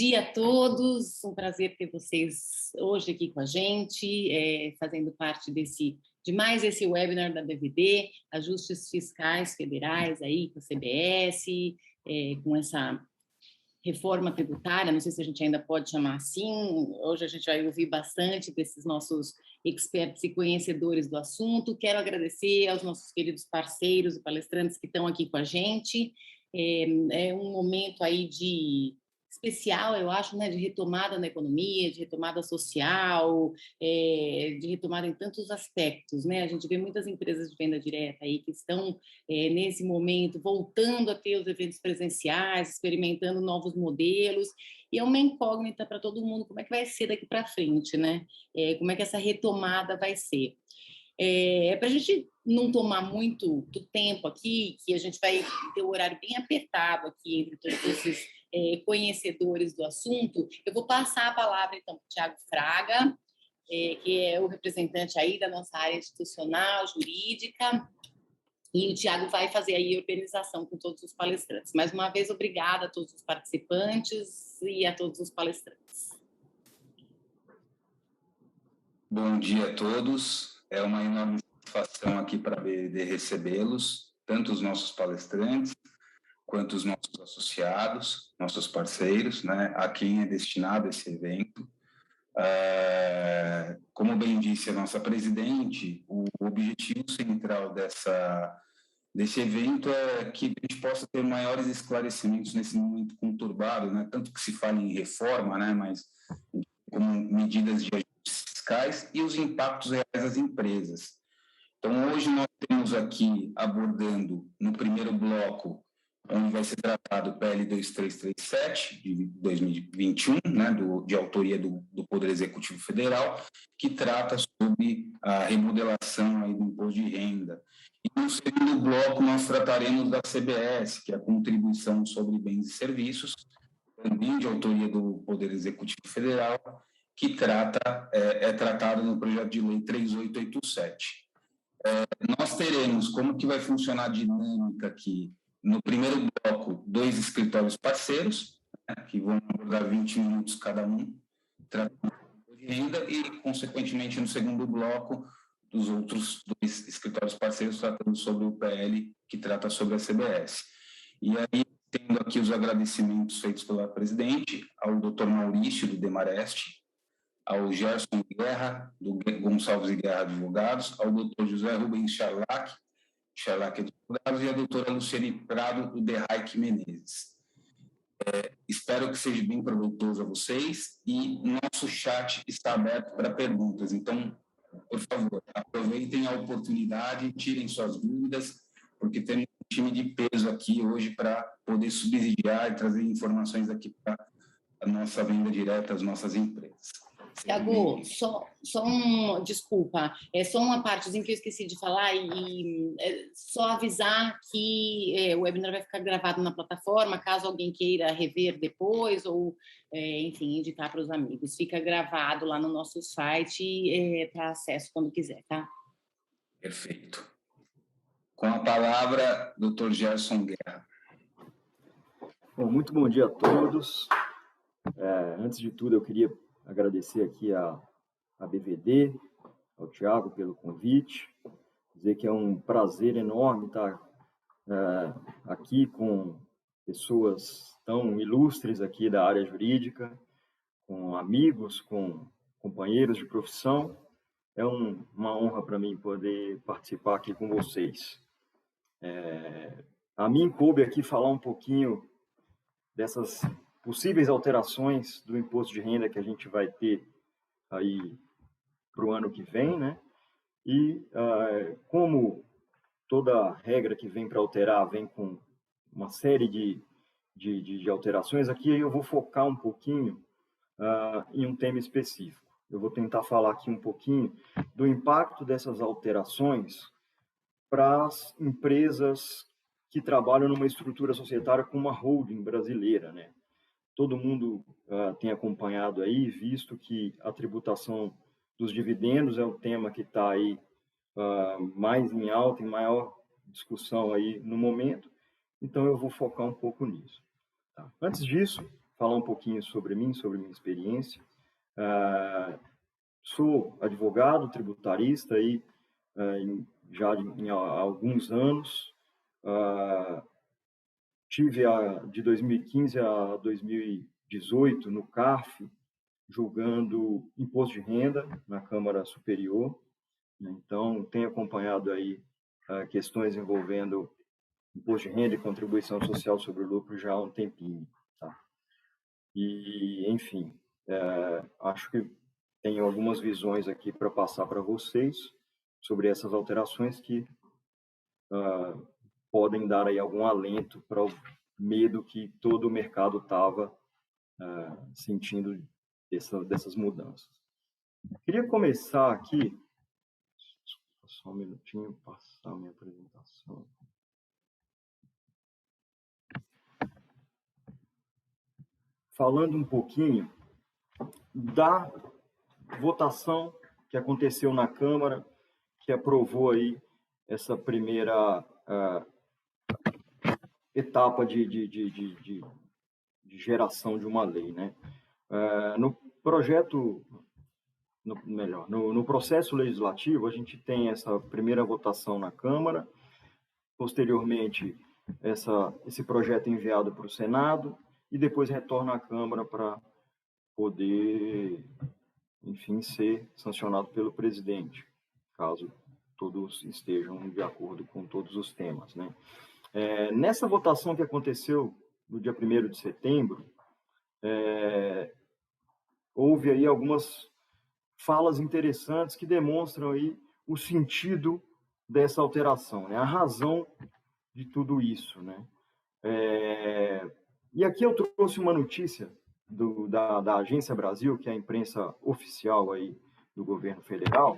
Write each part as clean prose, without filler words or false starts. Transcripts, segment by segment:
dia a todos, um prazer ter vocês hoje aqui com a gente, fazendo parte de mais esse webinar da DVD, ajustes fiscais federais aí com a CBS, com essa reforma tributária, não sei se a gente ainda pode chamar assim. Hoje a gente vai ouvir bastante desses nossos expertos e conhecedores do assunto. Quero agradecer aos nossos queridos parceiros e palestrantes que estão aqui com a gente. É um momento aí especial, eu acho, né, de retomada na economia, de retomada social, de retomada em tantos aspectos, né? A gente vê muitas empresas de venda direta aí que estão, nesse momento, voltando a ter os eventos presenciais, experimentando novos modelos, e é uma incógnita para todo mundo como é que vai ser daqui para frente, né? Como é que essa retomada vai ser. Para a gente não tomar muito do tempo aqui, que a gente vai ter um horário bem apertado aqui entre todos esses conhecedores do assunto, eu vou passar a palavra, então, para o Thiago Fraga, que é o representante aí da nossa área institucional, jurídica, e o Thiago vai fazer aí a organização com todos os palestrantes. Mais uma vez, obrigada a todos os participantes e a todos os palestrantes. Bom dia a todos. É uma enorme satisfação aqui para a BD recebê-los, tanto os nossos palestrantes, quanto os nossos associados, nossos parceiros, né, a quem é destinado esse evento. Como bem disse a nossa presidente, o objetivo central desse evento é que a gente possa ter maiores esclarecimentos nesse momento conturbado, né, tanto que se fala em reforma, né, mas como medidas de ajustes fiscais e os impactos reais das empresas. Então, hoje nós temos aqui abordando, no primeiro bloco, onde vai ser tratado o PL 2337, de 2021, né, de autoria do Poder Executivo Federal, que trata sobre a remodelação aí do imposto de renda. E no segundo bloco, nós trataremos da CBS, que é a Contribuição sobre Bens e Serviços, também de autoria do Poder Executivo Federal, que é tratado no projeto de lei 3887. Nós teremos, como que vai funcionar a dinâmica aqui, no primeiro bloco, 2 escritórios parceiros, né, que vão abordar 20 minutos cada um, tratando de renda, e, consequentemente, no segundo bloco, dos outros 2 escritórios parceiros tratando sobre o PL, que trata sobre a CBS. E aí, tendo aqui os agradecimentos feitos pela presidente, ao Dr. Maurício, do Demarest, ao Gerson Guerra, do Gonçalves e Guerra Advogados, ao Dr. José Rubens Charlac Advogados, e a doutora Luciane Prado, do Derraik Menezes. Espero que seja bem proveitoso a vocês, e nosso chat está aberto para perguntas. Então, por favor, aproveitem a oportunidade, tirem suas dúvidas, porque temos um time de peso aqui hoje para poder subsidiar e trazer informações aqui para a nossa venda direta às nossas empresas. Tiago, desculpa, só uma partezinha que eu esqueci de falar, só avisar que o webinar vai ficar gravado na plataforma, caso alguém queira rever depois ou, enfim, indicar para os amigos. Fica gravado lá no nosso site para acesso quando quiser, tá? Perfeito. Com a palavra, Dr. Gerson Guerra. Bom, muito bom dia a todos. Antes de tudo, eu queria agradecer aqui a BVD, ao Thiago pelo convite, dizer que é um prazer enorme estar aqui com pessoas tão ilustres aqui da área jurídica, com amigos, com companheiros de profissão. É uma honra para mim poder participar aqui com vocês. A mim coube aqui falar um pouquinho dessas possíveis alterações do imposto de renda que a gente vai ter aí para o ano que vem, né? E como toda regra que vem para alterar vem com uma série de alterações, aqui eu vou focar um pouquinho em um tema específico. Eu vou tentar falar aqui um pouquinho do impacto dessas alterações para as empresas que trabalham numa estrutura societária como uma holding brasileira, né? Todo mundo tem acompanhado aí, visto que a tributação dos dividendos é um tema que está aí mais em alta, em maior discussão aí no momento. Então, eu vou focar um pouco nisso. Tá? Antes disso, falar um pouquinho sobre mim, sobre minha experiência. Sou advogado tributarista aí, já há alguns anos. Tive de 2015 a 2018 no CARF, julgando imposto de renda na Câmara Superior. Então, tenho acompanhado aí questões envolvendo imposto de renda e contribuição social sobre o lucro já há um tempinho. Tá? E, enfim, acho que tenho algumas visões aqui para passar para vocês sobre essas alterações que podem dar aí algum alento para o medo que todo o mercado estava sentindo dessas mudanças. Queria começar aqui, só um minutinho, passar a minha apresentação. Falando um pouquinho da votação que aconteceu na Câmara, que aprovou aí essa primeira etapa de geração de uma lei, né? No projeto, no processo legislativo, a gente tem essa primeira votação na Câmara, posteriormente esse projeto é enviado para o Senado e depois retorna à Câmara para poder, enfim, ser sancionado pelo presidente, caso todos estejam de acordo com todos os temas, né? Nessa votação que aconteceu no dia 1º de setembro, houve aí algumas falas interessantes que demonstram aí o sentido dessa alteração, né? A razão de tudo isso, né? E aqui eu trouxe uma notícia da Agência Brasil, que é a imprensa oficial aí do governo federal,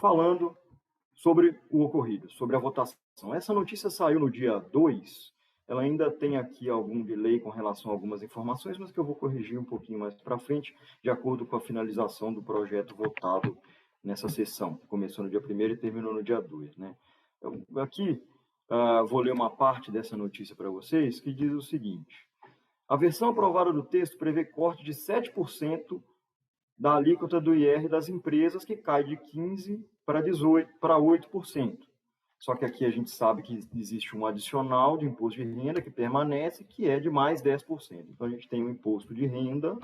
falando sobre o ocorrido, sobre a votação. Essa notícia saiu no dia 2, ela ainda tem aqui algum delay com relação a algumas informações, mas que eu vou corrigir um pouquinho mais para frente, de acordo com a finalização do projeto votado nessa sessão, que começou no dia 1º e terminou no dia 2, né? Aqui, vou ler uma parte dessa notícia para vocês, que diz o seguinte: a versão aprovada do texto prevê corte de 7% da alíquota do IR das empresas, que cai de 15% para 8%. Só que aqui a gente sabe que existe um adicional de imposto de renda que permanece, que é de mais 10%. Então, a gente tem um imposto de renda,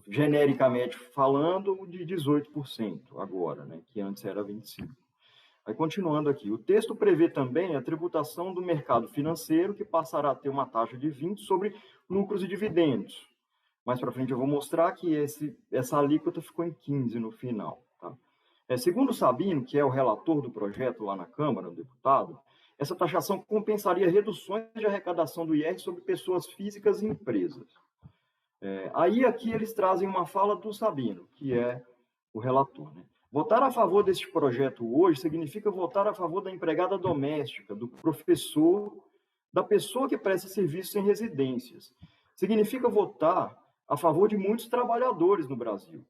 genericamente falando, de 18% agora, né, que antes era 25%. Aí, continuando aqui, o texto prevê também a tributação do mercado financeiro, que passará a ter uma taxa de 20% sobre lucros e dividendos. Mais para frente eu vou mostrar que essa alíquota ficou em 15% no final. Tá? Segundo o Sabino, que é o relator do projeto lá na Câmara, o deputado, essa taxação compensaria reduções de arrecadação do IR sobre pessoas físicas e empresas. Aí aqui eles trazem uma fala do Sabino, que é o relator, né? Votar a favor deste projeto hoje significa votar a favor da empregada doméstica, do professor, da pessoa que presta serviços em residências. Significa votar a favor de muitos trabalhadores no Brasil.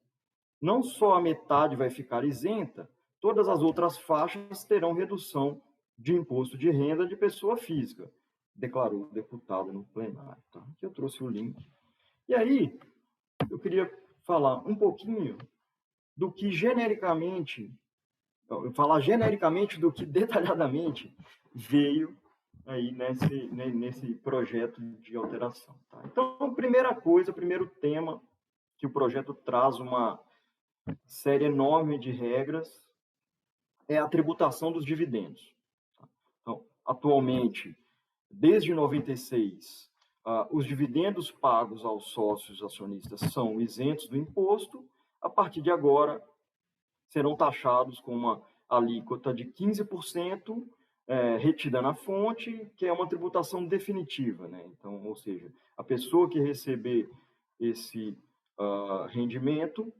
Não só a metade vai ficar isenta, todas as outras faixas terão redução de imposto de renda de pessoa física, declarou o deputado no plenário. Tá? Aqui eu trouxe o link. E aí, eu queria falar um pouquinho do que genericamente, do que detalhadamente veio aí nesse projeto de alteração. Tá? Então, primeiro tema, que o projeto traz uma série enorme de regras, é a tributação dos dividendos. Tá? Então, atualmente, desde 96, os dividendos pagos aos sócios acionistas são isentos do imposto. A partir de agora, serão taxados com uma alíquota de 15%, retida na fonte, que é uma tributação definitiva, né? Então, ou seja, a pessoa que receber esse rendimento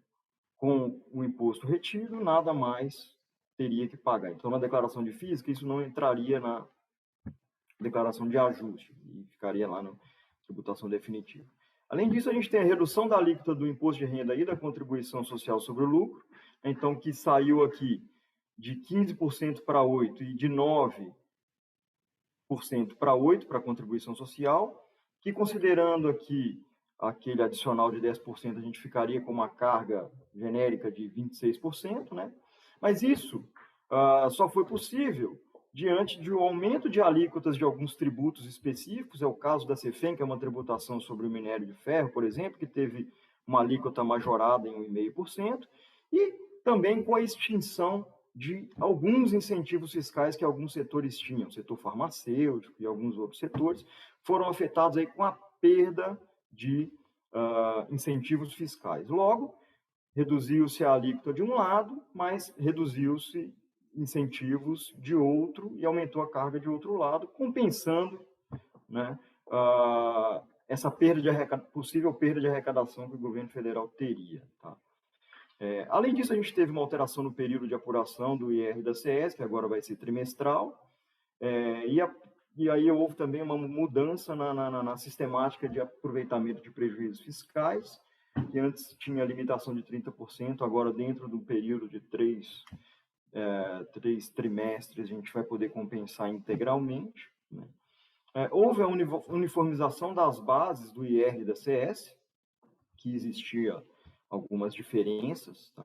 com o imposto retido, nada mais teria que pagar. Então, na declaração de física, isso não entraria na declaração de ajuste e ficaria lá na tributação definitiva. Além disso, a gente tem a redução da alíquota do imposto de renda e da contribuição social sobre o lucro, então, que saiu aqui de 15% para 8% e de 9% para 8% para a contribuição social, que, considerando aqui aquele adicional de 10%, a gente ficaria com uma carga genérica de 26%, né? Mas isso só foi possível diante de um aumento de alíquotas de alguns tributos específicos, é o caso da CEFEM, que é uma tributação sobre o minério de ferro, por exemplo, que teve uma alíquota majorada em 1,5%, e também com a extinção de alguns incentivos fiscais que alguns setores tinham, o setor farmacêutico e alguns outros setores, foram afetados aí com a perda de incentivos fiscais. Logo, reduziu-se a alíquota de um lado, mas reduziu-se incentivos de outro e aumentou a carga de outro lado, compensando, né, essa possível perda de arrecadação que o governo federal teria. Tá? Além disso, a gente teve uma alteração no período de apuração do IR da CS, que agora vai ser trimestral, e aí houve também uma mudança na sistemática de aproveitamento de prejuízos fiscais, que antes tinha limitação de 30%, agora dentro do período de 3 trimestres a gente vai poder compensar integralmente. Né? Houve a uniformização das bases do IR da CS, que existia algumas diferenças. Tá?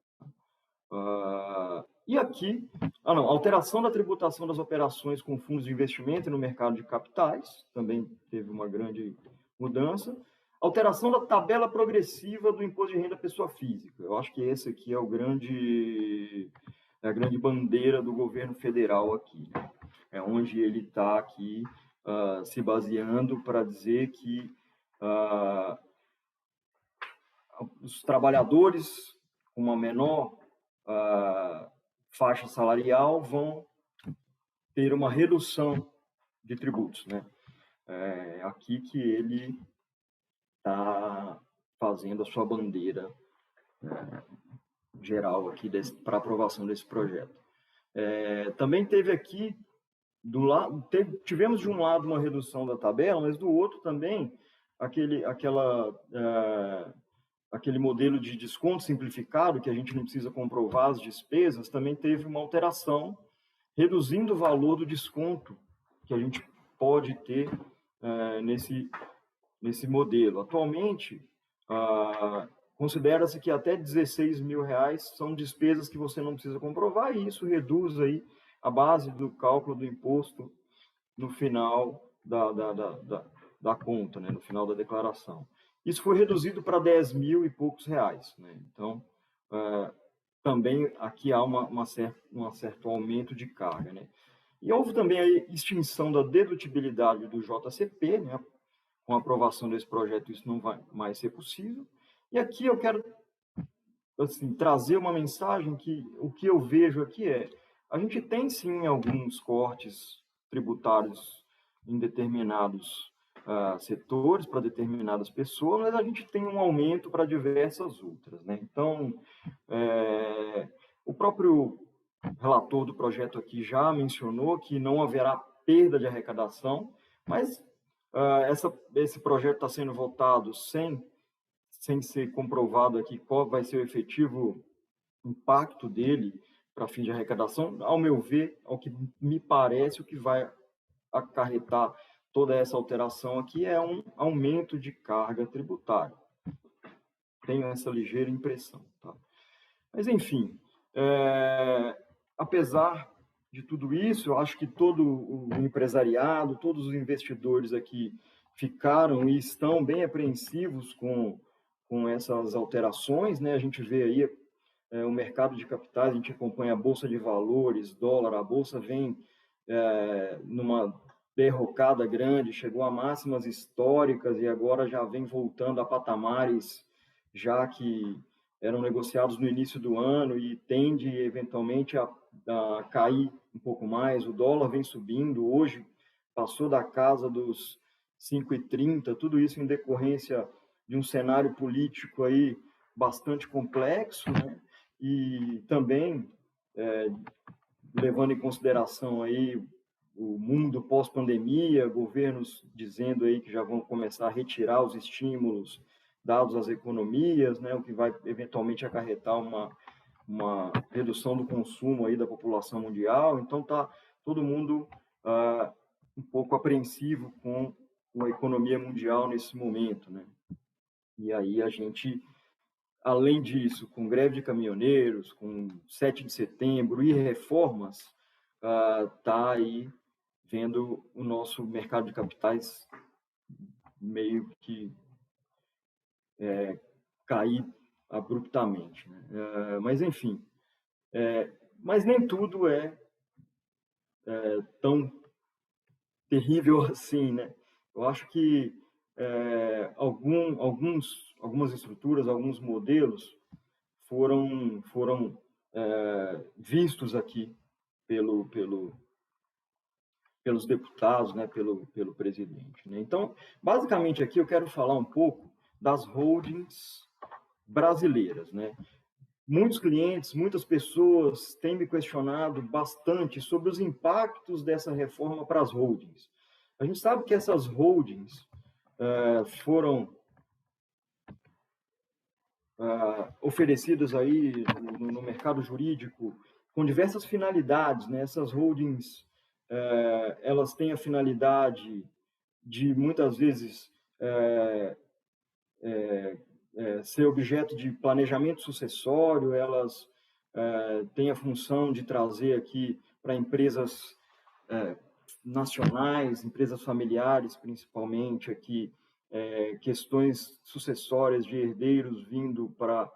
E aqui, alteração da tributação das operações com fundos de investimento no mercado de capitais, também teve uma grande mudança. Alteração da tabela progressiva do imposto de renda pessoa física. Eu acho que esse aqui é a grande bandeira do governo federal aqui. Né? É onde ele está aqui se baseando para dizer que os trabalhadores com uma menor faixa salarial vão ter uma redução de tributos. Né? É aqui que ele está fazendo a sua bandeira geral aqui para aprovação desse projeto. Também teve aqui, tivemos de um lado uma redução da tabela, mas do outro também aquele modelo de desconto simplificado, que a gente não precisa comprovar as despesas, também teve uma alteração, reduzindo o valor do desconto que a gente pode ter nesse modelo. Atualmente, considera-se que até R$16 mil são despesas que você não precisa comprovar, e isso reduz aí a base do cálculo do imposto no final da conta, né, no final da declaração. Isso foi reduzido para 10 mil e poucos reais. Né? Então, também aqui há um certo aumento de carga. Né? E houve também a extinção da dedutibilidade do JCP, né? Com a aprovação desse projeto isso não vai mais ser possível. E aqui eu quero trazer uma mensagem que o que eu vejo aqui a gente tem sim alguns cortes tributários em determinados setores para determinadas pessoas, mas a gente tem um aumento para diversas outras. Né? Então, o próprio relator do projeto aqui já mencionou que não haverá perda de arrecadação, mas esse projeto está sendo votado sem ser comprovado aqui qual vai ser o efetivo impacto dele para fim de arrecadação. Ao meu ver, ao que me parece, o que vai acarretar toda essa alteração aqui é um aumento de carga tributária. Tenho essa ligeira impressão. Tá? Mas, enfim, apesar de tudo isso, eu acho que todo o empresariado, todos os investidores aqui ficaram e estão bem apreensivos com essas alterações. Né? A gente vê aí o mercado de capitais, a gente acompanha a Bolsa de Valores, dólar, a Bolsa vem numa derrocada grande, chegou a máximas históricas e agora já vem voltando a patamares já que eram negociados no início do ano e tende eventualmente a cair um pouco mais. O dólar vem subindo, hoje passou da casa dos 5,30, tudo isso em decorrência de um cenário político aí bastante complexo, né? E também levando em consideração aí o mundo pós-pandemia, governos dizendo aí que já vão começar a retirar os estímulos dados às economias, né, o que vai eventualmente acarretar uma redução do consumo aí da população mundial. Então, está todo mundo um pouco apreensivo com a economia mundial nesse momento, né? E aí a gente, além disso, com greve de caminhoneiros, com 7 de setembro e reformas, está aí vendo o nosso mercado de capitais meio que cair abruptamente, né? Mas, enfim, mas nem tudo é tão terrível assim, né? Eu acho que algumas estruturas, alguns modelos foram vistos aqui pelos deputados, né, pelo presidente, né? Então, basicamente aqui eu quero falar um pouco das holdings brasileiras, né? Muitos clientes, muitas pessoas têm me questionado bastante sobre os impactos dessa reforma para as holdings. A gente sabe que essas holdings foram oferecidas aí no mercado jurídico com diversas finalidades, né? Essas holdings, elas têm a finalidade de, muitas vezes, ser objeto de planejamento sucessório, elas têm a função de trazer aqui para empresas nacionais, empresas familiares, principalmente aqui, questões sucessórias de herdeiros vindo para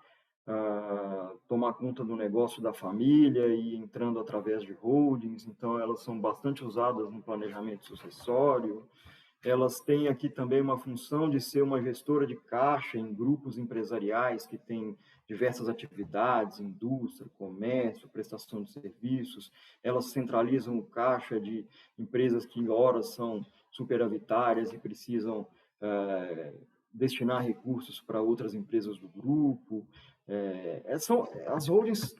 tomar conta do negócio da família e entrando através de holdings, então elas são bastante usadas no planejamento sucessório. Elas têm aqui também uma função de ser uma gestora de caixa em grupos empresariais que têm diversas atividades, indústria, comércio, prestação de serviços. Elas centralizam o caixa de empresas que, ora, são superavitárias e precisam destinar recursos para outras empresas do grupo. As holdings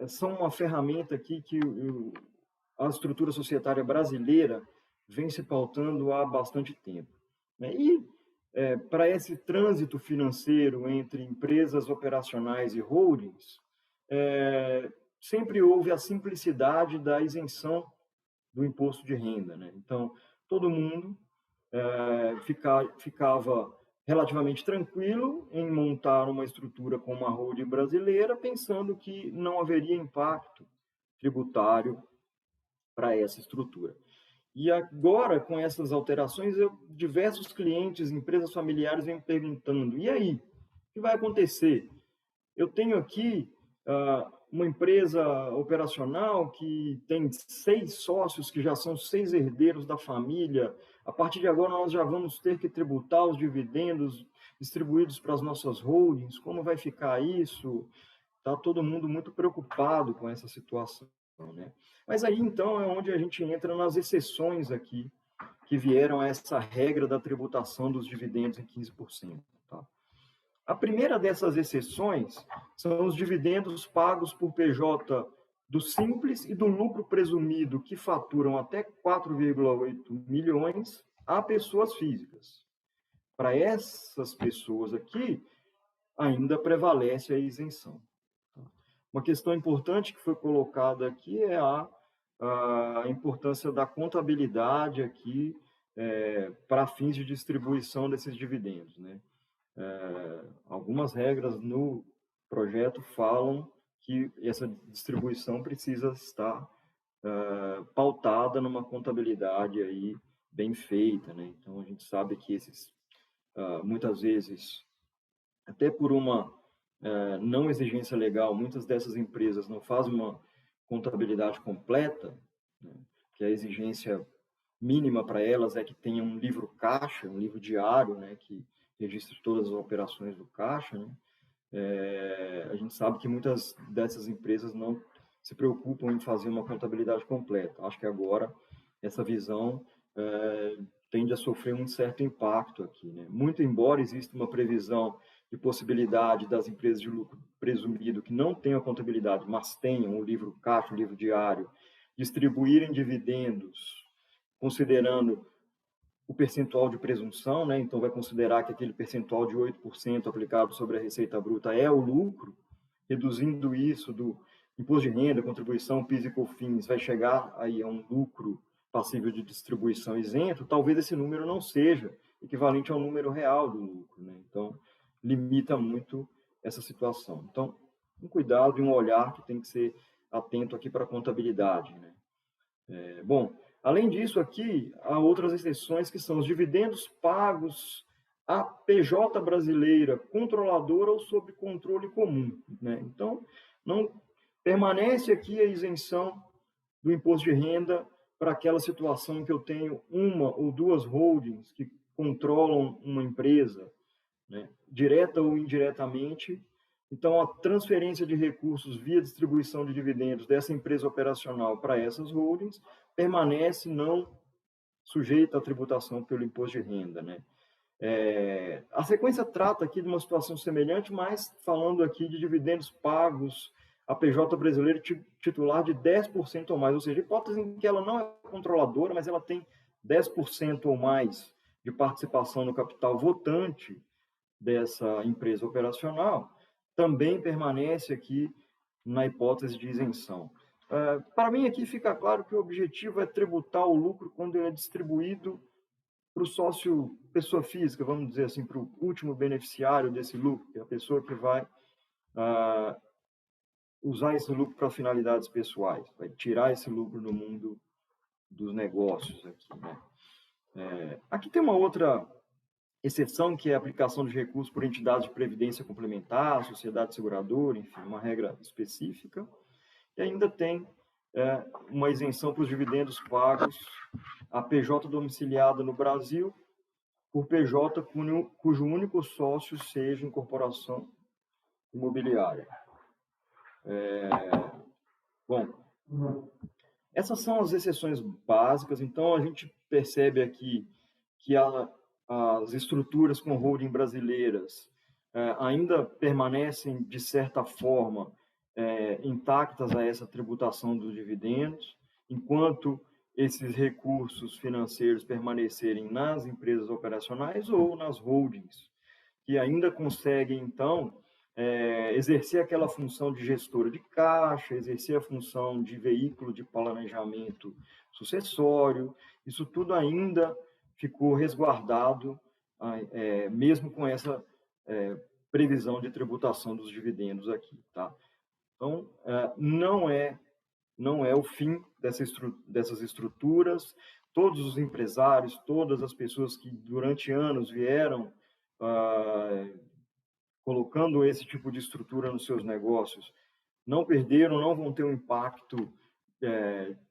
são uma ferramenta aqui que a estrutura societária brasileira vem se pautando há bastante tempo, né? E para esse trânsito financeiro entre empresas operacionais e holdings, sempre houve a simplicidade da isenção do imposto de renda, né? Então, todo mundo ficava relativamente tranquilo em montar uma estrutura como a holding brasileira, pensando que não haveria impacto tributário para essa estrutura. E agora, com essas alterações, diversos clientes, empresas familiares vêm perguntando, e aí, o que vai acontecer? Eu tenho aqui uma empresa operacional que tem 6 sócios, que já são 6 herdeiros da família. A partir de agora, nós já vamos ter que tributar os dividendos distribuídos para as nossas holdings. Como vai ficar isso? Está todo mundo muito preocupado com essa situação, né? Mas aí, então, é onde a gente entra nas exceções aqui, que vieram a essa regra da tributação dos dividendos em 15%. Tá? A primeira dessas exceções são os dividendos pagos por PJ do Simples e do lucro presumido, que faturam até 4,8 milhões a pessoas físicas. Para essas pessoas aqui, ainda prevalece a isenção. Uma questão importante que foi colocada aqui é a importância da contabilidade aqui para fins de distribuição desses dividendos, né? Algumas regras no projeto falam que essa distribuição precisa estar pautada numa contabilidade aí bem feita, né? Então a gente sabe que muitas vezes, até por uma não exigência legal, muitas dessas empresas não fazem uma contabilidade completa, né? Que a exigência mínima para elas é que tenha um livro caixa, um livro diário, né, que registre todas as operações do caixa, né? A gente sabe que muitas dessas empresas não se preocupam em fazer uma contabilidade completa. Acho que agora essa visão tende a sofrer um certo impacto aqui, né? Muito embora exista uma previsão de possibilidade das empresas de lucro presumido que não tenham a contabilidade, mas tenham o livro caixa, o livro diário, distribuírem dividendos, considerando o percentual de presunção, né? Então vai considerar que aquele percentual de 8% aplicado sobre a receita bruta é o lucro, reduzindo isso do imposto de renda, contribuição, PIS e COFINS, vai chegar aí a um lucro passível de distribuição isento, talvez esse número não seja equivalente ao número real do lucro, né? Então, limita muito essa situação. Então, um cuidado e um olhar que tem que ser atento aqui para a contabilidade, né? Bom, além disso aqui, há outras exceções que são os dividendos pagos à PJ brasileira, controladora ou sob controle comum, né? Então, não permanece aqui a isenção do imposto de renda para aquela situação em que eu tenho uma ou duas holdings que controlam uma empresa, né, direta ou indiretamente. Então, a transferência de recursos via distribuição de dividendos dessa empresa operacional para essas holdings permanece não sujeita à tributação pelo imposto de renda, né? A sequência trata aqui de uma situação semelhante, mas falando aqui de dividendos pagos a PJ brasileira titular de 10% ou mais, ou seja, hipótese em que ela não é controladora, mas ela tem 10% ou mais de participação no capital votante dessa empresa operacional, também permanece aqui na hipótese de isenção. Para mim, aqui fica claro que o objetivo é tributar o lucro quando ele é distribuído para o sócio, pessoa física, vamos dizer assim, para o último beneficiário desse lucro, que é a pessoa que vai usar esse lucro para finalidades pessoais, vai tirar esse lucro do mundo dos negócios aqui, né? Aqui tem uma outra exceção, que é a aplicação de recursos por entidades de previdência complementar, sociedade seguradora, enfim, uma regra específica. E ainda tem uma isenção para os dividendos pagos a PJ domiciliada no Brasil por PJ cujo único sócio seja incorporação imobiliária. Bom, essas são as exceções básicas. Então, a gente percebe aqui que as estruturas com holding brasileiras ainda permanecem, de certa forma, intactas a essa tributação dos dividendos, enquanto esses recursos financeiros permanecerem nas empresas operacionais ou nas holdings, que ainda conseguem, então, exercer aquela função de gestora de caixa, exercer a função de veículo de planejamento sucessório. Isso tudo ainda ficou resguardado, mesmo com essa previsão de tributação dos dividendos aqui, tá? Então, não é o fim dessas estruturas. Todos os empresários, todas as pessoas que durante anos vieram colocando esse tipo de estrutura nos seus negócios, não perderam, não vão ter um impacto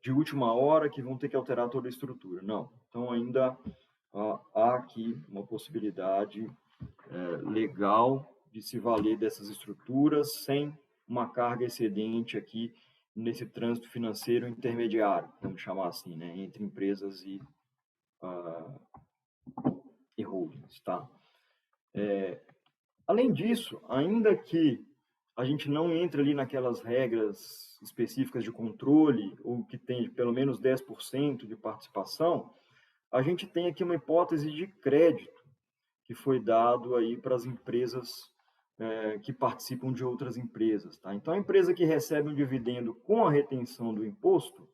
de última hora que vão ter que alterar toda a estrutura. Não. Então, ainda há aqui uma possibilidade legal de se valer dessas estruturas sem uma carga excedente aqui nesse trânsito financeiro intermediário, vamos chamar assim, né, entre empresas e holdings, tá? Além disso, ainda que a gente não entre ali naquelas regras específicas de controle, ou que tem pelo menos 10% de participação, a gente tem aqui uma hipótese de crédito que foi dado aí para as empresas que participam de outras empresas, tá? Então, a empresa que recebe um dividendo com a retenção do imposto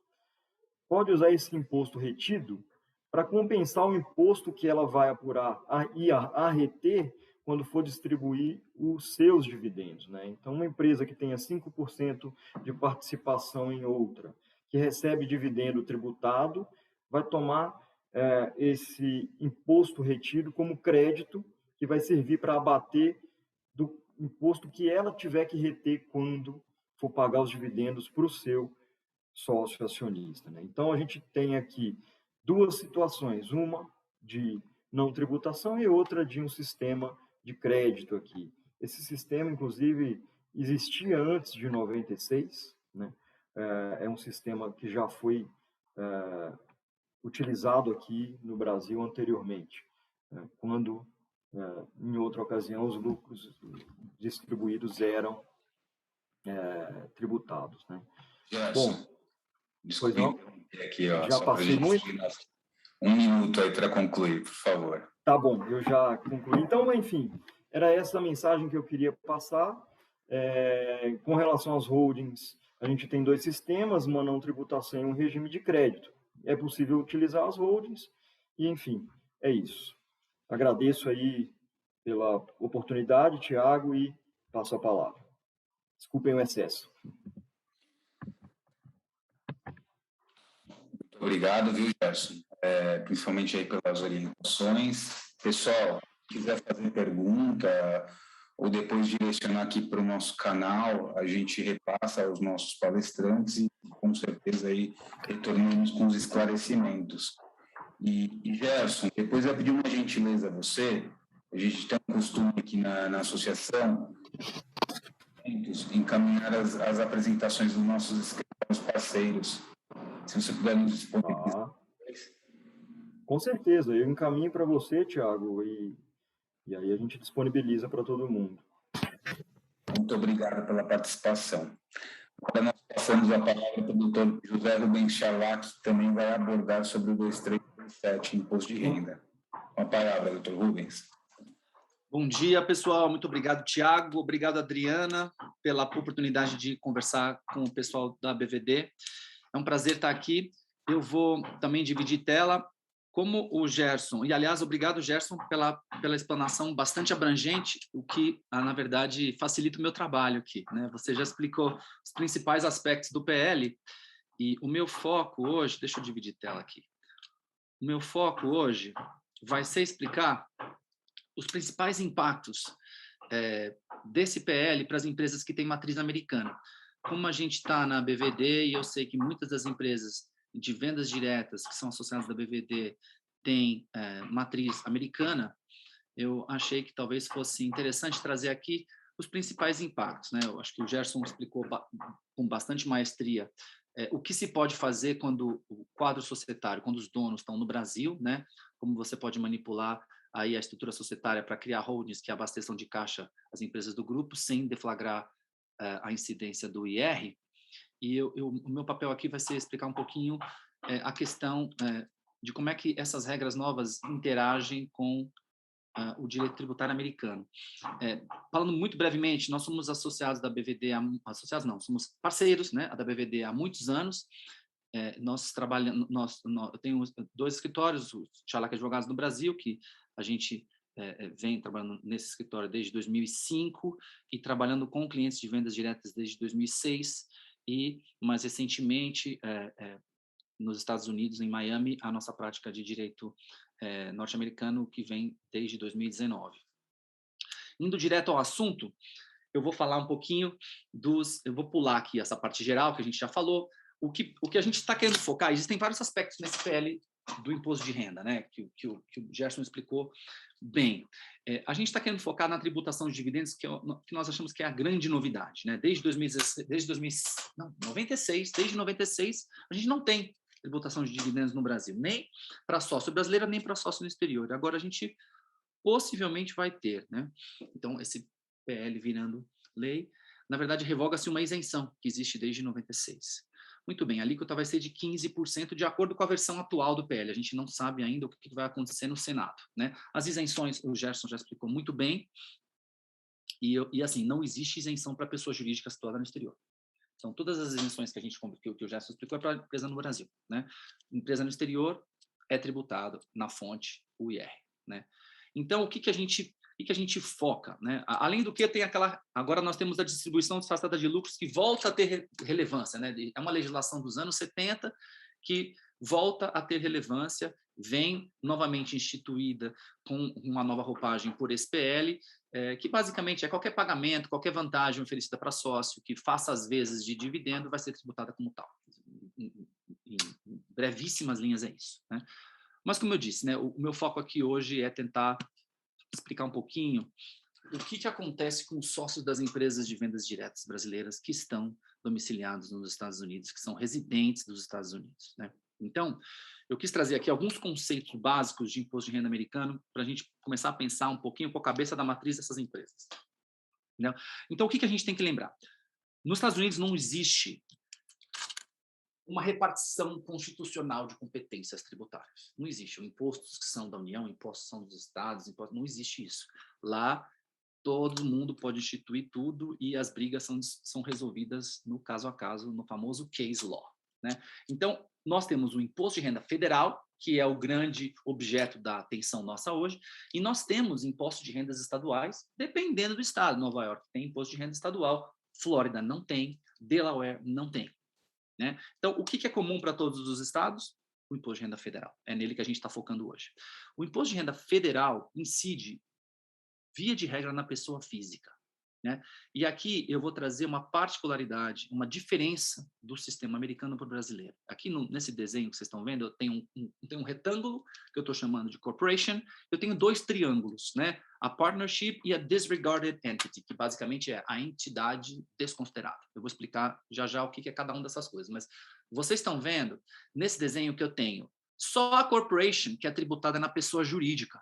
pode usar esse imposto retido para compensar o imposto que ela vai apurar e reter quando for distribuir os seus dividendos, né? Então, uma empresa que tenha 5% de participação em outra, que recebe dividendo tributado, vai tomar esse imposto retido como crédito, que vai servir para abater do imposto que ela tiver que reter quando for pagar os dividendos para o seu sócio acionista, né? Então, a gente tem aqui duas situações, uma de não tributação e outra de um sistema de crédito aqui. Esse sistema, inclusive, existia antes de 96, né? É um sistema que já foi utilizado aqui no Brasil anteriormente, quando, em outra ocasião, os lucros distribuídos eram tributados, né? Bom, desculpe aqui, já passei muito. Um minuto aí para concluir, por favor. Tá bom, eu já concluí. Então, enfim, era essa a mensagem que eu queria passar. Com relação às holdings, a gente tem dois sistemas, uma não tributação e um regime de crédito. é possível utilizar as holdings, e enfim, é isso. Agradeço aí pela oportunidade, Tiago, e passo a palavra. Desculpem o excesso. Muito obrigado, viu, Gerson? Principalmente aí pelas orientações. Pessoal, quiser fazer pergunta ou depois direcionar aqui para o nosso canal, a gente repassa aos nossos palestrantes e com certeza aí retornamos com os esclarecimentos. E Gerson, depois eu pedir uma gentileza a você. A gente tem um costume aqui na associação encaminhar as apresentações dos nossos escritórios parceiros. Se você puder nos disponibilizar. Com certeza, eu encaminho para você, Tiago, e aí a gente disponibiliza para todo mundo. Muito obrigado pela participação. Agora nós passamos a palavra para o doutor José Rubens Charlac, que também vai abordar sobre o 2337, Imposto de Renda. Com a palavra, doutor Rubens. Bom dia, pessoal. Muito obrigado, Tiago. Obrigado, Adriana, pela oportunidade de conversar com o pessoal da BVD. É um prazer estar aqui. Eu vou também dividir tela. Como o Gerson, e aliás, obrigado, Gerson, pela explanação bastante abrangente, o que, na verdade, facilita o meu trabalho aqui, né? Você já explicou os principais aspectos do PL, e o meu foco hoje, deixa eu dividir tela aqui, o meu foco hoje vai ser explicar os principais impactos desse PL para as empresas que têm matriz americana. Como a gente está na BVD, e eu sei que muitas das empresas de vendas diretas que são associadas da BVD têm matriz americana, eu achei que talvez fosse interessante trazer aqui os principais impactos, né? Eu acho que o Gerson explicou com bastante maestria o que se pode fazer quando o quadro societário, quando os donos estão no Brasil, né? Como você pode manipular aí a estrutura societária para criar holdings que abasteçam de caixa as empresas do grupo sem deflagrar a incidência do IR. E o meu papel aqui vai ser explicar um pouquinho a questão de como é que essas regras novas interagem com o direito tributário americano. Falando muito brevemente, nós somos associados da BVD, associados não, somos parceiros, né, da BVD há muitos anos. Nós trabalhamos, eu tenho 2 escritórios, o Charlac Advogados no Brasil, que a gente vem trabalhando nesse escritório desde 2005 e trabalhando com clientes de vendas diretas desde 2006 e, mais recentemente, nos Estados Unidos, em Miami, a nossa prática de direito norte-americano que vem desde 2019. Indo direto ao assunto, eu vou falar um pouquinho eu vou pular aqui essa parte geral que a gente já falou. O que a gente está querendo focar, existem vários aspectos nesse PL do imposto de renda, né, que o Gerson explicou bem. A gente está querendo focar na tributação de dividendos, que nós achamos que é a grande novidade, né? Desde 96, a gente não tem tributação de dividendos no Brasil, nem para sócio brasileiro, nem para sócio no exterior. Agora a gente possivelmente vai ter, né? Então, esse PL virando lei, na verdade, revoga-se uma isenção que existe desde 96. Muito bem, a alíquota vai ser de 15% de acordo com a versão atual do PL. A gente não sabe ainda o que vai acontecer no Senado, né? As isenções, o Gerson já explicou muito bem, e assim, não existe isenção para pessoa jurídica situada no exterior. Então, todas as isenções que o Gerson explicou é para empresa no Brasil, né? Empresa no exterior é tributado na fonte o IR, né? Então, o que a gente foca, né? Além do que tem agora nós temos a distribuição disfarçada de lucros que volta a ter relevância, né? É uma legislação dos anos 70 que volta a ter relevância, vem novamente instituída com uma nova roupagem por esse PL, que basicamente é qualquer pagamento, qualquer vantagem oferecida para sócio que faça as vezes de dividendo vai ser tributada como tal. Em brevíssimas linhas é isso, né? Mas, como eu disse, né, o meu foco aqui hoje é tentar explicar um pouquinho o que acontece com os sócios das empresas de vendas diretas brasileiras que estão domiciliados nos Estados Unidos, que são residentes dos Estados Unidos, né? Então, eu quis trazer aqui alguns conceitos básicos de imposto de renda americano para a gente começar a pensar um pouquinho com a cabeça da matriz dessas empresas, né? Então, o que a gente tem que lembrar? Nos Estados Unidos não existe uma repartição constitucional de competências tributárias. Não existe. Impostos que são da União, impostos que são dos estados, não existe isso. Lá, todo mundo pode instituir tudo e as brigas são resolvidas no caso a caso, no famoso case law, né? Então, nós temos o imposto de renda federal, que é o grande objeto da atenção nossa hoje, e nós temos impostos de rendas estaduais, dependendo do estado. Nova York tem imposto de renda estadual, Flórida não tem, Delaware não tem, né? Então, o que é comum para todos os estados? O imposto de renda federal. É nele que a gente está focando hoje. O imposto de renda federal incide, via de regra, na pessoa física, né? E aqui eu vou trazer uma particularidade, uma diferença do sistema americano para o brasileiro. Aqui nesse desenho que vocês estão vendo, eu tenho um retângulo, que eu estou chamando de corporation, eu tenho 2 triângulos, né? A partnership e a disregarded entity, que basicamente é a entidade desconsiderada. Eu vou explicar já o que é cada uma dessas coisas, mas vocês estão vendo, nesse desenho que eu tenho, só a corporation que é tributada na pessoa jurídica.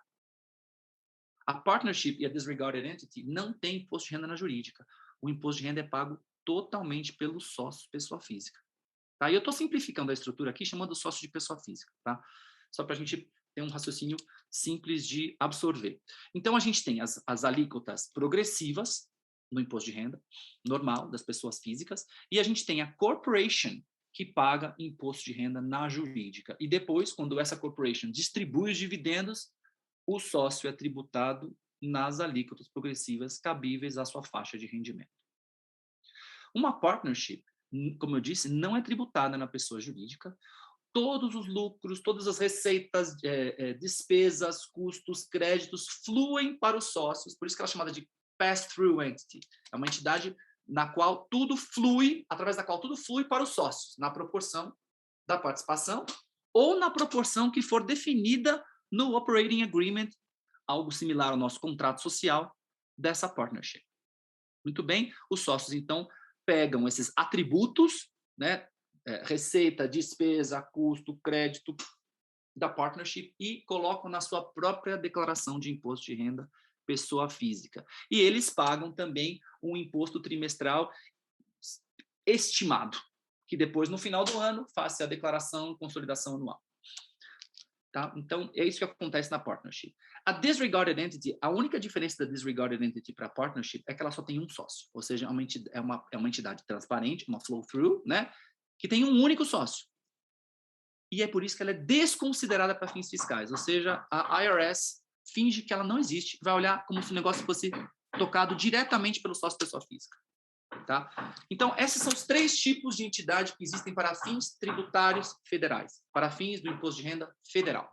A partnership e a disregarded entity não tem imposto de renda na jurídica. O imposto de renda é pago totalmente pelo sócio, pessoa física. Tá? E eu estou simplificando a estrutura aqui, chamando o sócio de pessoa física, tá? Só para a gente ter um raciocínio simples de absorver. Então, a gente tem as alíquotas progressivas no imposto de renda, normal, das pessoas físicas, e a gente tem a corporation, que paga imposto de renda na jurídica. E depois, quando essa corporation distribui os dividendos, o sócio é tributado nas alíquotas progressivas cabíveis à sua faixa de rendimento. Uma partnership, como eu disse, não é tributada na pessoa jurídica. Todos os lucros, todas as receitas, despesas, custos, créditos fluem para os sócios, por isso que ela é chamada de pass-through entity. É uma entidade na qual tudo flui, através da qual tudo flui para os sócios, na proporção da participação ou na proporção que for definida no Operating Agreement, algo similar ao nosso contrato social dessa partnership. Muito bem, os sócios, então, pegam esses atributos, né, receita, despesa, custo, crédito da partnership e colocam na sua própria declaração de imposto de renda pessoa física. E eles pagam também um imposto trimestral estimado, que depois, no final do ano, faça a declaração de consolidação anual. Tá? Então, é isso que acontece na partnership. A disregarded entity, a única diferença da disregarded entity para a partnership é que ela só tem um sócio, ou seja, é uma entidade transparente, uma flow-through, né, que tem um único sócio. E é por isso que ela é desconsiderada para fins fiscais, ou seja, a IRS finge que ela não existe, vai olhar como se o negócio fosse tocado diretamente pelo sócio pessoa física. Tá? Então, esses são os 3 tipos de entidade que existem para fins tributários federais, para fins do imposto de renda federal.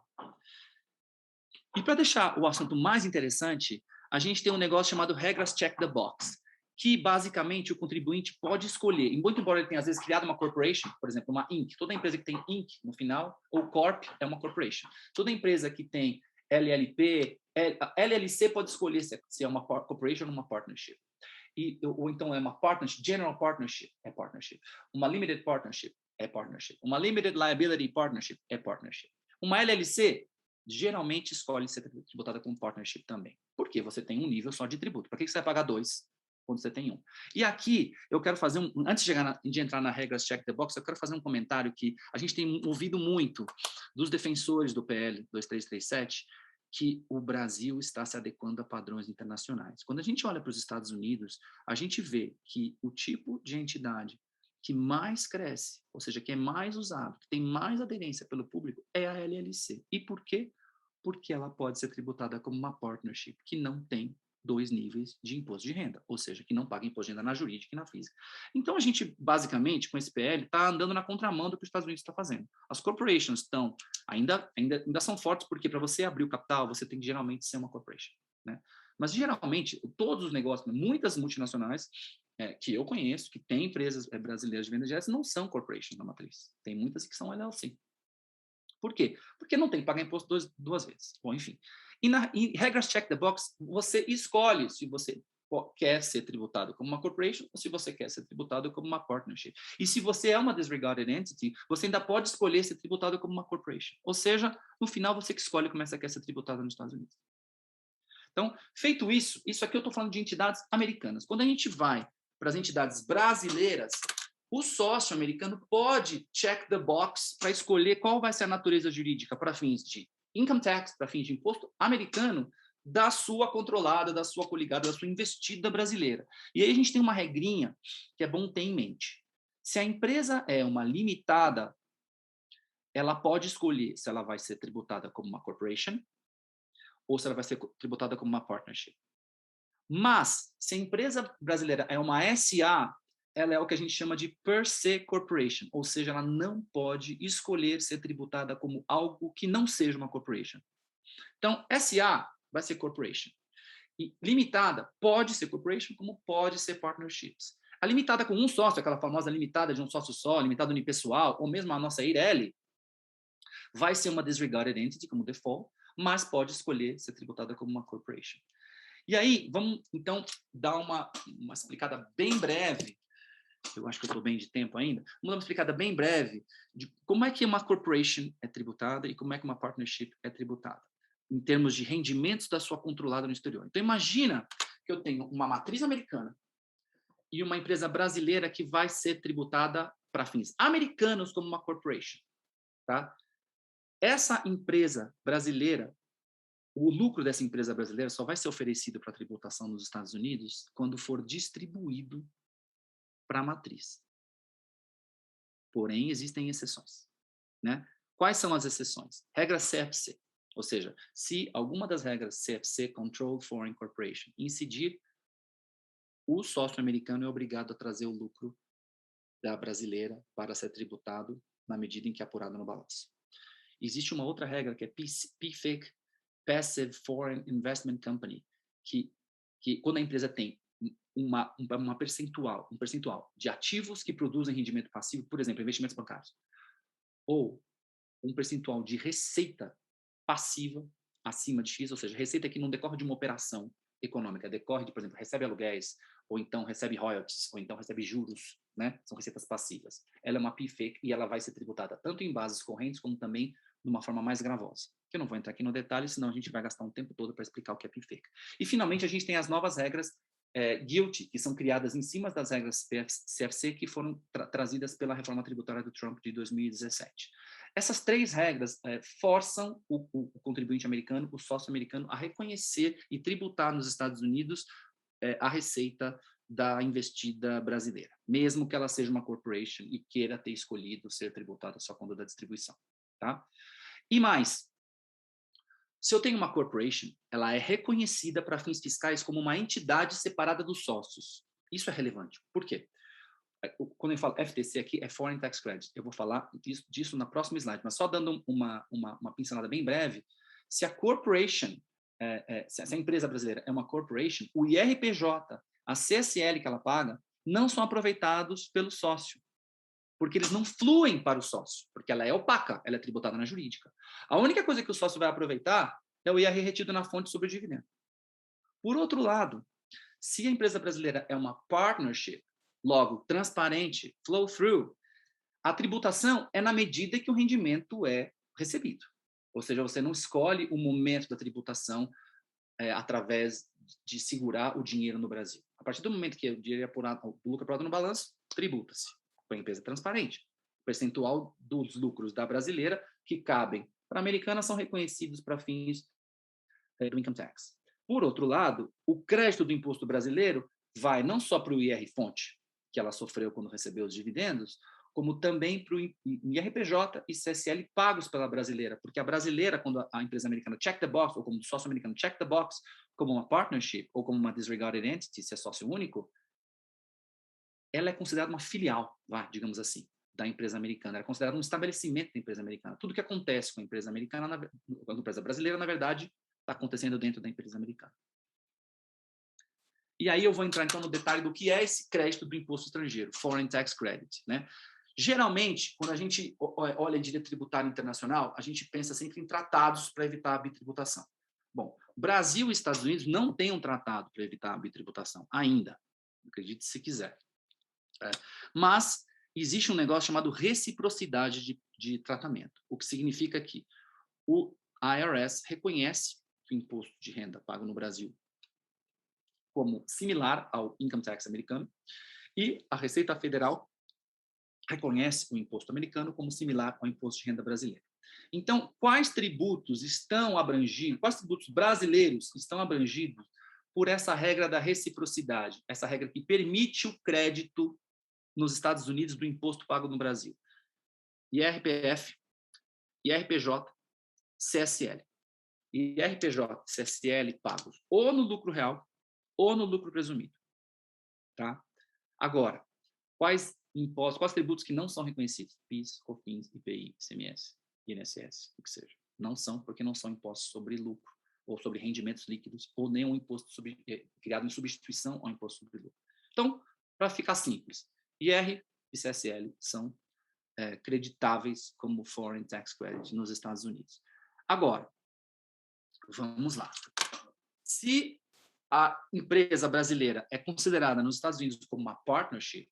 E para deixar o assunto mais interessante, a gente tem um negócio chamado regras check the box, que basicamente o contribuinte pode escolher, muito embora ele tenha às vezes criado uma corporation, por exemplo, uma Inc. Toda empresa que tem Inc. no final, ou Corp, é uma corporation. Toda empresa que tem LLP, LLC pode escolher se é uma corporation ou uma partnership. Ou então é uma partnership, general partnership, é partnership. Uma limited partnership, é partnership. Uma limited liability partnership, é partnership. Uma LLC, geralmente escolhe ser tributada como partnership também. Por quê? Você tem um nível só de tributo. Para que você vai pagar 2 quando você tem 1? E aqui, eu quero fazer antes de entrar na regras check the box, eu quero fazer um comentário que a gente tem ouvido muito dos defensores do PL 2337, que o Brasil está se adequando a padrões internacionais. Quando a gente olha para os Estados Unidos, a gente vê que o tipo de entidade que mais cresce, ou seja, que é mais usado, que tem mais aderência pelo público, é a LLC. E por quê? Porque ela pode ser tributada como uma partnership que não tem 2 níveis de imposto de renda, ou seja, que não paga imposto de renda na jurídica e na física. Então, a gente, basicamente, com esse PL, está andando na contramão do que os Estados Unidos está fazendo. As corporations estão, ainda são fortes, porque para você abrir o capital, você tem que geralmente ser uma corporation, né? Mas, geralmente, todos os negócios, muitas multinacionais que eu conheço, que têm empresas brasileiras de venda direta, não são corporations na matriz. Tem muitas que são LLC. Por quê? Porque não tem que pagar imposto duas vezes. Bom, enfim. E regras check the box, você escolhe se você quer ser tributado como uma corporation ou se você quer ser tributado como uma partnership. E se você é uma disregarded entity, você ainda pode escolher ser tributado como uma corporation. Ou seja, no final você que escolhe como você quer ser tributado nos Estados Unidos. Então, feito isso aqui eu estou falando de entidades americanas. Quando a gente vai para as entidades brasileiras, o sócio americano pode check the box para escolher qual vai ser a natureza jurídica para fins de income tax, para fins de imposto americano, da sua controlada, da sua coligada, da sua investida brasileira. E aí a gente tem uma regrinha que é bom ter em mente. Se a empresa é uma limitada, ela pode escolher se ela vai ser tributada como uma corporation ou se ela vai ser tributada como uma partnership. Mas, se a empresa brasileira é uma SA, ela é o que a gente chama de per se corporation, ou seja, ela não pode escolher ser tributada como algo que não seja uma corporation. Então, SA vai ser corporation. E limitada pode ser corporation, como pode ser partnerships. A limitada com um sócio, aquela famosa limitada de um sócio só, limitada unipessoal, ou mesmo a nossa IRL, vai ser uma disregarded entity como default, mas pode escolher ser tributada como uma corporation. E aí, vamos então dar uma explicada bem breve. Eu acho que eu estou bem de tempo ainda. Vamos dar uma explicada bem breve de como é que uma corporation é tributada e como é que uma partnership é tributada, em termos de rendimentos da sua controlada no exterior. Então, imagina que eu tenho uma matriz americana e uma empresa brasileira que vai ser tributada para fins americanos como uma corporation. Tá? Essa empresa brasileira, o lucro dessa empresa brasileira só vai ser oferecido para tributação nos Estados Unidos quando for distribuído para a matriz. Porém, existem exceções. Né? Quais são as exceções? Regra CFC, ou seja, se alguma das regras CFC, Controlled Foreign Corporation, incidir, o sócio americano é obrigado a trazer o lucro da brasileira para ser tributado na medida em que é apurado no balanço. Existe uma outra regra que é PFIC, Passive Foreign Investment Company, que quando a empresa tem um percentual de ativos que produzem rendimento passivo, por exemplo, investimentos bancários, ou um percentual de receita passiva acima de X, ou seja, receita que não decorre de uma operação econômica, decorre de, por exemplo, recebe aluguéis, ou então recebe royalties, ou então recebe juros, né? São receitas passivas. Ela é uma PFIC e ela vai ser tributada tanto em bases correntes como também de uma forma mais gravosa. Que eu não vou entrar aqui no detalhe, senão a gente vai gastar um tempo todo para explicar o que é PFIC. E, finalmente, a gente tem as novas regras GILTI, que são criadas em cima das regras CFC, que foram trazidas pela reforma tributária do Trump de 2017. Essas três regras forçam o contribuinte americano, o sócio americano, a reconhecer e tributar nos Estados Unidos a receita da investida brasileira, mesmo que ela seja uma corporation e queira ter escolhido ser tributada só quando da distribuição. Tá? E mais, se eu tenho uma corporation, ela é reconhecida para fins fiscais como uma entidade separada dos sócios. Isso é relevante. Por quê? Quando eu falo FTC aqui, é Foreign Tax Credit. Eu vou falar disso na próxima slide, mas só dando uma pincelada bem breve, se a corporation, se a empresa brasileira é uma corporation, o IRPJ, a CSL que ela paga, não são aproveitados pelo sócio, porque eles não fluem para o sócio, porque ela é opaca, ela é tributada na jurídica. A única coisa que o sócio vai aproveitar é o IR retido na fonte sobre o dividendo. Por outro lado, se a empresa brasileira é uma partnership, logo, transparente, flow-through, a tributação é na medida que o rendimento é recebido. Ou seja, você não escolhe o momento da tributação através de segurar o dinheiro no Brasil. A partir do momento que o dinheiro é apurado, o lucro é apurado no balanço, tributa-se. Com a empresa transparente. O percentual dos lucros da brasileira que cabem para a americana são reconhecidos para fins do income tax. Por outro lado, o crédito do imposto brasileiro vai não só para o IR-fonte, que ela sofreu quando recebeu os dividendos, como também para o IRPJ e CSL pagos pela brasileira, porque a brasileira, quando a empresa americana check the box, ou como o sócio americano check the box, como uma partnership, ou como uma disregarded entity, se é sócio único, ela é considerada uma filial, digamos assim, da empresa americana. Ela é considerada um estabelecimento da empresa americana. Tudo que acontece com a empresa americana, com a empresa brasileira, na verdade, está acontecendo dentro da empresa americana. E aí eu vou entrar, então, no detalhe do que é esse crédito do imposto estrangeiro, Foreign Tax Credit. Né? Geralmente, quando a gente olha a direito tributário internacional, a gente pensa sempre em tratados para evitar a bitributação. Bom, Brasil e Estados Unidos não têm um tratado para evitar a bitributação, ainda. Acredite se quiser. Mas existe um negócio chamado reciprocidade de tratamento, o que significa que o IRS reconhece o imposto de renda pago no Brasil como similar ao income tax americano e a Receita Federal reconhece o imposto americano como similar ao imposto de renda brasileiro. Então, quais tributos brasileiros estão abrangidos por essa regra da reciprocidade, essa regra que permite o crédito nos Estados Unidos do imposto pago no Brasil? IRPF, IRPJ, CSL. IRPJ, CSL pagos ou no lucro real ou no lucro presumido. Tá? Agora, quais impostos, quais tributos que não são reconhecidos? PIS, COFINS, IPI, ICMS, INSS, o que seja. Não são, porque não são impostos sobre lucro ou sobre rendimentos líquidos ou nenhum imposto criado em substituição ao imposto sobre lucro. Então, para ficar simples, IR e CSL são creditáveis como Foreign Tax Credit nos Estados Unidos. Agora, vamos lá. Se a empresa brasileira é considerada nos Estados Unidos como uma partnership,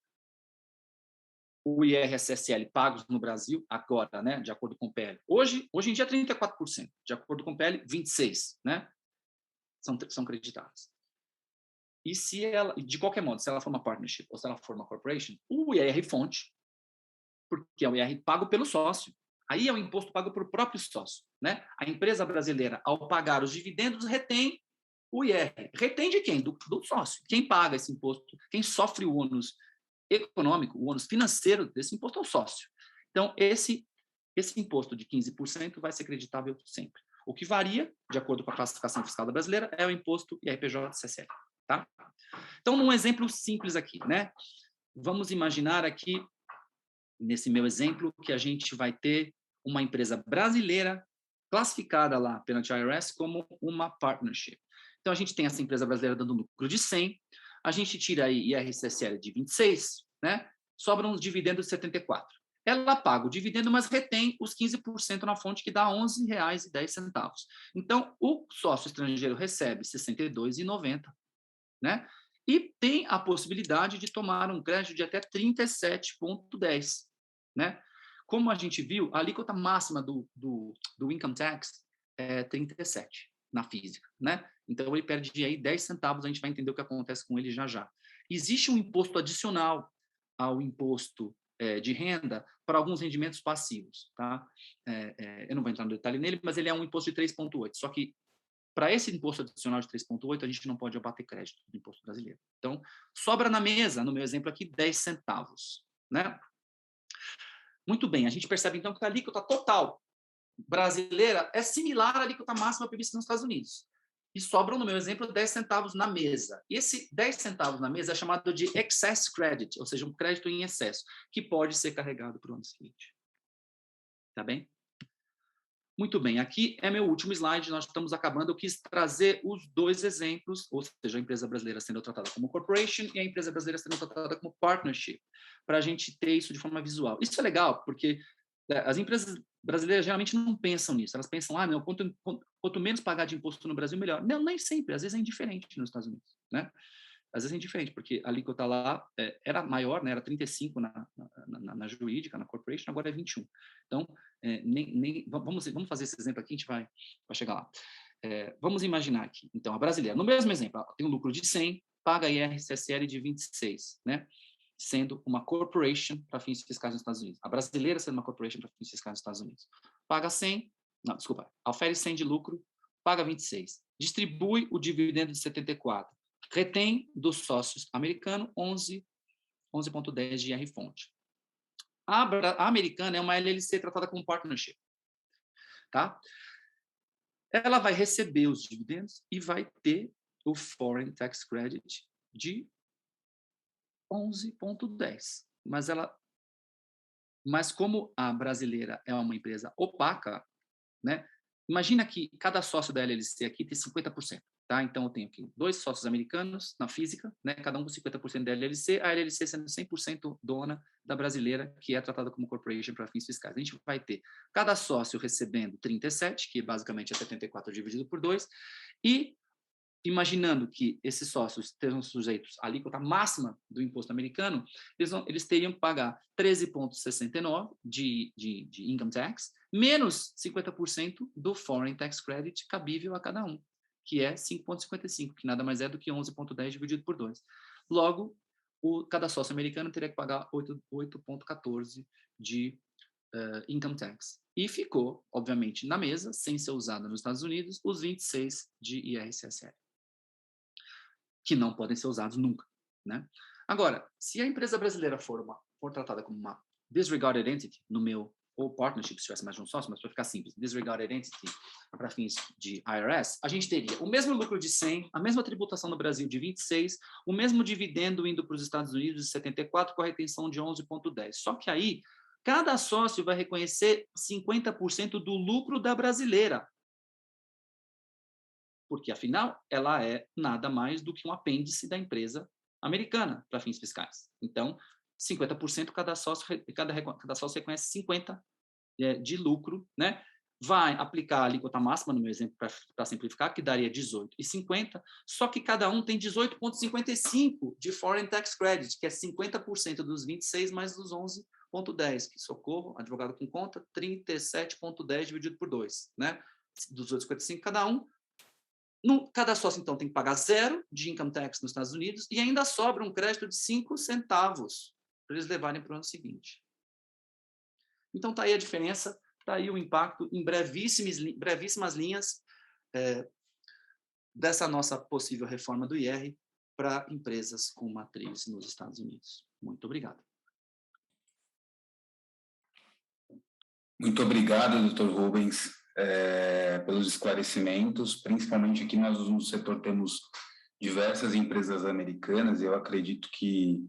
o IR-CSL pagos no Brasil, agora, né, de acordo com o PL, hoje em dia 34%, de acordo com o PL, 26%, né, são creditadas. E se ela, de qualquer modo, se ela for uma partnership ou se ela for uma corporation, o IR-fonte, porque é o IR pago pelo sócio, aí é o imposto pago pelo próprio sócio, né? A empresa brasileira, ao pagar os dividendos, retém o IR. Retém de quem? Do sócio. Quem paga esse imposto, quem sofre o ônus econômico, o ônus financeiro desse imposto é o sócio. Então, esse imposto de 15% vai ser creditável sempre. O que varia, de acordo com a classificação fiscal da brasileira, é o imposto IRPJ-CSL. Tá? Então, num exemplo simples aqui, né? Vamos imaginar aqui, nesse meu exemplo, que a gente vai ter uma empresa brasileira classificada lá pela IRS como uma partnership. Então, a gente tem essa empresa brasileira dando lucro de 100, a gente tira aí IR-CSL de 26, né? Sobram uns dividendos de 74. Ela paga o dividendo, mas retém os 15% na fonte, que dá R$ 11,10. Então, o sócio estrangeiro recebe R$ 62,90, né? E tem a possibilidade de tomar um crédito de até 37,10, né? Como a gente viu, a alíquota máxima do income tax é 37 na física, né? Então ele perde aí 10 centavos, a gente vai entender o que acontece com ele já já. Existe um imposto adicional ao imposto de renda para alguns rendimentos passivos, tá? Eu não vou entrar no detalhe nele, mas ele é um imposto de 3,8, só que para esse imposto adicional de 3,8, a gente não pode abater crédito do imposto brasileiro. Então, sobra na mesa, no meu exemplo aqui, 10 centavos, né? Muito bem, a gente percebe então que a alíquota total brasileira é similar à alíquota máxima prevista nos Estados Unidos. E sobram, no meu exemplo, 10 centavos na mesa. E esse 10 centavos na mesa é chamado de excess credit, ou seja, um crédito em excesso, que pode ser carregado para o ano seguinte. Tá bem? Muito bem, aqui é meu último slide, nós estamos acabando. Eu quis trazer os dois exemplos, ou seja, a empresa brasileira sendo tratada como corporation e a empresa brasileira sendo tratada como partnership, para a gente ter isso de forma visual. Isso é legal, porque as empresas brasileiras geralmente não pensam nisso, elas pensam, não, quanto menos pagar de imposto no Brasil, melhor. Não, nem sempre, às vezes é indiferente nos Estados Unidos, né? Às vezes é indiferente, porque a alíquota lá era maior, né? Era 35 na jurídica, na corporation, agora é 21. Então, vamos fazer esse exemplo aqui, a gente vai chegar lá. Vamos imaginar aqui, então, a brasileira, no mesmo exemplo, ela tem um lucro de 100, paga IR-CSL de 26, né? Sendo uma corporation para fins fiscais nos Estados Unidos. A brasileira sendo uma corporation para fins fiscais nos Estados Unidos. Paga 100, não, desculpa, oferece 100 de lucro, paga 26. Distribui o dividendo de 74. Retém dos sócios americanos 11,10 de IR-fonte. A americana é uma LLC tratada como partnership. Tá? Ela vai receber os dividendos e vai ter o Foreign Tax Credit de 11,10. Mas como a brasileira é uma empresa opaca, né? Imagina que cada sócio da LLC aqui tem 50%. Tá? Então, eu tenho aqui 2 sócios americanos na física, né? Cada um com 50% da LLC, a LLC sendo 100% dona da brasileira, que é tratada como corporation para fins fiscais. A gente vai ter cada sócio recebendo 37, que basicamente é 74 dividido por 2, e imaginando que esses sócios estejam sujeitos à alíquota máxima do imposto americano, eles teriam que pagar 13,69 de income tax, menos 50% do foreign tax credit cabível a cada um, que é 5,55, que nada mais é do que 11,10 dividido por 2. Logo, cada sócio americano teria que pagar 8,14 de income tax. E ficou, obviamente, na mesa, sem ser usado nos Estados Unidos, os 26 de IR-CSL, que não podem ser usados nunca, né? Agora, se a empresa brasileira for tratada como uma disregarded entity, no meu ou partnership, se tivesse mais de um sócio, mas para ficar simples, disregarded entity, para fins de IRS, a gente teria o mesmo lucro de 100, a mesma tributação no Brasil de 26, o mesmo dividendo indo para os Estados Unidos de 74, com a retenção de 11,10. Só que aí, cada sócio vai reconhecer 50% do lucro da brasileira, porque, afinal, ela é nada mais do que um apêndice da empresa americana para fins fiscais. Então, 50% cada sócio reconhece 50% de lucro, né? Vai aplicar a alíquota máxima, no meu exemplo, para simplificar, que daria 18,50, só que cada um tem 18,55 de Foreign Tax Credit, que é 50% dos 26 mais dos 11,10, que socorro, advogado com conta, 37,10 dividido por 2, né? Dos 18,55 cada um. Cada sócio, então, tem que pagar 0 de income tax nos Estados Unidos e ainda sobra um crédito de 5 centavos para eles levarem para o ano seguinte. Então, está aí a diferença, está aí o impacto em brevíssimas linhas dessa nossa possível reforma do IR para empresas com matriz nos Estados Unidos. Muito obrigado. Muito obrigado, Dr. Rubens, pelos esclarecimentos. Principalmente aqui nós no setor temos diversas empresas americanas e eu acredito que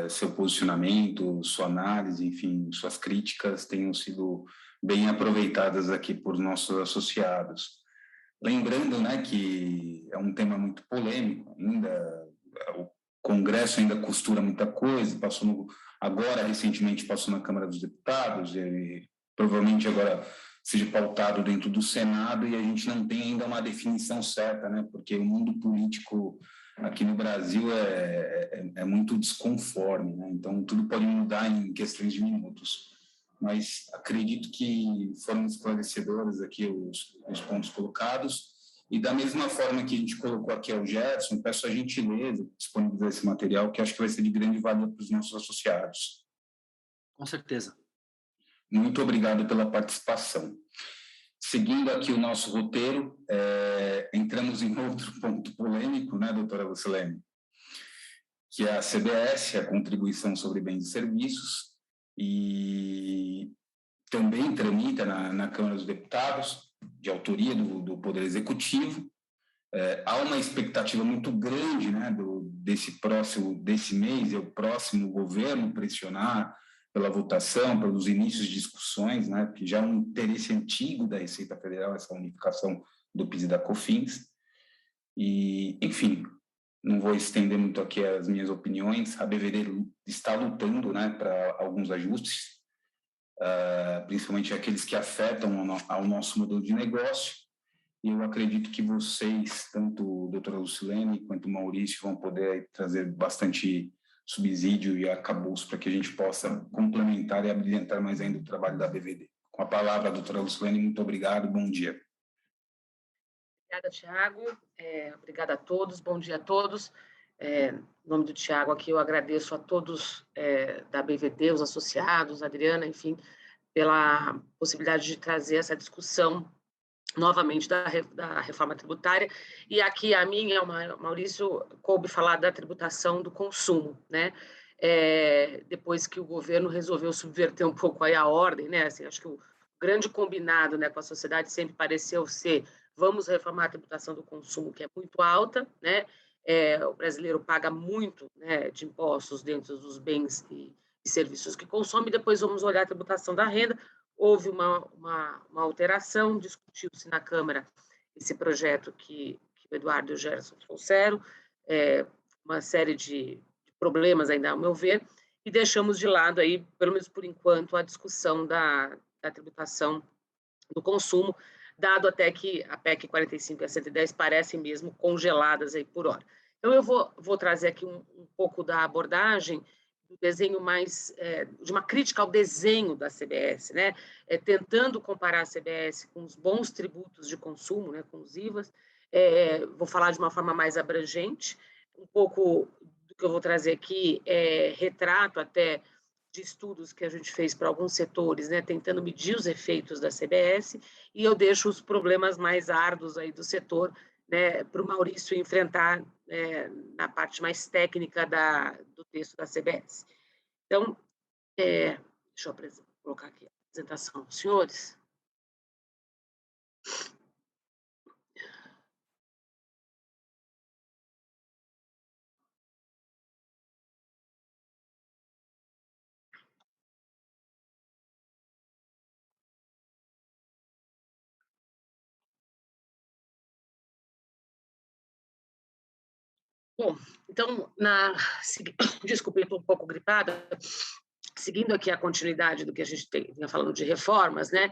seu posicionamento, sua análise, enfim, suas críticas tenham sido bem aproveitadas aqui por nossos associados. Lembrando, né, que é um tema muito polêmico, ainda o Congresso ainda costura muita coisa, recentemente passou na Câmara dos Deputados, e provavelmente agora seja pautado dentro do Senado, e a gente não tem ainda uma definição certa, né, porque o mundo político aqui no Brasil é muito desconforme, né, então tudo pode mudar em questões de minutos. Mas acredito que foram esclarecedores aqui os pontos colocados, e da mesma forma que a gente colocou aqui ao Gerson, peço a gentileza de disponibilizar esse material, que acho que vai ser de grande valia para os nossos associados. Com certeza. Muito obrigado pela participação. Seguindo aqui o nosso roteiro, entramos em outro ponto polêmico, né, doutora Lucilene? Que é a CBS, a Contribuição sobre Bens e Serviços, e também tramita na Câmara dos Deputados, de autoria do Poder Executivo. Há uma expectativa muito grande, né, desse mês, o próximo governo pressionar pela votação, pelos inícios de discussões, né, que já é um interesse antigo da Receita Federal, essa unificação do PIS e da COFINS. E, enfim, não vou estender muito aqui as minhas opiniões. A BVD está lutando, né, para alguns ajustes, principalmente aqueles que afetam ao nosso modelo de negócio. E eu acredito que vocês, tanto a doutora Lucilene quanto o Maurício, vão poder trazer bastante subsídio e arcabouço para que a gente possa complementar e abrilhantar mais ainda o trabalho da BVD. Com a palavra, doutora Lucilene, muito obrigado, bom dia. Obrigada, Tiago. Obrigada a todos, bom dia a todos. Em nome do Tiago aqui, eu agradeço a todos da BVD, os associados, a Adriana, enfim, pela possibilidade de trazer essa discussão novamente da reforma tributária. E aqui a mim, ao Maurício, coube falar da tributação do consumo, né? Depois que o governo resolveu subverter um pouco aí a ordem, né? Assim, acho que o grande combinado, né, com a sociedade sempre pareceu ser: vamos reformar a tributação do consumo, que é muito alta, né? O brasileiro paga muito, né, de impostos dentro dos bens e serviços que consome, depois vamos olhar a tributação da renda. Houve uma alteração, discutiu-se na Câmara esse projeto que o Eduardo e o Gerson trouxeram, uma série de problemas ainda, ao meu ver, e deixamos de lado aí, pelo menos por enquanto, a discussão da tributação do consumo, dado até que a PEC 45 e a 110 parecem mesmo congeladas aí por hora. Então, eu vou trazer aqui um pouco da abordagem do desenho mais, de uma crítica ao desenho da CBS, né? Tentando comparar a CBS com os bons tributos de consumo, né, com os IVAs. Vou falar de uma forma mais abrangente, um pouco do que eu vou trazer aqui retrato até de estudos que a gente fez para alguns setores, né, tentando medir os efeitos da CBS, e eu deixo os problemas mais árduos aí do setor, né, para o Maurício enfrentar na parte mais técnica do texto da CBS. Então, deixa eu colocar aqui a apresentação dos senhores. Bom, então, desculpe, estou um pouco gripada, seguindo aqui a continuidade do que a gente vinha falando de reformas, né?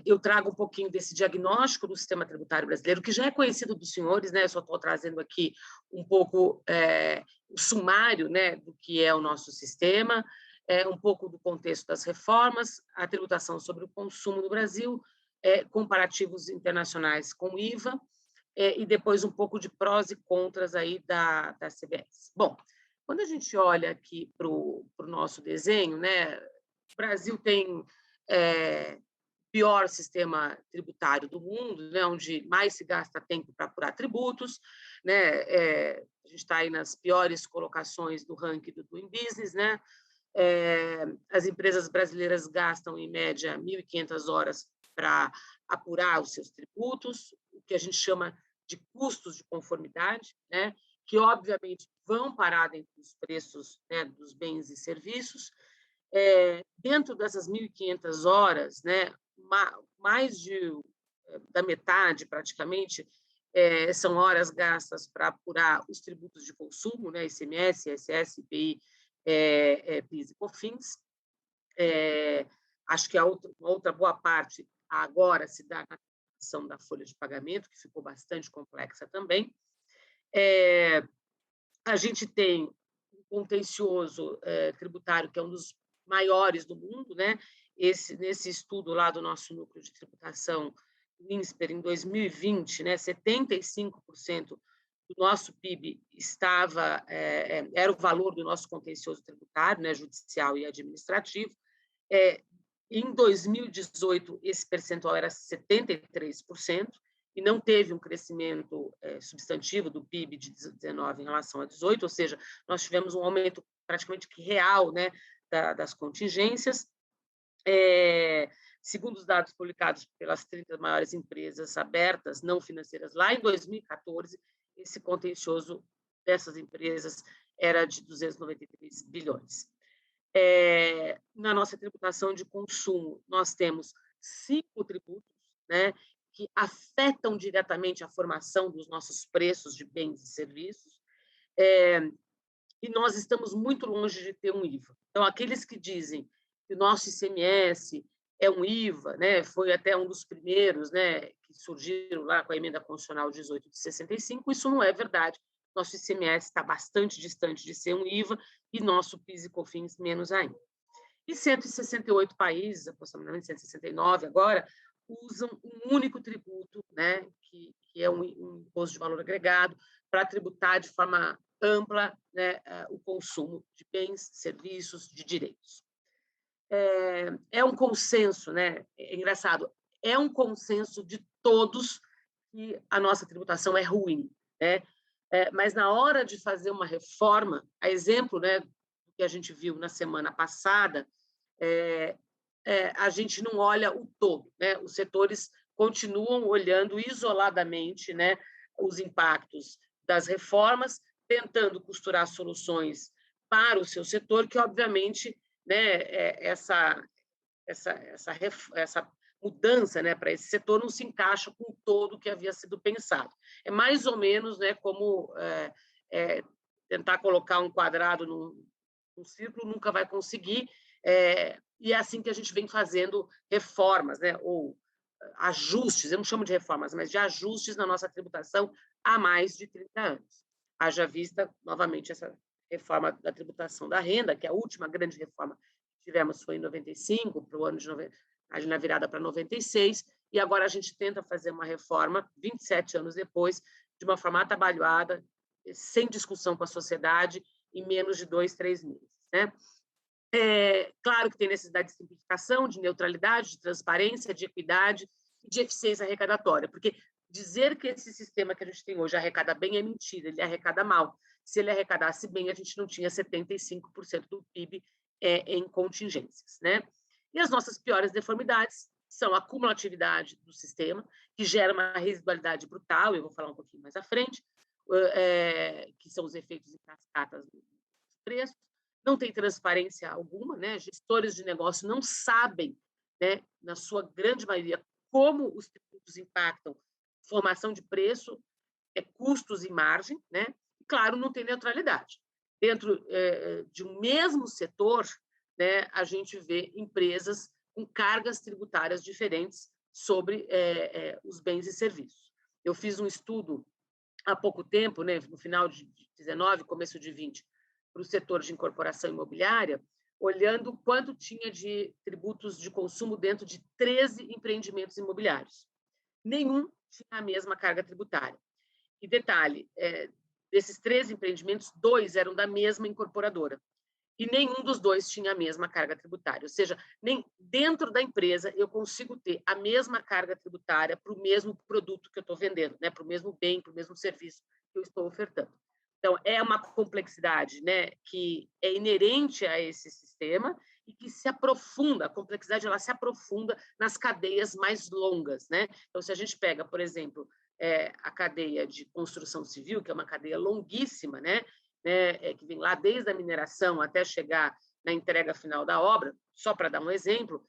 Eu trago um pouquinho desse diagnóstico do sistema tributário brasileiro, que já é conhecido dos senhores, né? Eu só estou trazendo aqui um pouco o sumário, né, do que é o nosso sistema, um pouco do contexto das reformas, a tributação sobre o consumo no Brasil, comparativos internacionais com o IVA, e depois um pouco de prós e contras aí da CBS. Bom, quando a gente olha aqui para o nosso desenho, né, o Brasil tem o pior sistema tributário do mundo, né, onde mais se gasta tempo para apurar tributos, né, a gente está aí nas piores colocações do ranking do Doing Business, né, as empresas brasileiras gastam, em média, 1.500 horas para apurar os seus tributos, o que a gente chama de custos de conformidade, né, que, obviamente, vão parar dentro dos preços, né, dos bens e serviços. Dentro dessas 1.500 horas, né, mais da metade, praticamente, são horas gastas para apurar os tributos de consumo, né, ICMS, ISS, IPI, PIS e COFINS. Acho que uma outra boa parte agora se dá na questão da folha de pagamento, que ficou bastante complexa também. A gente tem um contencioso tributário, que é um dos maiores do mundo, né? Nesse estudo lá do nosso núcleo de tributação, o INSPER, em 2020, né, 75% do nosso PIB era o valor do nosso contencioso tributário, né, judicial e administrativo. Em 2018, esse percentual era 73%, e não teve um crescimento substantivo do PIB de 19 em relação a 18, ou seja, nós tivemos um aumento praticamente real, né, das contingências. Segundo os dados publicados pelas 30 maiores empresas abertas não financeiras, lá em 2014, esse contencioso dessas empresas era de 293 bilhões. Na nossa tributação de consumo, nós temos 5 tributos, né, que afetam diretamente a formação dos nossos preços de bens e serviços, e nós estamos muito longe de ter um IVA. Então, aqueles que dizem que o nosso ICMS é um IVA, né, foi até um dos primeiros, né, que surgiram lá com a emenda constitucional 18 de 65, isso não é verdade. Nosso ICMS está bastante distante de ser um IVA e nosso PIS e COFINS menos ainda. E 168 países, aproximadamente 169 agora, usam um único tributo, né, que é um imposto de valor agregado, para tributar de forma ampla, né, o consumo de bens, serviços, de direitos. É um consenso, né? É engraçado, é um consenso de todos que a nossa tributação é ruim, né? Mas na hora de fazer uma reforma, a exemplo, né, do que a gente viu na semana passada, a gente não olha o todo, né? Os setores continuam olhando isoladamente, né, os impactos das reformas, tentando costurar soluções para o seu setor, que, obviamente, né, essa mudança, né, para esse setor não se encaixa com todo o que havia sido pensado. É mais ou menos, né, como tentar colocar um quadrado num círculo, nunca vai conseguir, e é assim que a gente vem fazendo reformas, né, ou ajustes, eu não chamo de reformas, mas de ajustes na nossa tributação há mais de 30 anos. Haja vista, novamente, essa reforma da tributação da renda, que é a última grande reforma que tivemos foi em 95, para o ano de na virada para 96, e agora a gente tenta fazer uma reforma, 27 anos depois, de uma forma atabalhoada, sem discussão com a sociedade, em menos de 2, 3 meses, né? Claro que tem necessidade de simplificação, de neutralidade, de transparência, de equidade e de eficiência arrecadatória, porque dizer que esse sistema que a gente tem hoje arrecada bem é mentira, ele arrecada mal. Se ele arrecadasse bem, a gente não tinha 75% do PIB em contingências, né? E as nossas piores deformidades são a cumulatividade do sistema, que gera uma residualidade brutal, eu vou falar um pouquinho mais à frente, que são os efeitos em cascata dos preços, não tem transparência alguma, né? Gestores de negócio não sabem, né, na sua grande maioria, como os tributos impactam formação de preço, custos e margem, né? E, claro, não tem neutralidade. Dentro de um mesmo setor, né, a gente vê empresas com cargas tributárias diferentes sobre os bens e serviços. Eu fiz um estudo há pouco tempo, né, no final de 19, começo de 20, para o setor de incorporação imobiliária, olhando quanto tinha de tributos de consumo dentro de 13 empreendimentos imobiliários. Nenhum tinha a mesma carga tributária. E detalhe, desses 13 empreendimentos, 2 eram da mesma incorporadora. E nenhum dos 2 tinha a mesma carga tributária. Ou seja, nem dentro da empresa eu consigo ter a mesma carga tributária para o mesmo produto que eu estou vendendo, né? Para o mesmo bem, para o mesmo serviço que eu estou ofertando. Então, é uma complexidade, né, que é inerente a esse sistema e que se aprofunda, a complexidade ela se aprofunda nas cadeias mais longas, né? Então, se a gente pega, por exemplo, a cadeia de construção civil, que é uma cadeia longuíssima, né, que vem lá desde a mineração até chegar na entrega final da obra, só para dar um exemplo,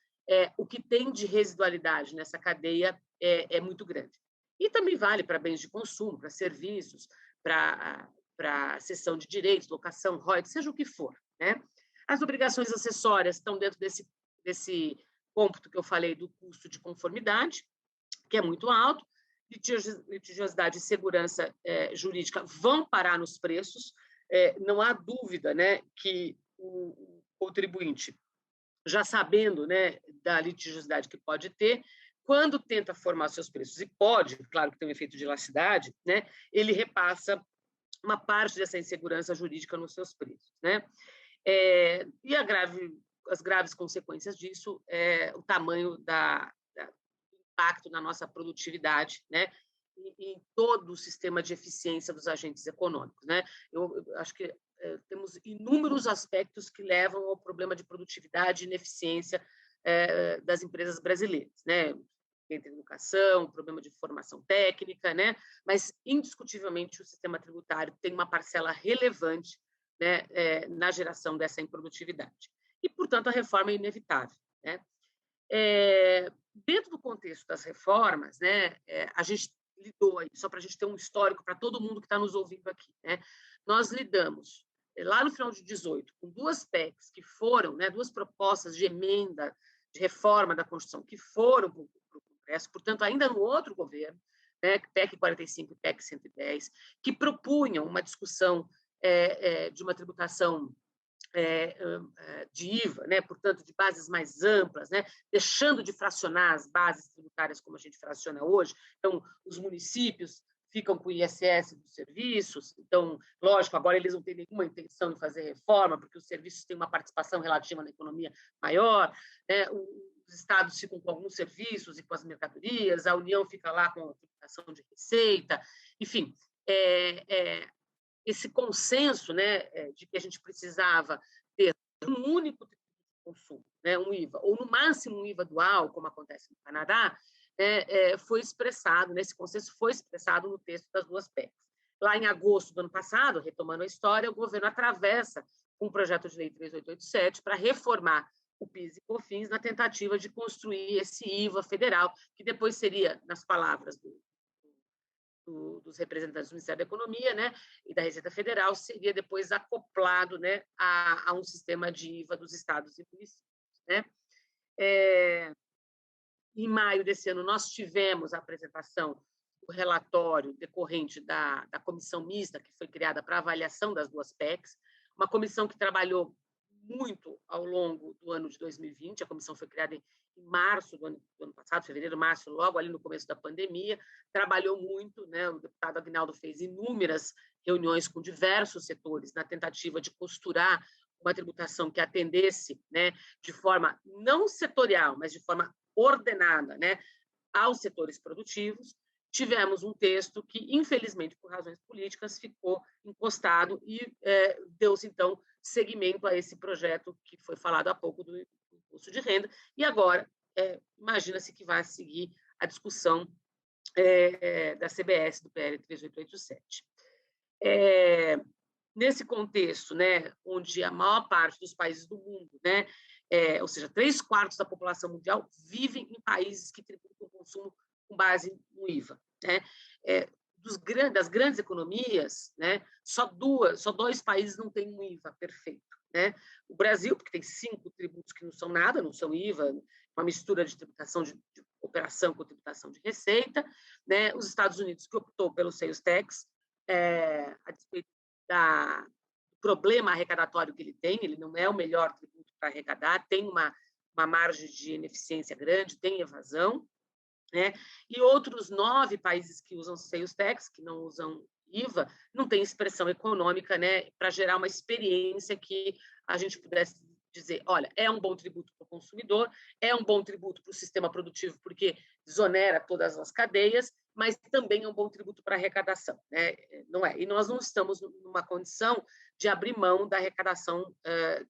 o que tem de residualidade nessa cadeia é muito grande. E também vale para bens de consumo, para serviços, para a cessão de direitos, locação, ROI, seja o que for, né? As obrigações acessórias estão dentro desse cômputo que eu falei do custo de conformidade, que é muito alto. Litigiosidade e segurança jurídica vão parar nos preços. Não há dúvida, né, que o contribuinte, já sabendo, né, da litigiosidade que pode ter, quando tenta formar seus preços, e pode, claro que tem um efeito de elasticidade, né, ele repassa uma parte dessa insegurança jurídica nos seus preços, né? E as graves consequências disso é o tamanho do impacto na nossa produtividade, né? E em todo o sistema de eficiência dos agentes econômicos, né? Eu acho que temos inúmeros aspectos que levam ao problema de produtividade e ineficiência das empresas brasileiras, né? Entre educação, problema de formação técnica, né? Mas, indiscutivelmente, o sistema tributário tem uma parcela relevante, né, na geração dessa improdutividade. E, portanto, a reforma é inevitável, né? Dentro do contexto das reformas, né, a gente lidou, só para a gente ter um histórico para todo mundo que está nos ouvindo aqui, né? Nós lidamos, lá no final de 18, com 2 PECs que foram, né, 2 propostas de emenda, de reforma da Constituição, que foram para o Congresso, portanto, ainda no outro governo, né, PEC 45 e PEC 110, que propunham uma discussão de uma tributação de IVA, né, portanto, de bases mais amplas, né, deixando de fracionar as bases tributárias como a gente fraciona hoje. Então, os municípios ficam com o ISS dos serviços, então, lógico, agora eles não têm nenhuma intenção de fazer reforma, porque os serviços têm uma participação relativa na economia maior, né, os estados ficam com alguns serviços e com as mercadorias, a União fica lá com a tributação de receita, enfim, esse consenso, né, de que a gente precisava ter um único tipo de consumo, né, um IVA, ou no máximo um IVA dual, como acontece no Canadá, foi expressado, nesse consenso foi expressado no texto das 2 PECs. Lá em agosto do ano passado, retomando a história, o governo atravessa um projeto de lei 3887 para reformar o PIS e COFINS na tentativa de construir esse IVA federal, que depois seria, nas palavras dos representantes do Ministério da Economia, né, e da Receita Federal, seria depois acoplado, né, a um sistema de IVA dos estados e municípios, né? Em maio desse ano, nós tivemos a apresentação do relatório decorrente da comissão mista, que foi criada para avaliação das 2 PECs, uma comissão que trabalhou muito ao longo do ano de 2020, a comissão foi criada em março do ano passado, fevereiro, março, logo ali no começo da pandemia, trabalhou muito, né? O deputado Aguinaldo fez inúmeras reuniões com diversos setores na tentativa de costurar uma tributação que atendesse, né, de forma não setorial, mas de forma ordenada, né, aos setores produtivos. Tivemos um texto que, infelizmente, por razões políticas, ficou encostado e deu-se, então, seguimento a esse projeto que foi falado há pouco do imposto de renda, e agora imagina-se que vai seguir a discussão da CBS, do PL 3887. Nesse contexto, né, onde a maior parte dos países do mundo, né, ou seja, 3/4 da população mundial vivem em países que tributam o consumo com base no IVA, né? Das grandes economias, né, só 2 países não têm um IVA perfeito, né? O Brasil, porque tem 5 tributos que não são nada, não são IVA, uma mistura de tributação de operação com tributação de receita, né? Os Estados Unidos, que optou pelo sales tax, a despeito do problema arrecadatório que ele tem, ele não é o melhor tributo para arrecadar, tem uma margem de ineficiência grande, tem evasão, né? E outros 9 países que usam sales tax, que não usam IVA, não tem expressão econômica, né, para gerar uma experiência que a gente pudesse dizer, olha, é um bom tributo para o consumidor, é um bom tributo para o sistema produtivo, porque desonera todas as cadeias, mas também é um bom tributo para a arrecadação, né? Não é? E nós não estamos numa condição de abrir mão da arrecadação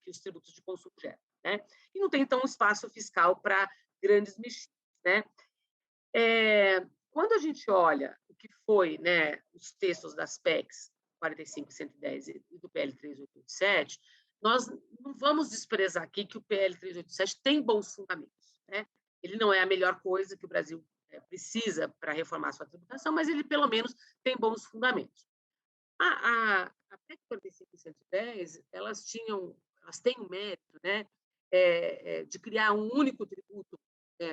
que os tributos de consumo geram, né? E não tem, então, espaço fiscal para grandes mexidas, né? Quando a gente olha o que foi, né, os textos das PECs 45 e 110 e do PL 3887, nós não vamos desprezar aqui que o PL 3887 tem bons fundamentos, né? Ele não é a melhor coisa que o Brasil precisa para reformar sua tributação, mas ele, pelo menos, tem bons fundamentos. A PEC 45 e 110, elas têm o mérito, né, de criar um único tributo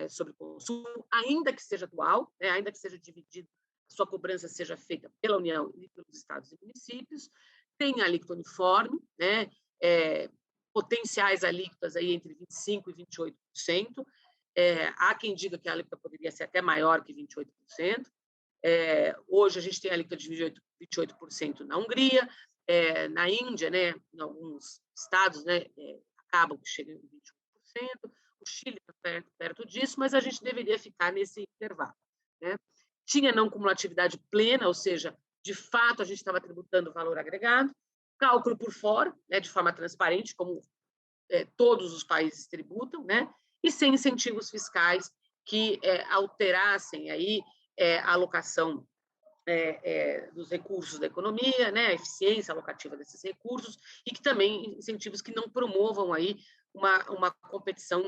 sobre consumo, ainda que seja dual, né, ainda que seja dividido, sua cobrança seja feita pela União e pelos estados e municípios, tem a alíquota uniforme, né, potenciais alíquotas aí entre 25% e 28%, há quem diga que a alíquota poderia ser até maior que 28%, hoje a gente tem a alíquota de 28% na Hungria, na Índia, né, em alguns estados, né, acabam que chegam em 21%, o Chile está perto disso, mas a gente deveria ficar nesse intervalo, né? Tinha não cumulatividade plena, ou seja, de fato a gente estava tributando valor agregado, cálculo por fora, né, de forma transparente, como todos os países tributam, né, e sem incentivos fiscais que alterassem aí a alocação dos recursos da economia, né, a eficiência alocativa desses recursos, e que também incentivos que não promovam aí uma competição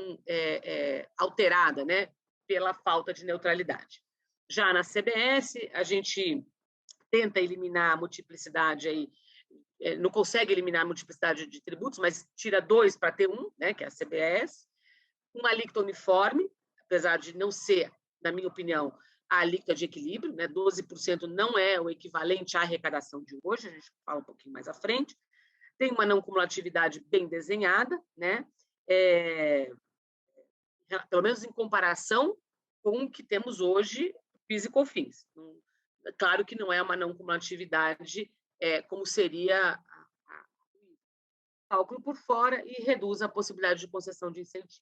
alterada, né, pela falta de neutralidade. Já na CBS, a gente tenta eliminar a multiplicidade aí, não consegue eliminar a multiplicidade de tributos, mas tira 2 para ter 1, né, que é a CBS, uma alíquota uniforme, apesar de não ser, na minha opinião, a alíquota de equilíbrio, né, 12% não é o equivalente à arrecadação de hoje, a gente fala um pouquinho mais à frente, tem uma não cumulatividade bem desenhada, né, pelo menos em comparação com o que temos hoje, PIS e COFINS. Claro que não é uma não cumulatividade como seria cálculo por fora e reduz a possibilidade de concessão de incentivos.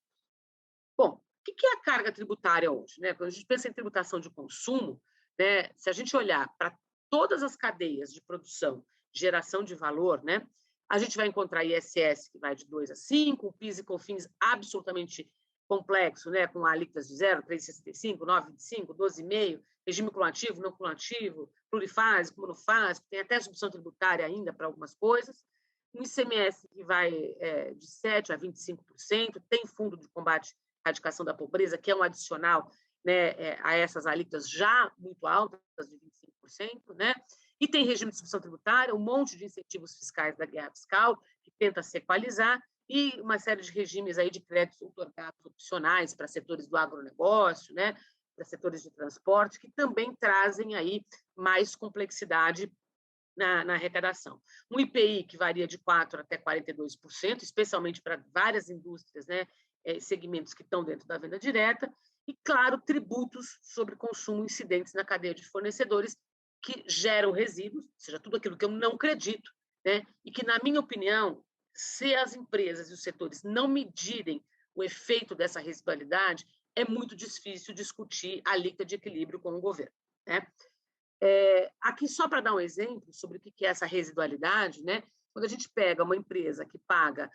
Bom, o que é a carga tributária hoje, né? Quando a gente pensa em tributação de consumo, né, se a gente olhar para todas as cadeias de produção, geração de valor, né, a gente vai encontrar ISS que vai de 2 a 5, o PIS e COFINS absolutamente complexo, né, com alíquotas de 0, 3,65, 9,25, 12,5, regime cumulativo, não cumulativo, plurifásico, monofásico, tem até substituição tributária ainda para algumas coisas, um ICMS que vai de 7% a 25%, tem fundo de combate à erradicação da pobreza, que é um adicional, né, a essas alíquotas já muito altas, de 25%, né? E tem regime de substituição tributária, um monte de incentivos fiscais da guerra fiscal, que tenta se equalizar, e uma série de regimes aí de créditos outorgados opcionais para setores do agronegócio, né, para setores de transporte, que também trazem aí mais complexidade na arrecadação. Um IPI que varia de 4% até 42%, especialmente para várias indústrias, né, segmentos que estão dentro da venda direta, e, claro, tributos sobre consumo incidentes na cadeia de fornecedores que geram resíduos, ou seja, tudo aquilo que eu não acredito, né, e que, na minha opinião, se as empresas e os setores não medirem o efeito dessa residualidade, é muito difícil discutir a alíquota de equilíbrio com o governo, né? Aqui, só para dar um exemplo sobre o que é essa residualidade, né? Quando a gente pega uma empresa que paga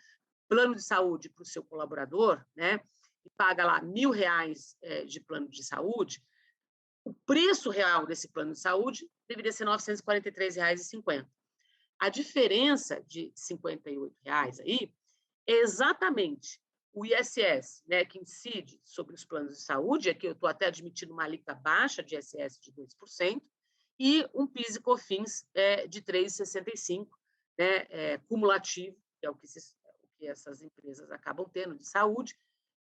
plano de saúde para o seu colaborador, né, e paga lá R$ 1.000 de plano de saúde, o preço real desse plano de saúde deveria ser R$ 943,50. A diferença de R$ 58 aí é exatamente o ISS, né, que incide sobre os planos de saúde, aqui eu estou até admitindo uma alíquota baixa de ISS de 2%, e um PIS e COFINS de 3,65%, né, cumulativo, que é o que essas empresas acabam tendo de saúde,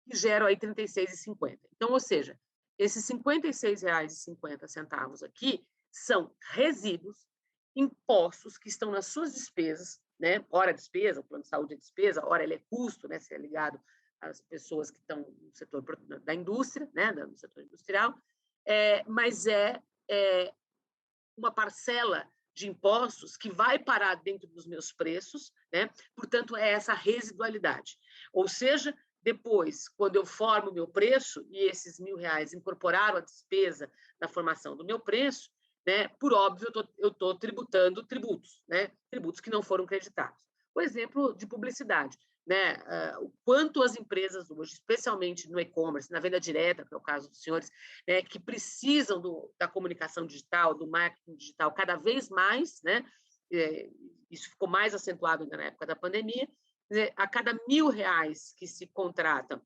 que geram aí R$ 36,50. Então, ou seja, esses R$ 56,50 aqui são resíduos, impostos que estão nas suas despesas, né? Ora despesa, o plano de saúde é despesa, ora ele é custo, né? Se é ligado às pessoas que estão no setor da indústria, né? No setor industrial, mas é uma parcela de impostos que vai parar dentro dos meus preços, né? Portanto, é essa residualidade. Ou seja, depois, quando eu formo o meu preço e esses R$ 1.000 incorporaram a despesa na formação do meu preço, né, por óbvio, eu estou tributando tributos, né, tributos que não foram creditados. Por exemplo, de publicidade, né, o quanto as empresas hoje, especialmente no e-commerce, na venda direta, que é o caso dos senhores, né, que precisam da comunicação digital, do marketing digital cada vez mais, né, isso ficou mais acentuado ainda na época da pandemia, a cada R$ 1.000 que se contratam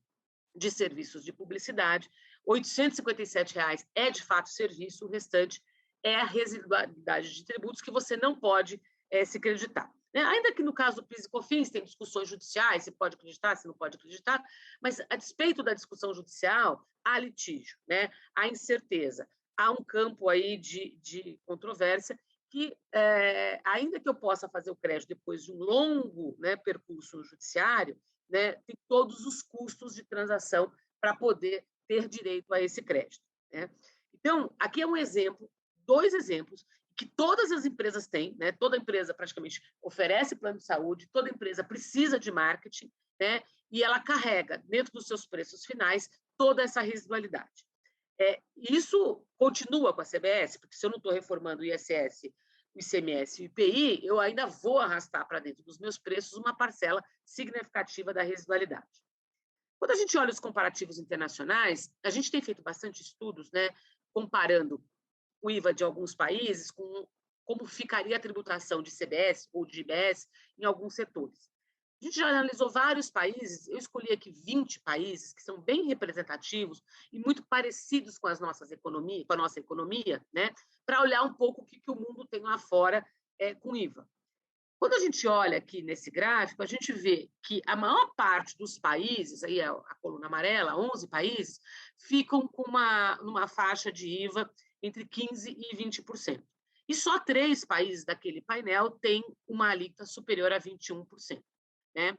de serviços de publicidade, R$ 857 é de fato serviço, o restante é a residualidade de tributos que você não pode se creditar. Ainda que no caso do PIS e COFINS tem discussões judiciais, se pode acreditar, se não pode acreditar, mas a despeito da discussão judicial, há litígio, né? Há incerteza, há um campo aí de controvérsia que, ainda que eu possa fazer o crédito depois de um longo, né, percurso no judiciário, né, tem todos os custos de transação para poder ter direito a esse crédito, né? Então, aqui é um exemplo, 2 exemplos, que todas as empresas têm, né? Toda empresa praticamente oferece plano de saúde, toda empresa precisa de marketing, né? E ela carrega dentro dos seus preços finais toda essa residualidade. Isso continua com a CBS, porque se eu não estou reformando o ISS, o ICMS e o IPI, eu ainda vou arrastar para dentro dos meus preços uma parcela significativa da residualidade. Quando a gente olha os comparativos internacionais, a gente tem feito bastante estudos, né, comparando o IVA de alguns países com como ficaria a tributação de CBS ou de IBS em alguns setores. A gente já analisou vários países, eu escolhi aqui 20 países que são bem representativos e muito parecidos com a nossa economia, né, para olhar um pouco o que o mundo tem lá fora com IVA. Quando a gente olha aqui nesse gráfico, a gente vê que a maior parte dos países, aí a coluna amarela, 11 países, ficam com numa faixa de IVA entre 15% e 20%. E só 3 países daquele painel têm uma alíquota superior a 21%. Né?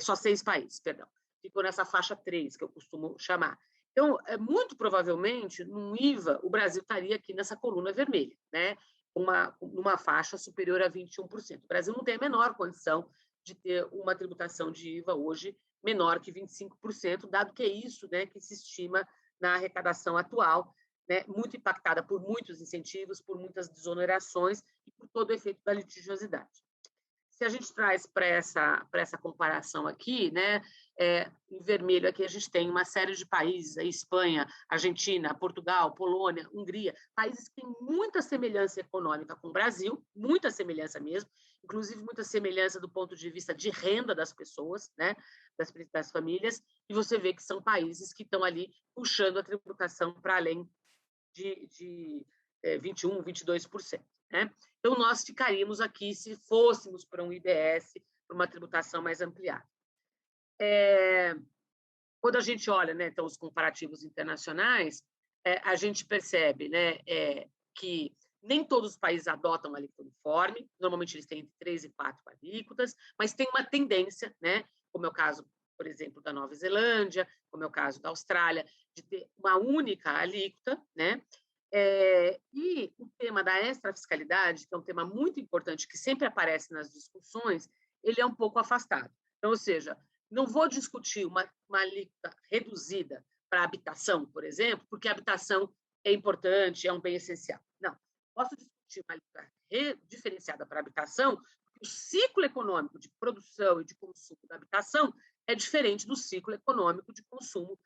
Só 6 países, perdão. Ficou nessa faixa 3, que eu costumo chamar. Então, muito provavelmente, no IVA, o Brasil estaria aqui nessa coluna vermelha, né? Numa faixa superior a 21%. O Brasil não tem a menor condição de ter uma tributação de IVA hoje menor que 25%, dado que é isso, né, que se estima na arrecadação atual, né, muito impactada por muitos incentivos, por muitas desonerações e por todo o efeito da litigiosidade. Se a gente traz para essa comparação aqui, né, em vermelho aqui a gente tem uma série de países, a Espanha, Argentina, Portugal, Polônia, Hungria, países que têm muita semelhança econômica com o Brasil, muita semelhança mesmo, inclusive muita semelhança do ponto de vista de renda das pessoas, né, das famílias, e você vê que são países que estão ali puxando a tributação para além de 21%, 22%. Né? Então, nós ficaríamos aqui se fôssemos para um IBS, para uma tributação mais ampliada. Quando a gente olha, né, então, os comparativos internacionais, a gente percebe, né, que nem todos os países adotam uma alíquota uniforme, normalmente eles têm entre 3 e 4 alíquotas, mas tem uma tendência, né, como é o caso, por exemplo, da Nova Zelândia, como é o caso da Austrália, de ter uma única alíquota, né? E o tema da extrafiscalidade, que é um tema muito importante, que sempre aparece nas discussões, ele é um pouco afastado. Então, ou seja, não vou discutir uma alíquota reduzida para a habitação, por exemplo, porque a habitação é importante, é um bem essencial. Não. Posso discutir uma alíquota diferenciada para a habitação, que o ciclo econômico de produção e de consumo da habitação é diferente do ciclo econômico de consumo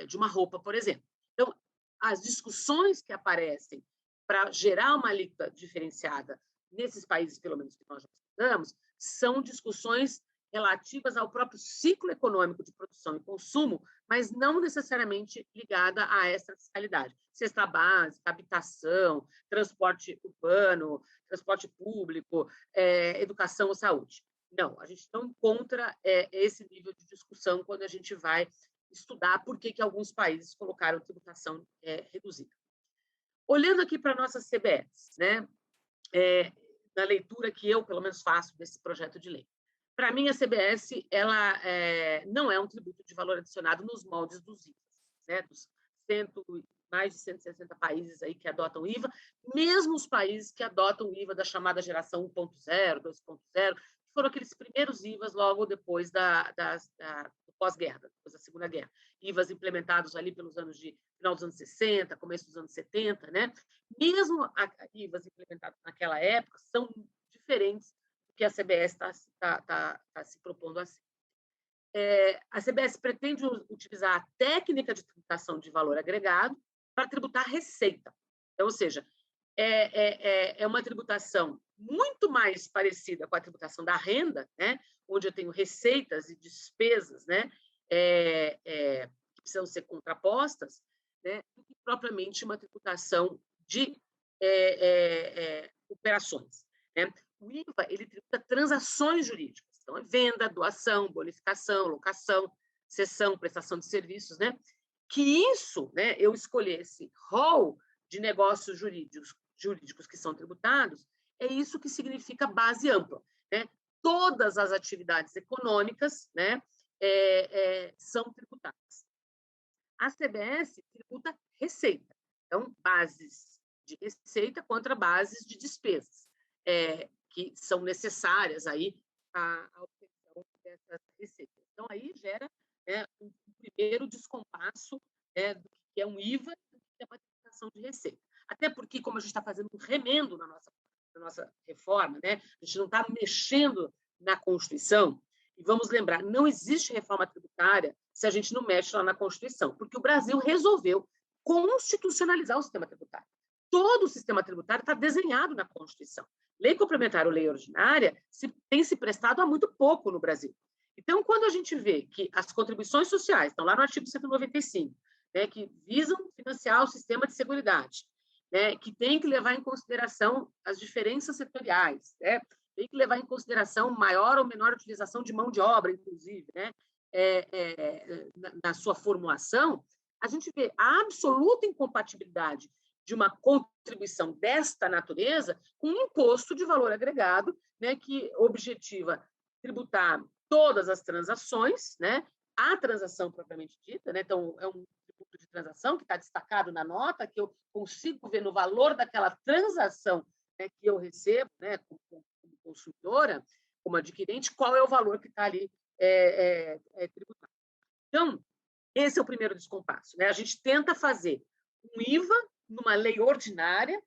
de uma roupa, por exemplo. Então, as discussões que aparecem para gerar uma alíquota diferenciada nesses países, pelo menos que nós já estudamos, são discussões relativas ao próprio ciclo econômico de produção e consumo, mas não necessariamente ligada a essa fiscalidade. Cesta básica, habitação, transporte urbano, transporte público, educação ou saúde. Não, a gente não encontra esse nível de discussão quando a gente vai estudar por que alguns países colocaram tributação reduzida. Olhando aqui para a nossa CBS, né, na leitura que eu, pelo menos, faço desse projeto de lei. Para mim, a CBS ela, não é um tributo de valor adicionado nos moldes dos IVAs, né, dos mais de 160 países aí que adotam IVA, mesmo os países que adotam o IVA da chamada geração 1.0, 2.0, que foram aqueles primeiros IVAs logo depois do pós-guerra, depois da Segunda Guerra. IVAs implementados ali pelos anos final dos anos 60, começo dos anos 70, né? Mesmo IVAs implementados naquela época são diferentes do que a CBS está se propondo a ser. A CBS pretende utilizar a técnica de tributação de valor agregado para tributar receita. Então, ou seja, é uma tributação muito mais parecida com a tributação da renda, né, onde eu tenho receitas e despesas, né, que precisam ser contrapostas, né, do que propriamente uma tributação de operações. Né? O IVA ele tributa transações jurídicas, então é venda, doação, bonificação, locação, cessão, prestação de serviços, né? Que isso, né, eu escolher esse rol de negócios jurídicos que são tributados, é isso que significa base ampla, né? Todas as atividades econômicas, né, são tributadas. A CBS tributa receita, então bases de receita contra bases de despesas, que são necessárias aí à obtenção dessas receitas. Então aí gera um primeiro descompasso do que é um IVA e do que é uma tributação de receita. Até porque, como a gente está fazendo um remendo na nossa reforma, né, a gente não está mexendo na Constituição, e vamos lembrar, não existe reforma tributária se a gente não mexe lá na Constituição, porque o Brasil resolveu constitucionalizar o sistema tributário. Todo o sistema tributário está desenhado na Constituição. Lei complementar ou lei ordinária tem se prestado há muito pouco no Brasil. Então, quando a gente vê que as contribuições sociais estão lá no artigo 195, né, que visam financiar o sistema de seguridade, né, que tem que levar em consideração as diferenças setoriais, né, tem que levar em consideração maior ou menor utilização de mão de obra, inclusive, né, na sua formulação, a gente vê a absoluta incompatibilidade de uma contribuição desta natureza com um imposto de valor agregado, né, que objetiva tributar todas as transações, né, a transação propriamente dita, né, então é um tributo de transação que está destacado na nota, que eu consigo ver no valor daquela transação, né, que eu recebo, né, como consumidora, como adquirente, qual é o valor que está ali tributado. Então, esse é o primeiro descompasso, né? A gente tenta fazer um IVA numa lei ordinária,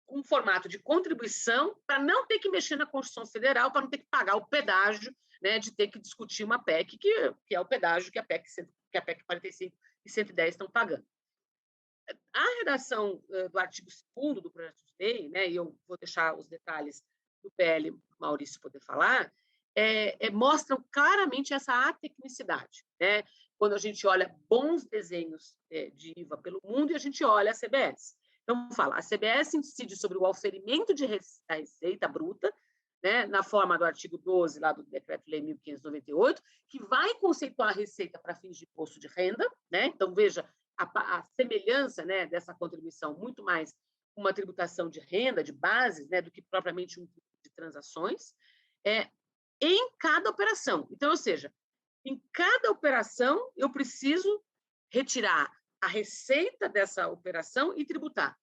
com um formato de contribuição, para não ter que mexer na Constituição Federal, para não ter que pagar o pedágio, né, de ter que discutir uma PEC, que é o pedágio que a PEC 45 e 110 estão pagando. A redação do artigo 2º do projeto de lei, né, e eu vou deixar os detalhes do PL Maurício poder falar, mostram claramente essa atecnicidade, né? Quando a gente olha bons desenhos de IVA pelo mundo e a gente olha a CBS. Então, fala, a CBS incide sobre o auferimento da receita bruta, né, na forma do artigo 12 lá do Decreto-Lei 1598, que vai conceituar a receita para fins de imposto de renda, né? Então, veja a semelhança, né, dessa contribuição muito mais uma tributação de renda, de bases, né, do que propriamente um tributo de transações, em cada operação. Então, ou seja, em cada operação eu preciso retirar a receita dessa operação e tributar,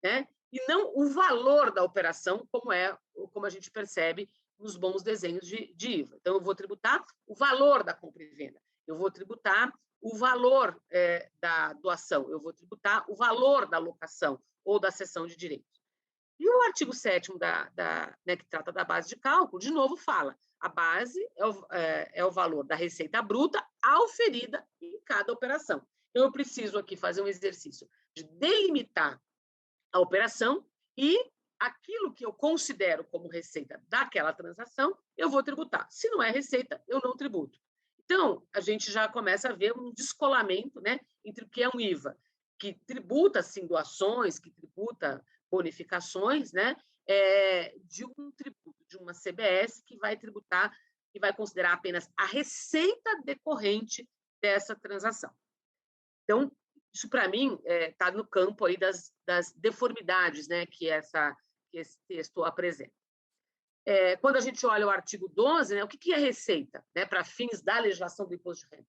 né? E não o valor da operação, como a gente percebe nos bons desenhos de IVA. Então, eu vou tributar o valor da compra e venda, eu vou tributar o valor da doação, eu vou tributar o valor da locação ou da cessão de direitos. E o artigo 7º né, que trata da base de cálculo, de novo fala, a base é o valor da receita bruta auferida em cada operação. Então, eu preciso aqui fazer um exercício de delimitar a operação e aquilo que eu considero como receita daquela transação, eu vou tributar. Se não é receita, eu não tributo. Então, a gente já começa a ver um descolamento, né, entre o que é um IVA, que tributa, sim, doações, que tributa bonificações, né, de um tributo, de uma CBS que vai tributar, que vai considerar apenas a receita decorrente dessa transação. Então, isso, para mim, está no campo aí das deformidades, né, que esse texto apresenta. Quando a gente olha o artigo 12, né, o que é receita, né, para fins da legislação do imposto de renda?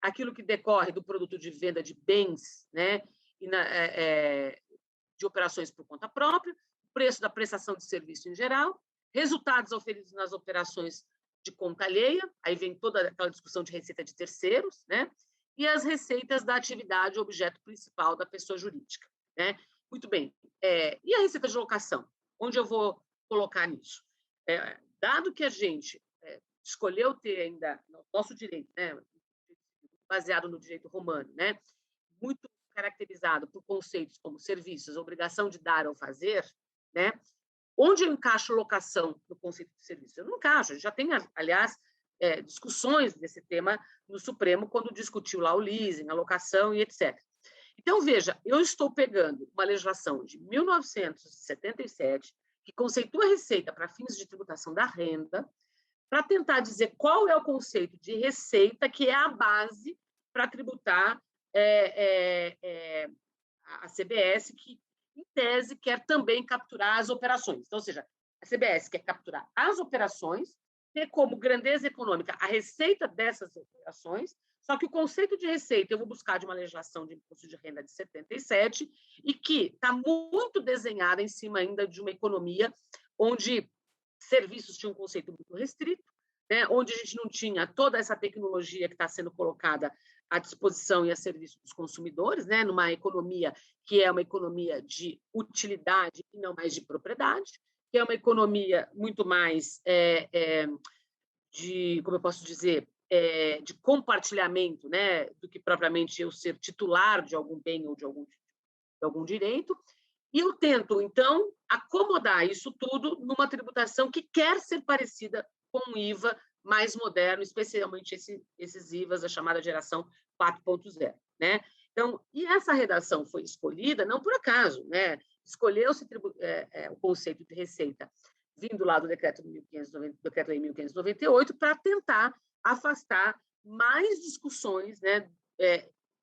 Aquilo que decorre do produto de venda de bens, né, de operações por conta própria, preço da prestação de serviço em geral, resultados oferidos nas operações de conta alheia, aí vem toda aquela discussão de receita de terceiros, né, e as receitas da atividade objeto principal da pessoa jurídica, né? Muito bem. E a receita de locação? Onde eu vou colocar nisso? Dado que a gente escolheu ter ainda no nosso direito, né, baseado no direito romano, né, muito caracterizado por conceitos como serviços, obrigação de dar ou fazer, né, onde eu encaixo locação no conceito de serviço? Eu não encaixo. A gente já tem, aliás, discussões desse tema no Supremo, quando discutiu lá o leasing, a locação e etc. Então, veja, eu estou pegando uma legislação de 1977, que conceitua a receita para fins de tributação da renda, para tentar dizer qual é o conceito de receita que é a base para tributar a CBS, que, em tese, quer também capturar as operações. Então, ou seja, a CBS quer capturar as operações, ter como grandeza econômica a receita dessas operações, só que o conceito de receita eu vou buscar de uma legislação de imposto de renda de 77 e que está muito desenhada em cima ainda de uma economia onde serviços tinham um conceito muito restrito, né, onde a gente não tinha toda essa tecnologia que está sendo colocada à disposição e a serviço dos consumidores, né, numa economia que é uma economia de utilidade e não mais de propriedade, que é uma economia muito mais de, como eu posso dizer, de compartilhamento, né, do que propriamente eu ser titular de algum bem ou de algum direito. E eu tento, então, acomodar isso tudo numa tributação que quer ser parecida com o IVA mais moderno, especialmente esses IVAs da chamada geração 4.0, né? Então, e essa redação foi escolhida não por acaso, né? Escolheu-se o conceito de receita vindo lá do Decreto-Lei 1598 para tentar afastar mais discussões, né?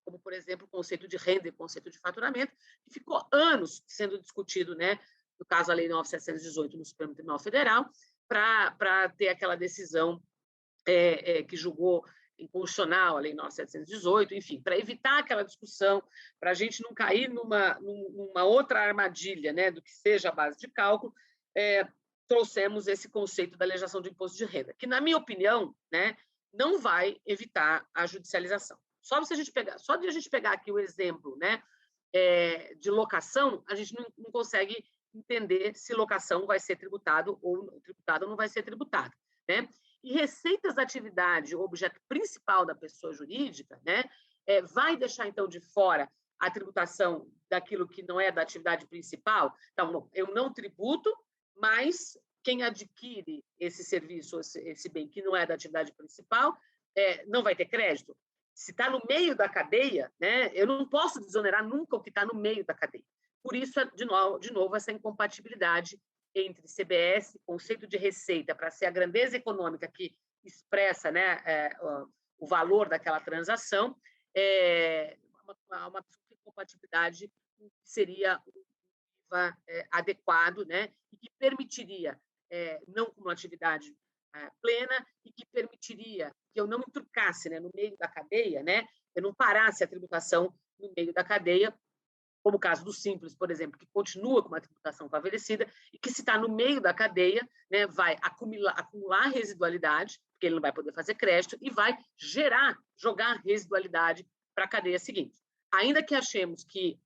Como, por exemplo, o conceito de renda e o conceito de faturamento, que ficou anos sendo discutido, né? No caso, a Lei 9.718 no Supremo Tribunal Federal, para ter aquela decisão que julgou inconstitucional a Lei 9.718, enfim, para evitar aquela discussão, para a gente não cair numa outra armadilha, né, do que seja a base de cálculo, trouxemos esse conceito da legislação de imposto de renda, que, na minha opinião, né, não vai evitar a judicialização. Só de a gente pegar aqui o exemplo, né, de locação, a gente não consegue entender se locação vai ser tributado ou não vai ser tributado, né? E receitas da atividade, o objeto principal da pessoa jurídica, né, vai deixar, então, de fora a tributação daquilo que não é da atividade principal? Então, eu não tributo, mas quem adquire esse serviço, esse bem que não é da atividade principal, não vai ter crédito? Se está no meio da cadeia, né, eu não posso desonerar nunca o que está no meio da cadeia. Por isso, de novo, essa incompatibilidade entre CBS, conceito de receita, para ser a grandeza econômica que expressa, né, o valor daquela transação, uma incompatibilidade que seria adequado, né, e que permitiria, não como uma atividade plena, e que permitiria que eu não me trucasse, né, no meio da cadeia, né, eu não parasse a tributação no meio da cadeia, como o caso do Simples, por exemplo, que continua com uma tributação favorecida e que, se está no meio da cadeia, né, vai acumular residualidade, porque ele não vai poder fazer crédito, e vai jogar residualidade para a cadeia seguinte. Ainda que achemos que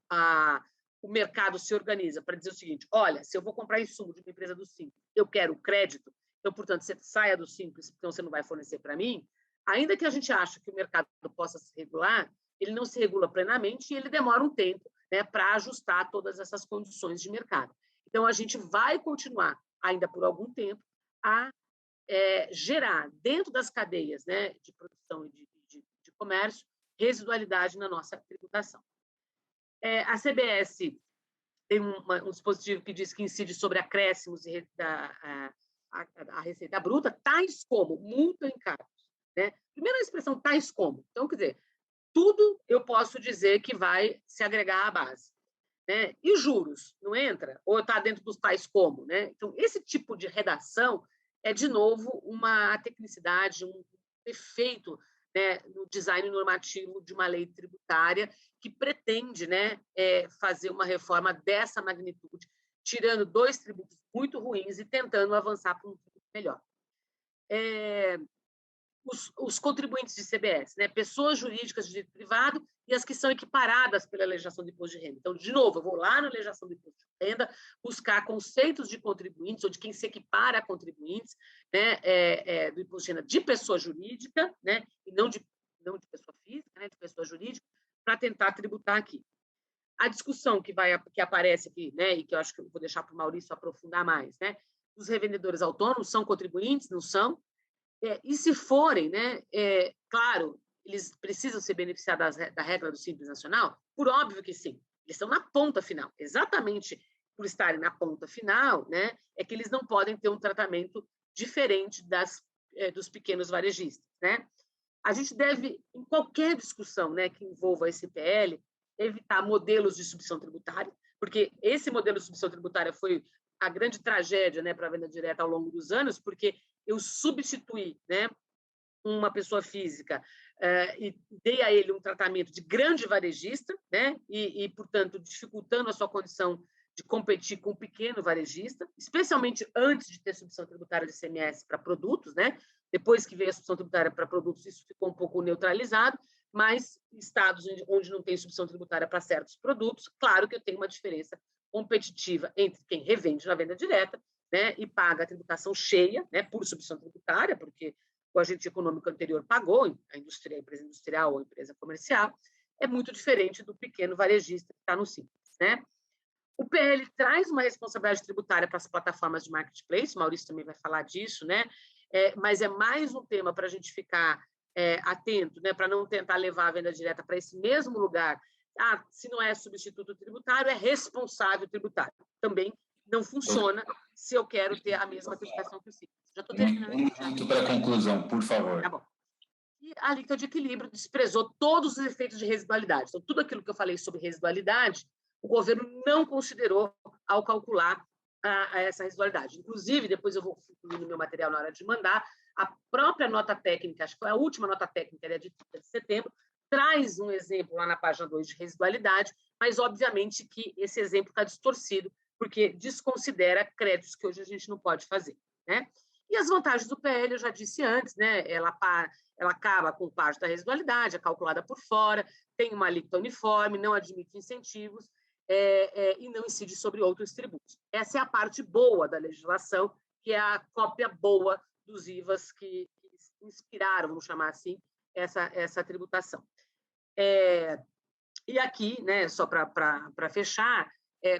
o mercado se organiza para dizer o seguinte: olha, se eu vou comprar insumo de uma empresa do Simples, eu quero crédito, então, portanto, você saia do Simples, então você não vai fornecer para mim, ainda que a gente ache que o mercado possa se regular, ele não se regula plenamente e ele demora um tempo, né, para ajustar todas essas condições de mercado. Então, a gente vai continuar, ainda por algum tempo, a gerar, dentro das cadeias, né, de produção e de comércio, residualidade na nossa tributação. A CBS tem um dispositivo que diz que incide sobre acréscimos a receita bruta, tais como multa em encargos. Né? Primeiro, a expressão tais como. Então, quer dizer, tudo eu posso dizer que vai se agregar à base. Né? E juros, não entra? Ou está dentro dos tais como? Né? Então, esse tipo de redação é, de novo, uma tecnicidade, um efeito, né, no design normativo de uma lei tributária que pretende, né, fazer uma reforma dessa magnitude, tirando 2 tributos muito ruins e tentando avançar para um tributo melhor. Os contribuintes de CBS, né, pessoas jurídicas de direito privado e as que são equiparadas pela legislação do imposto de renda. Então, de novo, eu vou lá na legislação do imposto de renda buscar conceitos de contribuintes ou de quem se equipara a contribuintes, né, do imposto de renda de pessoa jurídica, né, e não de pessoa física, né, de pessoa jurídica, para tentar tributar aqui. A discussão que aparece aqui, né, e que eu acho que eu vou deixar para o Maurício aprofundar mais, né, os revendedores autônomos são contribuintes? Não são? E se forem, né, claro, eles precisam ser beneficiados da regra do Simples Nacional? Por óbvio que sim. Eles estão na ponta final. Exatamente por estarem na ponta final, né, é que eles não podem ter um tratamento diferente dos pequenos varejistas. Né? A gente deve, em qualquer discussão, né, que envolva esse PL, evitar modelos de substituição tributária, porque esse modelo de substituição tributária foi a grande tragédia, né, para a venda direta ao longo dos anos, porque eu substituí, né, uma pessoa física e dei a ele um tratamento de grande varejista, né, portanto, dificultando a sua condição de competir com o pequeno varejista, especialmente antes de ter substituição tributária de ICMS para produtos, né? Depois que veio a substituição tributária para produtos, isso ficou um pouco neutralizado, mas estados onde não tem substituição tributária para certos produtos, claro que eu tenho uma diferença competitiva entre quem revende na venda direta, né, e paga a tributação cheia, né, por substituição tributária, porque o agente econômico anterior pagou, a empresa industrial ou a empresa comercial, é muito diferente do pequeno varejista que está no Simples. Né? O PL traz uma responsabilidade tributária para as plataformas de marketplace, o Maurício também vai falar disso, né? Mas é mais um tema para a gente ficar atento, né? Para não tentar levar a venda direta para esse mesmo lugar. Se não é substituto tributário, é responsável tributário. Também não funciona se eu quero ter a mesma tributação que o Simples. Já estou terminando. Muito para a conclusão, por favor. Tá bom. E a alíquota de equilíbrio desprezou todos os efeitos de residualidade. Então, tudo aquilo que eu falei sobre residualidade, o governo não considerou ao calcular essa residualidade. Inclusive, depois eu vou incluir no meu material na hora de mandar, a própria nota técnica, acho que foi a última nota técnica, ela é de 30 de setembro, traz um exemplo lá na página 2 de residualidade, mas, obviamente, que esse exemplo está distorcido, porque desconsidera créditos que hoje a gente não pode fazer. Né? E as vantagens do PL, eu já disse antes, né? Ela acaba com parte da residualidade, é calculada por fora, tem uma alíquota uniforme, não admite incentivos e não incide sobre outros tributos. Essa é a parte boa da legislação, que é a cópia boa dos IVAs que inspiraram, vamos chamar assim, essa tributação. E aqui, né, só para fechar,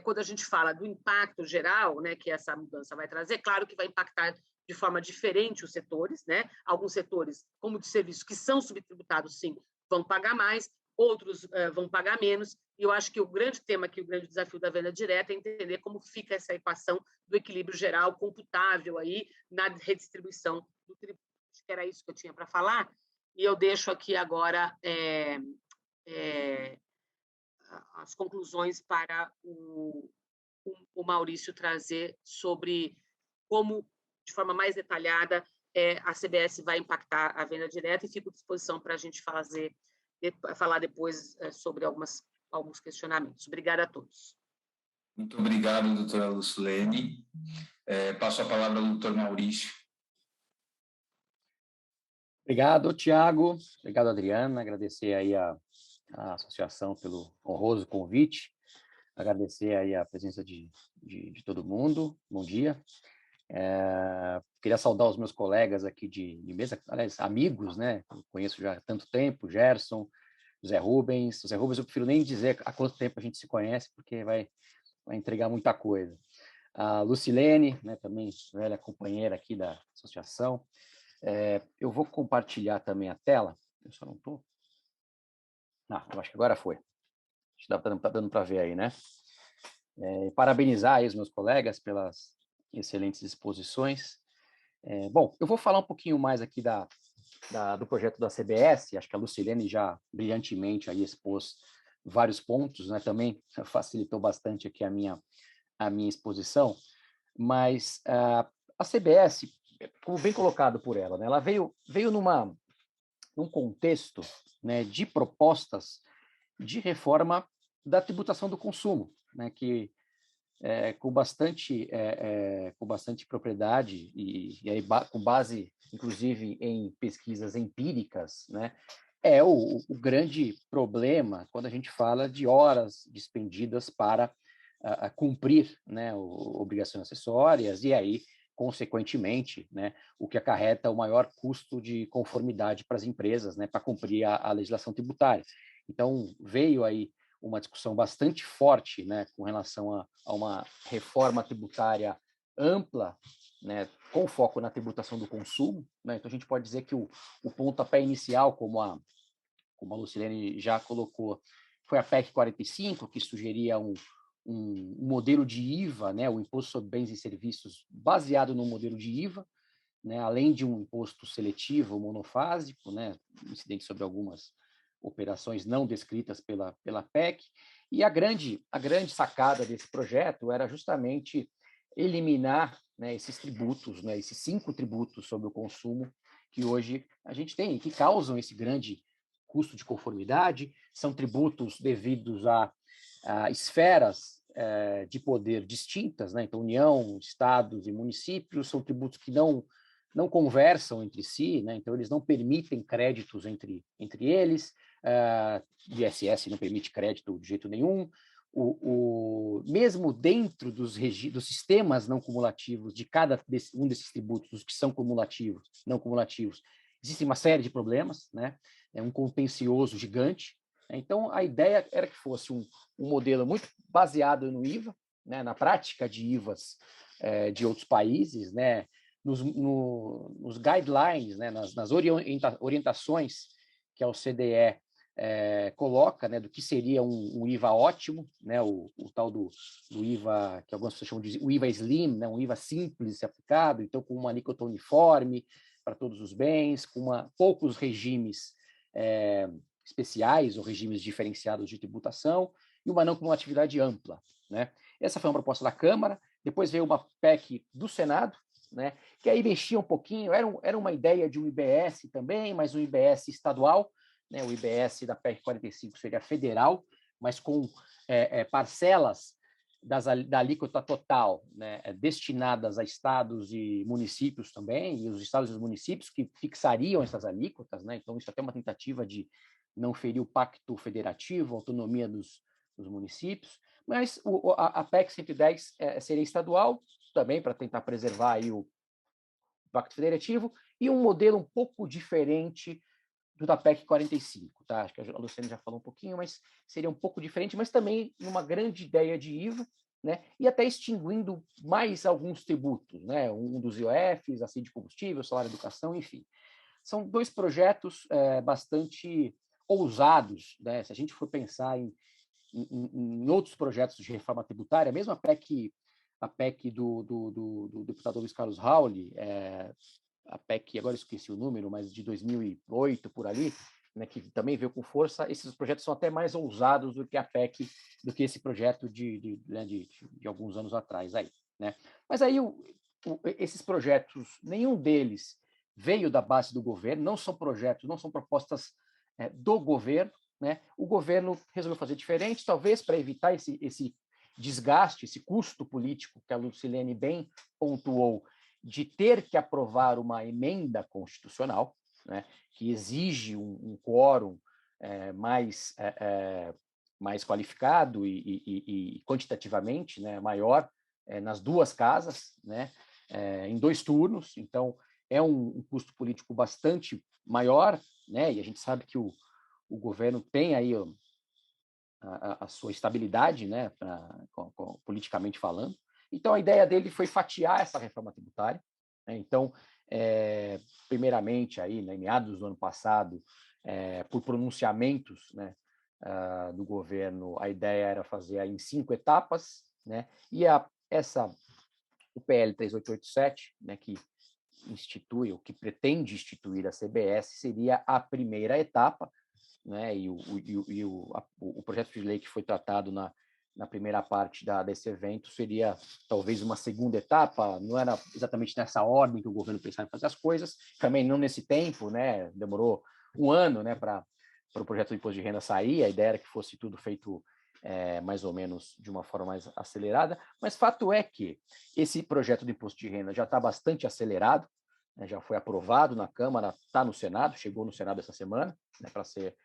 quando a gente fala do impacto geral, né, que essa mudança vai trazer, claro que vai impactar de forma diferente os setores, né? Alguns setores, como de serviço, que são subtributados, sim, vão pagar mais, outros vão pagar menos, e eu acho que o grande tema aqui, o grande desafio da venda direta é entender como fica essa equação do equilíbrio geral computável aí na redistribuição do tributo. Acho que era isso que eu tinha para falar, e eu deixo aqui agora as conclusões para o Maurício trazer sobre como, de forma mais detalhada, a CBS vai impactar a venda direta, e fico à disposição para a gente falar depois sobre alguns questionamentos. Obrigada a todos. Muito obrigado, doutora Lucilene. Passo a palavra ao doutor Maurício. Obrigado, Tiago. Obrigado, Adriana. Agradecer aí a associação pelo honroso convite. agradecer aí a presença de todo mundo. Bom dia. Queria saudar os meus colegas aqui de mesa, aliás, amigos, né? Eu conheço já há tanto tempo, Gerson, José Rubens. José Rubens eu prefiro nem dizer há quanto tempo a gente se conhece, porque vai entregar muita coisa. A Lucilene, né, também velha companheira aqui da associação. Eu vou compartilhar também a tela. Eu só não estou. Eu acho que agora foi. Está dando para ver aí, né? Parabenizar aí os meus colegas pelas excelentes exposições. Bom, eu vou falar um pouquinho mais aqui do projeto da CBS. Acho que a Lucilene já brilhantemente aí expôs vários pontos, né? Também facilitou bastante aqui a minha exposição. Mas a CBS, como bem colocado por ela, né? Ela veio num contexto, né, de propostas de reforma da tributação do consumo, né, que com bastante propriedade e aí com base, inclusive, em pesquisas empíricas, né, é o grande problema quando a gente fala de horas despendidas para cumprir, né, obrigações acessórias e aí, consequentemente, né, o que acarreta o maior custo de conformidade para as empresas, né, para cumprir a legislação tributária. Então, veio aí uma discussão bastante forte, né, com relação a uma reforma tributária ampla, né, com foco na tributação do consumo, né? Então a gente pode dizer que o pontapé inicial, como a Lucilene já colocou, foi a PEC 45, que sugeria um modelo de IVA, né, o Imposto sobre Bens e Serviços, baseado no modelo de IVA, né, além de um imposto seletivo monofásico, né, incidente sobre algumas operações não descritas pela PEC. E a grande sacada desse projeto era justamente eliminar, né, esses tributos, né, esses 5 tributos sobre o consumo que hoje a gente tem, que causam esse grande custo de conformidade. São tributos devidos a esferas de poder distintas, né? Então, União, estados e municípios são tributos que não conversam entre si, né? Então eles não permitem créditos entre eles, o ISS não permite crédito de jeito nenhum, mesmo dentro dos sistemas não cumulativos de um desses tributos, os que são cumulativos, não cumulativos, existe uma série de problemas, né? É um contencioso gigante. Então a ideia era que fosse um modelo muito baseado no IVA, né? Na prática de IVAs de outros países, né? Nos guidelines, né, nas orientações que a OCDE coloca, né, do que seria um IVA ótimo, né, o tal do IVA, que algumas pessoas chamam de o IVA slim, né, um IVA simples de ser aplicado, então com uma alíquota uniforme para todos os bens, com poucos regimes especiais ou regimes diferenciados de tributação e uma não cumulatividade ampla, né? Essa foi uma proposta da Câmara, depois veio uma PEC do Senado, né, que aí mexia um pouquinho, era uma ideia de um IBS também, mas um IBS estadual, né, o IBS da PEC 45 seria federal, mas com parcelas da alíquota total, né, destinadas a estados e municípios também, e os estados e os municípios que fixariam essas alíquotas, né, então isso é até uma tentativa de não ferir o pacto federativo, a autonomia dos municípios, mas a PEC 110 seria estadual, também para tentar preservar aí o pacto federativo, e um modelo um pouco diferente do da PEC 45, tá? Acho que a Luciane já falou um pouquinho, mas seria um pouco diferente, mas também uma grande ideia de IVA, né? E até extinguindo mais alguns tributos, né? Um dos IOFs, assim de combustível, salário, educação, enfim. São 2 projetos bastante ousados, né? Se a gente for pensar em outros projetos de reforma tributária, mesmo a PEC do deputado Luiz Carlos Rauli, a PEC, agora esqueci o número, mas de 2008, por ali, né, que também veio com força, esses projetos são até mais ousados do que a PEC, do que esse projeto de alguns anos atrás. Aí, né? Mas aí esses projetos, nenhum deles veio da base do governo, não são projetos, não são propostas do governo, né? O governo resolveu fazer diferente, talvez para evitar esse desgaste, esse custo político que a Lucilene bem pontuou, de ter que aprovar uma emenda constitucional, né, que exige um quórum mais mais qualificado e quantitativamente, né, maior nas duas casas, né, em 2 turnos. Então, é um custo político bastante maior, né, e a gente sabe que o governo tem aí a sua estabilidade, né, politicamente falando. Então, a ideia dele foi fatiar essa reforma tributária, né? Então, primeiramente, aí, né, em meados do ano passado, por pronunciamentos, né, do governo, a ideia era fazer aí em 5 etapas, né, e o PL 3887, né, que institui, ou que pretende instituir a CBS, seria a primeira etapa, né, e o projeto de lei que foi tratado na primeira parte desse evento seria talvez uma segunda etapa. Não era exatamente nessa ordem que o governo pensava em fazer as coisas, também não nesse tempo, né, demorou um ano, né, para o projeto do imposto de renda sair. A ideia era que fosse tudo feito mais ou menos de uma forma mais acelerada, mas fato é que esse projeto do imposto de renda já está bastante acelerado, né, já foi aprovado na Câmara, está no Senado, chegou no Senado essa semana, né, para ser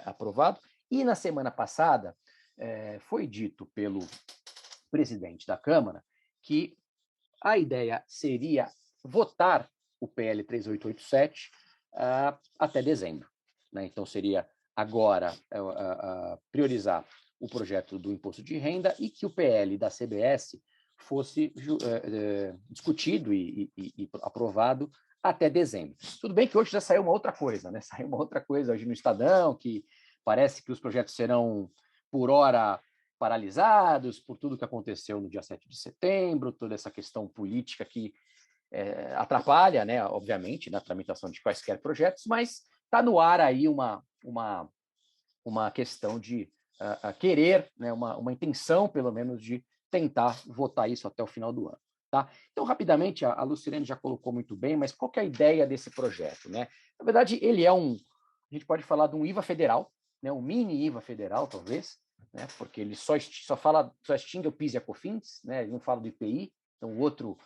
aprovado. E na semana passada foi dito pelo presidente da Câmara que a ideia seria votar o PL 3887 até dezembro, né? Então, seria agora priorizar o projeto do imposto de renda e que o PL da CBS fosse discutido e aprovado até dezembro. Tudo bem que hoje já saiu uma outra coisa, né? Saiu uma outra coisa hoje no Estadão, que parece que os projetos serão, por hora, paralisados por tudo que aconteceu no dia 7 de setembro, toda essa questão política que atrapalha, né, obviamente, na tramitação de quaisquer projetos, mas está no ar aí uma questão de querer, né, uma intenção, pelo menos, de tentar votar isso até o final do ano. Tá? Então, rapidamente, a Lucilene já colocou muito bem, mas qual que é a ideia desse projeto? Né? Na verdade, ele a gente pode falar de um IVA federal, né, um mini IVA federal, talvez, né, porque ele só extingue o PIS e a COFINS, né, ele não fala do IPI, então o outro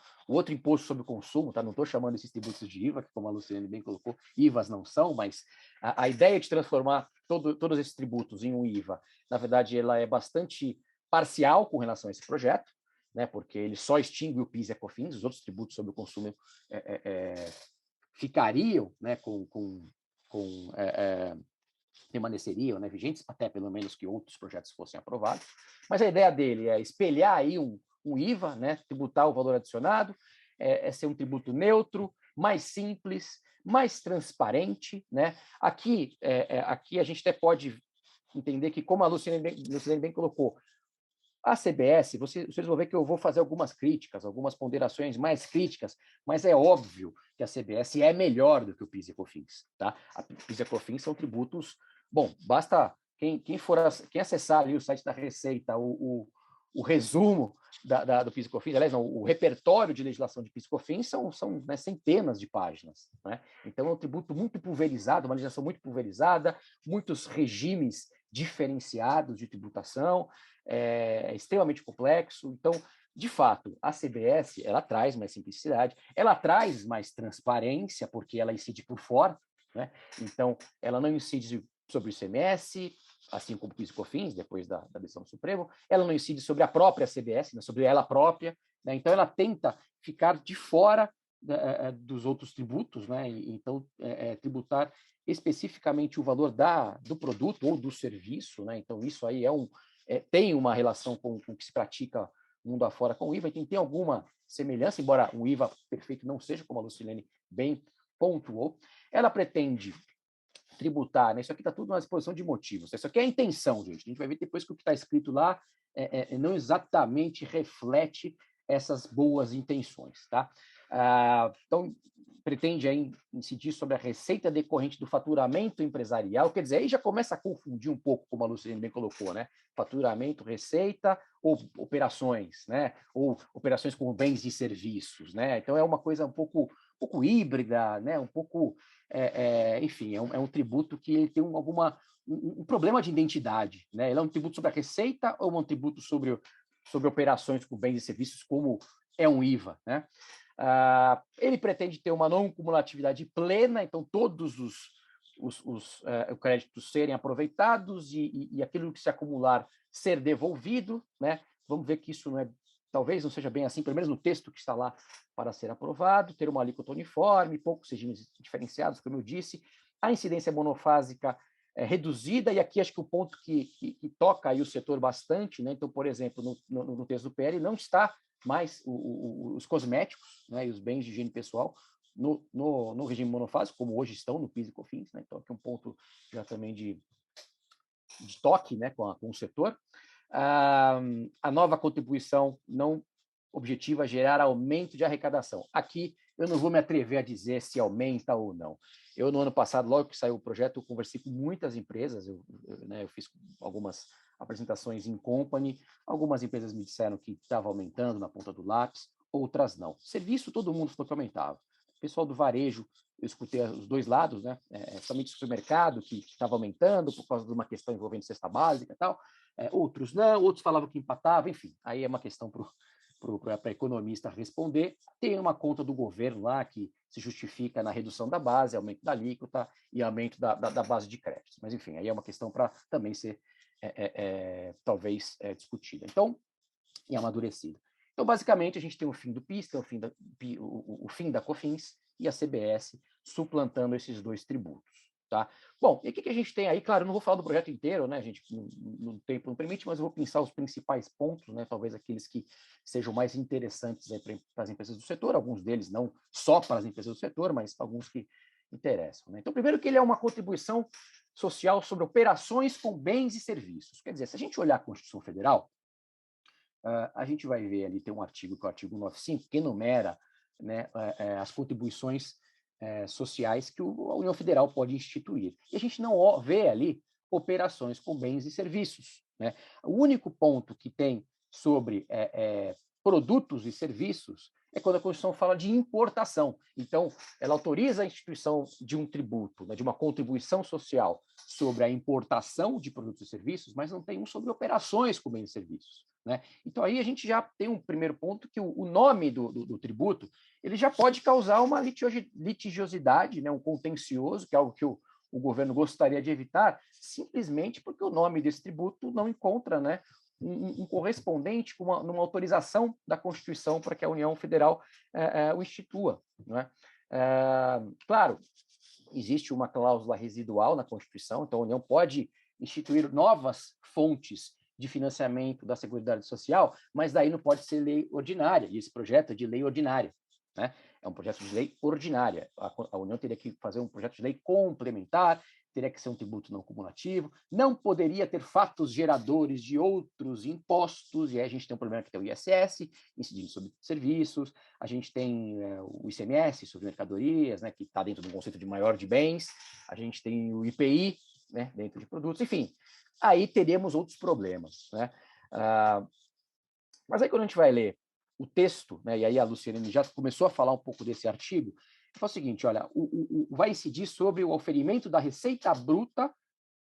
imposto sobre o consumo, tá? Não estou chamando esses tributos de IVA, que como a Luciane bem colocou, IVAs não são, mas a ideia de transformar todos esses tributos em um IVA, na verdade, ela é bastante parcial com relação a esse projeto, né, porque ele só extingue o PIS e a COFINS, os outros tributos sobre o consumo ficariam, né, permaneceriam, né, vigentes, até pelo menos que outros projetos fossem aprovados. Mas a ideia dele é espelhar aí um IVA, né, tributar o valor adicionado, ser um tributo neutro, mais simples, mais transparente, né? Aqui a gente até pode entender que, como a Luciane bem colocou, a CBS, vocês vão ver que eu vou fazer algumas críticas, algumas ponderações mais críticas, mas é óbvio que a CBS é melhor do que o PIS e COFINS, tá? A PIS e COFINS são tributos. Bom, basta quem acessar ali o site da Receita, o resumo do PIS e COFINS, aliás, não, o repertório de legislação de PIS e COFINS são né, centenas de páginas, né? Então é um tributo muito pulverizado, uma legislação muito pulverizada, muitos regimes diferenciados de tributação, extremamente complexo. Então, de fato, a CBS ela traz mais simplicidade, ela traz mais transparência, porque ela incide por fora, né? Então, ela não incide sobre o ICMS, assim como o PIS e COFINS, depois da decisão do Supremo, ela não incide sobre a própria CBS, né, sobre ela própria, né? Então, ela tenta ficar de fora dos outros tributos, né? Então, tributar especificamente o valor do produto ou do serviço, né? Então, isso aí tem uma relação com o que se pratica mundo afora com o IVA, então tem alguma semelhança, embora o IVA perfeito não seja, como a Lucilene bem pontuou. Ela pretende tributar, né? Isso aqui está tudo na exposição de motivos. Isso aqui é a intenção, gente. A gente vai ver depois que o que está escrito lá não exatamente reflete essas boas intenções, tá? Então, pretende aí incidir sobre a receita decorrente do faturamento empresarial, quer dizer, aí já começa a confundir um pouco, como a Luciane bem colocou, né? Faturamento, receita ou operações, né? Ou operações com bens e serviços, né? Então é uma coisa um pouco híbrida, né? Um pouco, enfim, é um tributo que ele tem um problema de identidade, né? Ele é um tributo sobre a receita ou um tributo sobre operações com bens e serviços, como é um IVA, né? Ele pretende ter uma não cumulatividade plena, então todos créditos serem aproveitados e aquilo que se acumular ser devolvido, né? Vamos ver que isso talvez não seja bem assim, pelo menos no texto que está lá para ser aprovado, ter uma alíquota uniforme, poucos regimes diferenciados, como eu disse, a incidência monofásica reduzida, e aqui acho que o ponto que toca aí o setor bastante, né? Então, por exemplo, no texto do PL não está mais os cosméticos, né, e os bens de higiene pessoal no regime monofásico, como hoje estão no PIS e COFINS, né? Então, aqui um ponto já também de toque, né, com o setor. A nova contribuição não objetiva gerar aumento de arrecadação. Aqui eu não vou me atrever a dizer se aumenta ou não. Eu, no ano passado, logo que saiu o projeto, eu conversei com muitas empresas, eu fiz algumas apresentações em company, algumas empresas me disseram que estava aumentando na ponta do lápis, outras não. Serviço, todo mundo falou que aumentava. O pessoal do varejo, eu escutei os dois lados, né? Somente o supermercado, que estava aumentando por causa de uma questão envolvendo cesta básica e tal, outros não, outros falavam que empatava, enfim, aí é uma questão para economista responder. Tem uma conta do governo lá que se justifica na redução da base, aumento da alíquota e aumento da base de créditos. Mas, enfim, aí é uma questão para também ser, talvez, discutida. Então, e amadurecida. Então, basicamente, a gente tem o fim do PIS, tem o fim da COFINS e a CBS suplantando esses dois tributos. Tá? Bom, e o que a gente tem aí? Claro, eu não vou falar do projeto inteiro, né, gente? No tempo não permite, mas eu vou pensar os principais pontos, né, talvez aqueles que sejam mais interessantes para as empresas do setor, alguns deles não só para as empresas do setor, mas alguns que interessam. Né? Então, primeiro que ele é uma contribuição social sobre operações com bens e serviços. Quer dizer, se a gente olhar a Constituição Federal, a gente vai ver ali, tem um artigo, que é o artigo 95, que enumera, né, as contribuições sociais que a União Federal pode instituir. E a gente não vê ali operações com bens e serviços. Né? O único ponto que tem sobre produtos e serviços é quando a Constituição fala de importação. Então, ela autoriza a instituição de um tributo, né, de uma contribuição social sobre a importação de produtos e serviços, mas não tem um sobre operações com bens e serviços. Né? Então, aí a gente já tem um primeiro ponto que o nome do tributo ele já pode causar uma litigiosidade, né, um contencioso, que é algo que o governo gostaria de evitar, simplesmente porque o nome desse tributo não encontra, né, um correspondente com numa autorização da Constituição para que a União Federal o institua. Né? Claro, existe uma cláusula residual na Constituição, então a União pode instituir novas fontes de financiamento da Seguridade Social, mas daí não pode ser lei ordinária, e esse projeto é de lei ordinária. Né? É um projeto de lei ordinária. A União teria que fazer um projeto de lei complementar, teria que ser um tributo não cumulativo, não poderia ter fatos geradores de outros impostos, e aí a gente tem um problema que tem o ISS, incidindo sobre serviços, a gente tem o ICMS sobre mercadorias, né, que está dentro do conceito de maior de bens, a gente tem o IPI, né, dentro de produtos, enfim, aí teremos outros problemas. Né? Mas aí quando a gente vai ler o texto, né, e aí a Luciane já começou a falar um pouco desse artigo, é o seguinte, olha, vai incidir sobre o oferimento da receita bruta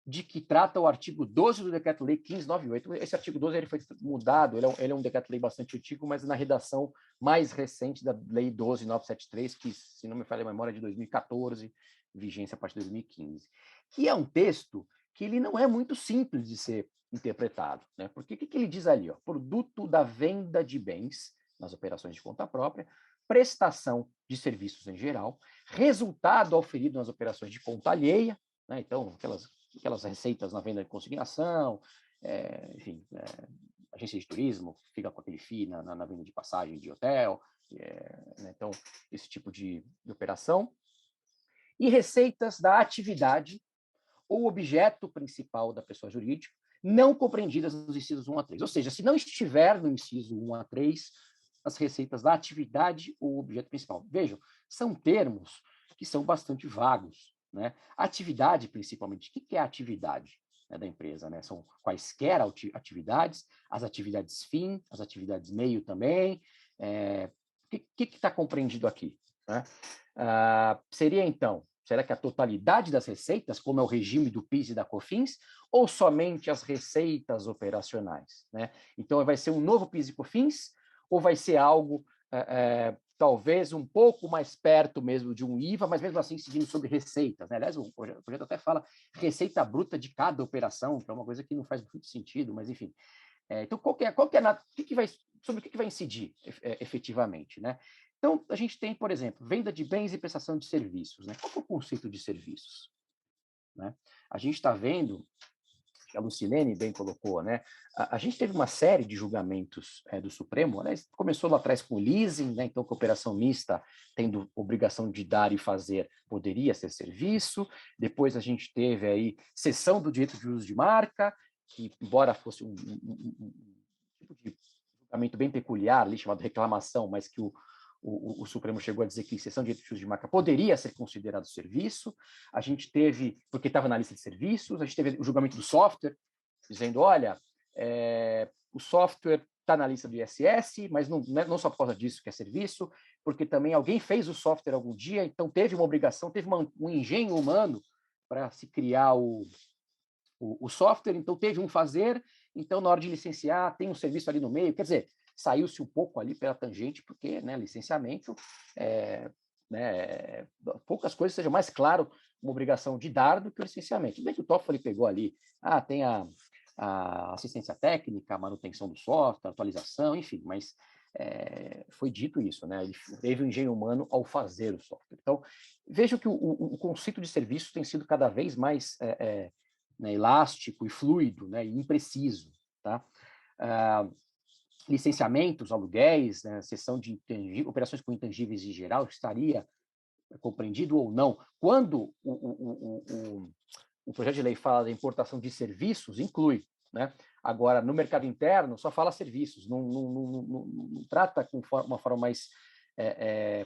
de que trata o artigo 12 do Decreto-Lei 1598. Esse artigo 12 ele foi mudado, ele é um decreto-lei bastante antigo, mas na redação mais recente da Lei 12.973, que, se não me falha a memória, é de 2014, vigência a partir de 2015, que é um texto que ele não é muito simples de ser interpretado. Né? Porque o que ele diz ali? Ó? Produto da venda de bens nas operações de conta própria, prestação de serviços em geral, resultado auferido nas operações de conta alheia, né? Então, aquelas receitas na venda de consignação, enfim, agência de turismo fica com aquele FII na venda de passagem de hotel, né? Então, esse tipo de operação. E receitas da atividade ou objeto principal da pessoa jurídica, não compreendidas nos incisos 1 a 3. Ou seja, se não estiver no inciso 1 a 3, as receitas da atividade ou objeto principal. Vejam, são termos que são bastante vagos. Né? Atividade, principalmente. O que é a atividade, né, da empresa? Né? São quaisquer atividades, as atividades fim, as atividades meio também. O que está compreendido aqui? Né? Seria, então, será que a totalidade das receitas, como é o regime do PIS e da COFINS, ou somente as receitas operacionais? Né? Então, vai ser um novo PIS e COFINS, ou vai ser algo talvez um pouco mais perto mesmo de um IVA, mas mesmo assim seguindo sobre receitas, né? Aliás, o projeto até fala receita bruta de cada operação, que é uma coisa que não faz muito sentido, mas enfim. Então, sobre o que vai incidir efetivamente, né? Então, a gente tem, por exemplo, venda de bens e prestação de serviços, né? Qual é o conceito de serviços? Né? A gente está vendo, a Lucilene bem colocou, né? A gente teve uma série de julgamentos do Supremo, né? Começou lá atrás com o leasing, né? Então, cooperação mista, tendo obrigação de dar e fazer, poderia ser serviço. Depois a gente teve aí cessão do direito de uso de marca, que, embora fosse um tipo de julgamento bem peculiar, ali chamado reclamação, mas que o Supremo chegou a dizer que cessão de direito de uso de marca poderia ser considerado serviço. A gente teve, porque estava na lista de serviços, a gente teve o julgamento do software, dizendo, olha, o software está na lista do ISS, mas não só por causa disso que é serviço, porque também alguém fez o software algum dia, então teve uma obrigação, teve um engenho humano para se criar o software, então teve um fazer, então na hora de licenciar tem um serviço ali no meio, quer dizer, saiu-se um pouco ali pela tangente, porque licenciamento, poucas coisas sejam mais claro uma obrigação de dar do que o licenciamento. Tudo bem que o Toffoli pegou ali, tem a assistência técnica, a manutenção do software, atualização, enfim, mas foi dito isso, né? Ele teve o engenho humano ao fazer o software. Então, vejo que o conceito de serviço tem sido cada vez mais elástico e fluido, né, e impreciso, tá? Licenciamentos, aluguéis, né, cessão de operações com intangíveis em geral, estaria compreendido ou não? Quando o projeto de lei fala da importação de serviços, inclui, né? Agora, no mercado interno, só fala serviços, não trata com uma forma mais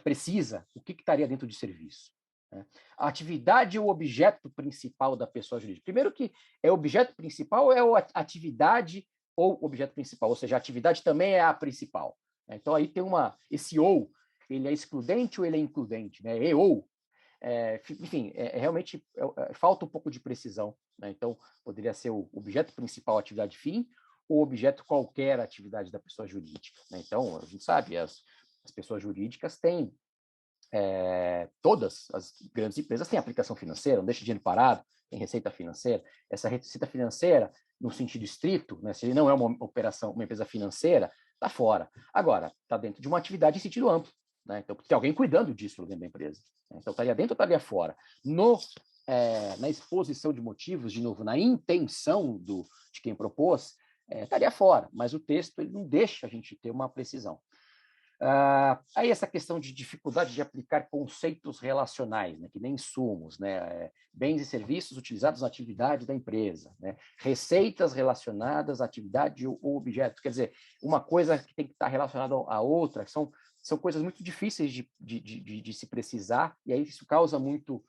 precisa o que estaria dentro de serviço. Né? A atividade é o objeto principal da pessoa jurídica. Primeiro que é objeto principal ou é atividade ou objeto principal, ou seja, a atividade também é a principal. Né? Então, aí tem esse ou, ele é excludente ou ele é includente, né? E ou. Enfim, realmente falta um pouco de precisão. Né? Então, poderia ser o objeto principal, atividade fim, ou objeto qualquer atividade da pessoa jurídica. Né? Então, a gente sabe, as pessoas jurídicas têm, todas as grandes empresas têm aplicação financeira, não deixa dinheiro parado, tem receita financeira. Essa receita financeira, no sentido estrito, né, se ele não é uma operação, uma empresa financeira, está fora. Agora, está dentro de uma atividade em sentido amplo. Né? Então, tem alguém cuidando disso dentro da empresa. Então, estaria dentro ou estaria fora? Na exposição de motivos, de novo, na intenção de quem propôs, estaria fora, mas o texto ele não deixa a gente ter uma precisão. Aí essa questão de dificuldade de aplicar conceitos relacionais, né, que nem insumos, né, bens e serviços utilizados na atividade da empresa, né, receitas relacionadas à atividade ou objeto, quer dizer, uma coisa que tem que estar relacionada à outra, são coisas muito difíceis de se precisar, e aí isso causa muito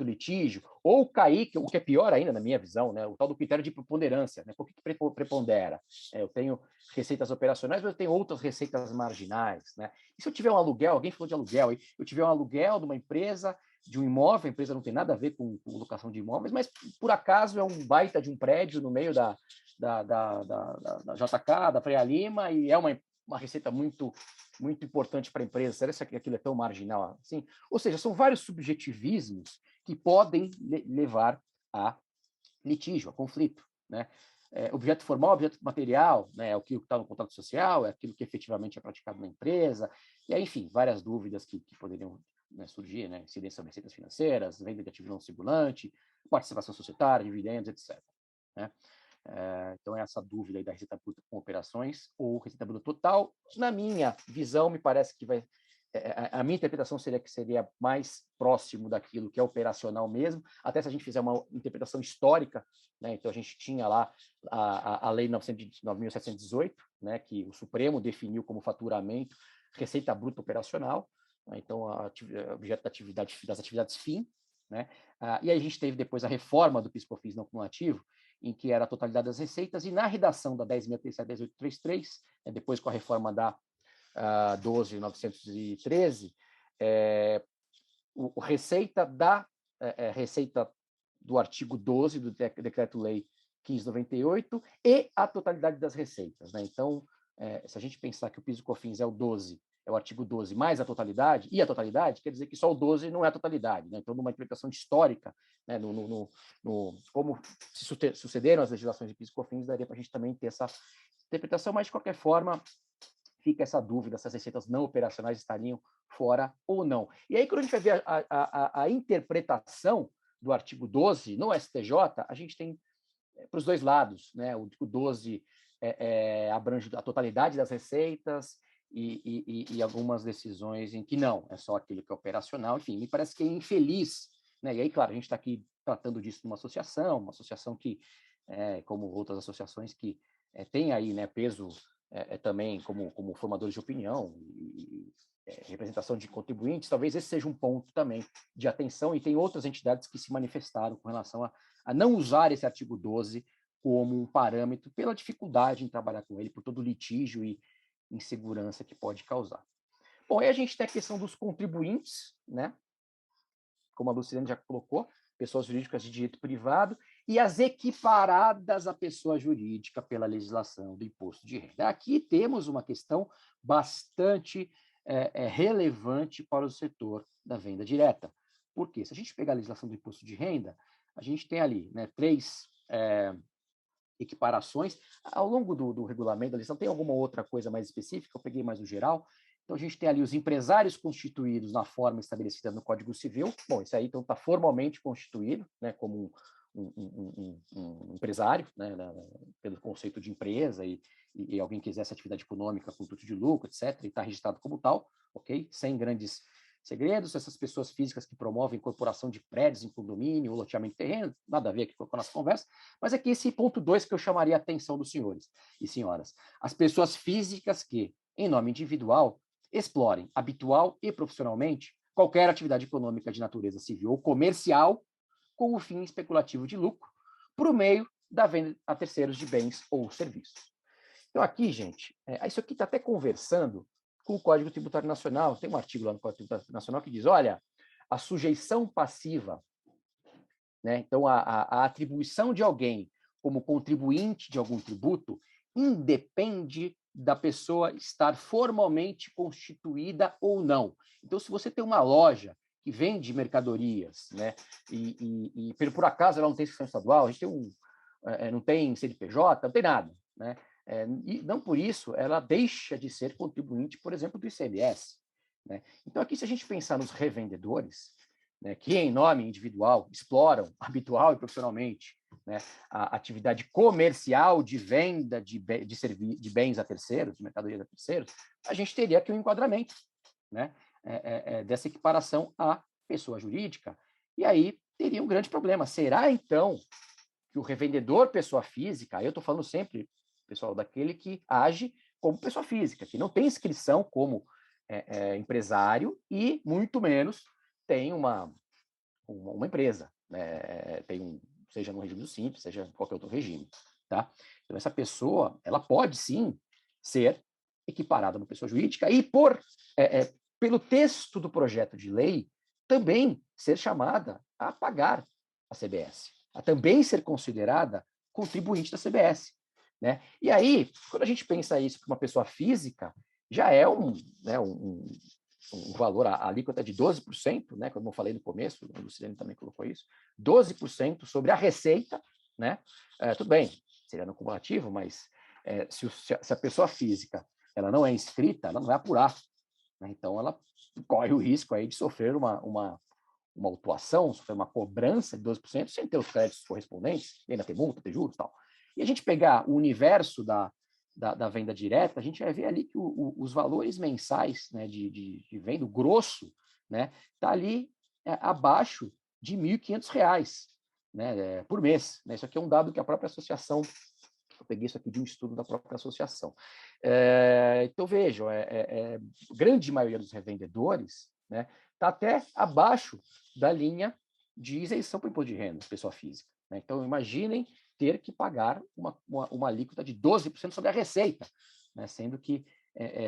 litígio, ou cair, o que é pior ainda na minha visão, né, o tal do critério de preponderância, né, por que prepondera? Eu tenho receitas operacionais, mas eu tenho outras receitas marginais, né? E se eu tiver um aluguel, alguém falou de aluguel, eu tiver um aluguel de uma empresa, de um imóvel, a empresa não tem nada a ver com locação de imóveis, mas por acaso é um baita de um prédio no meio da JK, da Faria Lima, e é uma receita muito importante para a empresa. Será que aquilo é tão marginal assim? Ou seja, são vários subjetivismos que podem levar a litígio, a conflito, né? Objeto formal, objeto material, né? É o que está no contrato social, é aquilo que efetivamente é praticado na empresa, e aí, enfim, várias dúvidas que poderiam, né, surgir, né? Incidência sobre receitas financeiras, venda de ativo não circulante, participação societária, dividendos, etc. Né? Então, essa dúvida aí da receita bruta com operações ou receita bruta total, na minha visão, me parece que a minha interpretação seria que seria mais próximo daquilo que é operacional mesmo, até se a gente fizer uma interpretação histórica, né? Então a gente tinha lá a Lei 9.718, né, que o Supremo definiu como faturamento receita bruta operacional, né? Então objeto das atividades fim, né? E aí a gente teve depois a reforma do PIS/COFINS não cumulativo, em que era a totalidade das receitas, e na redação da 10.037/1833, né, depois com a reforma da 12.913, receita do artigo 12 do Decreto-Lei 1598 e a totalidade das receitas. Né? Então, se a gente pensar que o PIS e COFINS é o 12 é o artigo 12 mais a totalidade, e a totalidade quer dizer que só o 12 não é a totalidade, né? Então, numa interpretação histórica, né, como se sucederam as legislações de PIS e COFINS, daria para a gente também ter essa interpretação, mas, de qualquer forma, fica essa dúvida se as receitas não operacionais estariam fora ou não. E aí, quando a gente vai ver a interpretação do artigo 12 no STJ, a gente tem para os dois lados, né? O 12 abrange a totalidade das receitas e algumas decisões em que não, é só aquilo que é operacional. Enfim, me parece que é infeliz, né? E aí, claro, a gente está aqui tratando disso numa associação que, como outras associações que tem aí, né, peso também como formadores de opinião e representação de contribuintes, talvez esse seja um ponto também de atenção, e tem outras entidades que se manifestaram com relação a não usar esse artigo 12 como um parâmetro pela dificuldade em trabalhar com ele, por todo o litígio e insegurança que pode causar. Bom, aí a gente tem a questão dos contribuintes, né? Como a Lucilene já colocou, pessoas jurídicas de direito privado, e as equiparadas à pessoa jurídica pela legislação do imposto de renda. Aqui temos uma questão bastante relevante para o setor da venda direta. Por quê? Se a gente pegar a legislação do imposto de renda, a gente tem ali, né, 3 equiparações. Ao longo do regulamento da legislação, tem alguma outra coisa mais específica? Eu peguei mais o geral. Então, a gente tem ali os empresários constituídos na forma estabelecida no Código Civil. Bom, isso aí então está formalmente constituído, né, como um empresário, né, pelo conceito de empresa, e alguém que exerce atividade econômica com intuito de lucro, etc., e está registrado como tal, ok? Sem grandes segredos. Essas pessoas físicas que promovem incorporação de prédios em condomínio ou loteamento de terreno, nada a ver aqui com a nossa conversa, mas é que esse ponto 2 que eu chamaria a atenção dos senhores e senhoras. As pessoas físicas que, em nome individual, explorem, habitual e profissionalmente, qualquer atividade econômica de natureza civil ou comercial com o fim especulativo de lucro, por meio da venda a terceiros de bens ou serviços. Então, aqui, gente, isso aqui está até conversando com o Código Tributário Nacional. Tem um artigo lá no Código Tributário Nacional que diz, olha, a sujeição passiva, né? Então, a atribuição de alguém como contribuinte de algum tributo independe da pessoa estar formalmente constituída ou não. Então, se você tem uma loja que vende mercadorias, né, e por acaso ela não tem inscrição estadual, a gente tem não tem CNPJ, não tem nada, né? E não por isso ela deixa de ser contribuinte, por exemplo, do ICMS, né? Então, aqui, se a gente pensar nos revendedores, né, que em nome individual exploram, habitual e profissionalmente, né, a atividade comercial de venda de bens a terceiros, de mercadorias a terceiros, a gente teria aqui um enquadramento, né, dessa equiparação à pessoa jurídica, e aí teria um grande problema. Será, então, que o revendedor pessoa física, eu estou falando sempre, pessoal, daquele que age como pessoa física, que não tem inscrição como empresário e, muito menos, tem uma empresa, né? Seja no regime do Simples, seja em qualquer outro regime, tá? Então, essa pessoa, ela pode, sim, ser equiparada a uma pessoa jurídica e, pelo texto do projeto de lei, também ser chamada a pagar a CBS, a também ser considerada contribuinte da CBS, né? E aí, quando a gente pensa isso para uma pessoa física, já é um valor, a alíquota de 12%, né, como eu falei no começo, o Lucilene também colocou isso, 12% sobre a receita, né? Tudo bem, seria no cumulativo, mas se a pessoa física ela não é inscrita, ela não vai apurar, né? Então ela corre o risco aí de sofrer uma autuação, sofrer uma cobrança de 12% sem ter os créditos correspondentes, e ainda ter multa, ter juros e tal. E a gente pegar o universo da venda direta, a gente vai ver ali que os valores mensais, né, de venda, o grosso, né, está ali abaixo de R$ 1.500, né, por mês. Né? Isso aqui é um dado que a própria associação, eu peguei isso aqui de um estudo da própria associação. Então, vejam, a grande maioria dos revendedores, né, está até abaixo da linha de isenção para o imposto de renda, pessoa física. Né? Então, imaginem ter que pagar uma alíquota de 12% sobre a receita, né? Sendo que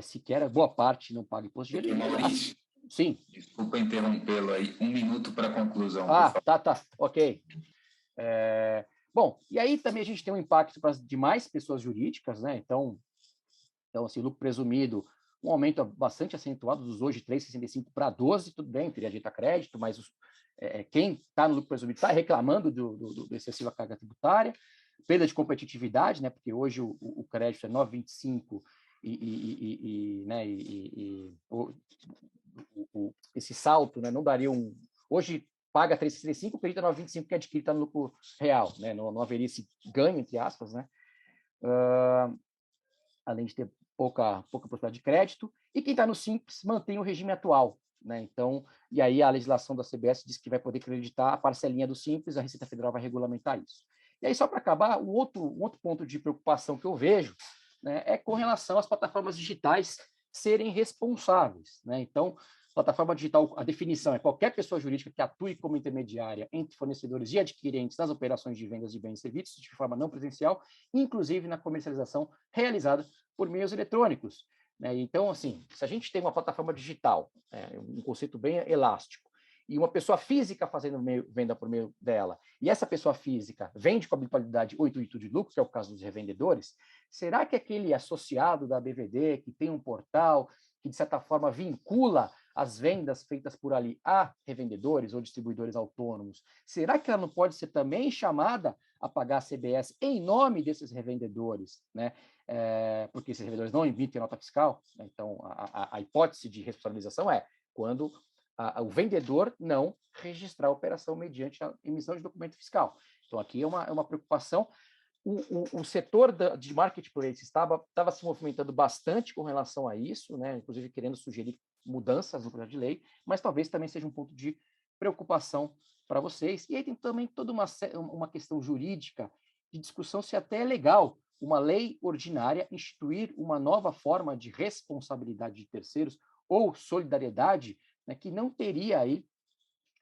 sequer boa parte não paga imposto de renda. Maurício, sim. Desculpa interrompê-lo aí. 1 minuto para a conclusão. Tá. Ok. Bom, e aí também a gente tem um impacto para as demais pessoas jurídicas, né? Então assim, lucro presumido, um aumento bastante acentuado dos hoje 3,65 para 12, tudo bem, teria direito a crédito, mas quem está no lucro presumido está reclamando do excessiva carga tributária, perda de competitividade, né, porque hoje o crédito é 9,25 esse salto, né, não daria hoje paga 3,65, acredita 9,25 que adquire está no lucro real, né, não haveria esse ganho, entre aspas, né, além de ter pouca possibilidade de crédito, e quem está no Simples mantém o regime atual, né? Então, e aí a legislação da CBS diz que vai poder creditar a parcelinha do Simples, a Receita Federal vai regulamentar isso. E aí, só para acabar, um outro ponto de preocupação que eu vejo, né, é com relação às plataformas digitais serem responsáveis, né? Então, plataforma digital, a definição é qualquer pessoa jurídica que atue como intermediária entre fornecedores e adquirentes nas operações de vendas de bens e serviços de forma não presencial, inclusive na comercialização realizada por meios eletrônicos, né? Então, assim, se a gente tem uma plataforma digital, um conceito bem elástico, e uma pessoa física fazendo venda por meio dela, e essa pessoa física vende com habilidade ou intuito de lucro, que é o caso dos revendedores, será que aquele associado da BVD, que tem um portal, que de certa forma vincula as vendas feitas por ali a revendedores ou distribuidores autônomos, será que ela não pode ser também chamada a pagar a CBS em nome desses revendedores, né? Porque esses revendedores não emitem nota fiscal, né? Então a hipótese de responsabilização é quando o vendedor não registrar a operação mediante a emissão de documento fiscal. Então aqui é uma preocupação. O setor de marketplace estava se movimentando bastante com relação a isso, né? Inclusive querendo sugerir mudanças no projeto de lei, mas talvez também seja um ponto de preocupação para vocês. E aí tem também toda uma questão jurídica de discussão se até é legal uma lei ordinária instituir uma nova forma de responsabilidade de terceiros ou solidariedade, né, que não teria aí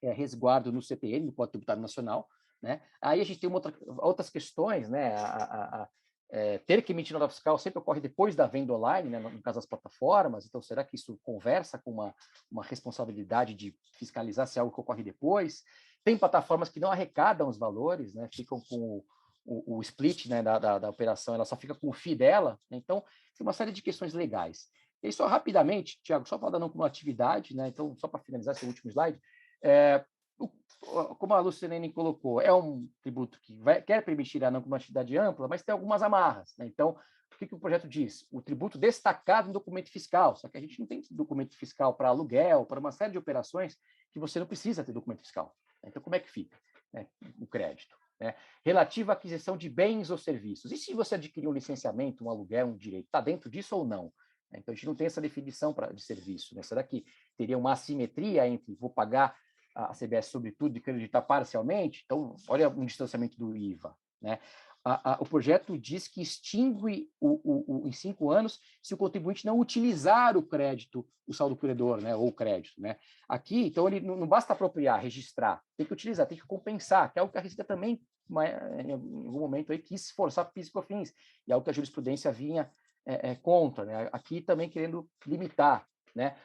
resguardo no CTN, no Código Tributário Nacional, né? Aí a gente tem outras questões, né? Ter que emitir nota fiscal sempre ocorre depois da venda online, né? No caso das plataformas, então será que isso conversa com uma responsabilidade de fiscalizar se é algo que ocorre depois? Tem plataformas que não arrecadam os valores, né? Ficam com o split, né, da operação, ela só fica com o FII dela, né? Então tem uma série de questões legais. E aí, só rapidamente, Tiago, só para dar não cumulatividade, né? Então, só para finalizar esse último slide, como a Luciene colocou, é um tributo que quer permitir a não cumulatividade ampla, mas tem algumas amarras, né? Então, o que o projeto diz? O tributo destacado em documento fiscal, só que a gente não tem documento fiscal para aluguel, para uma série de operações que você não precisa ter documento fiscal. Então, como é que fica, né, o crédito? Relativa à aquisição de bens ou serviços. E se você adquirir um licenciamento, um aluguel, um direito, está dentro disso ou não? Então, a gente não tem essa definição de serviço, né? Será que teria uma assimetria entre vou pagar a CBS sobre tudo e creditar parcialmente? Então, olha o distanciamento do IVA, né? O projeto diz que extingue em 5 anos se o contribuinte não utilizar o crédito, o saldo credor, né, ou o crédito, né? Aqui, então, ele não basta apropriar, registrar, tem que utilizar, tem que compensar, que é algo que a Receita também, em algum momento, aí, quis forçar PIS e COFINS, e é algo que a jurisprudência vinha contra, né? Aqui também querendo limitar, né?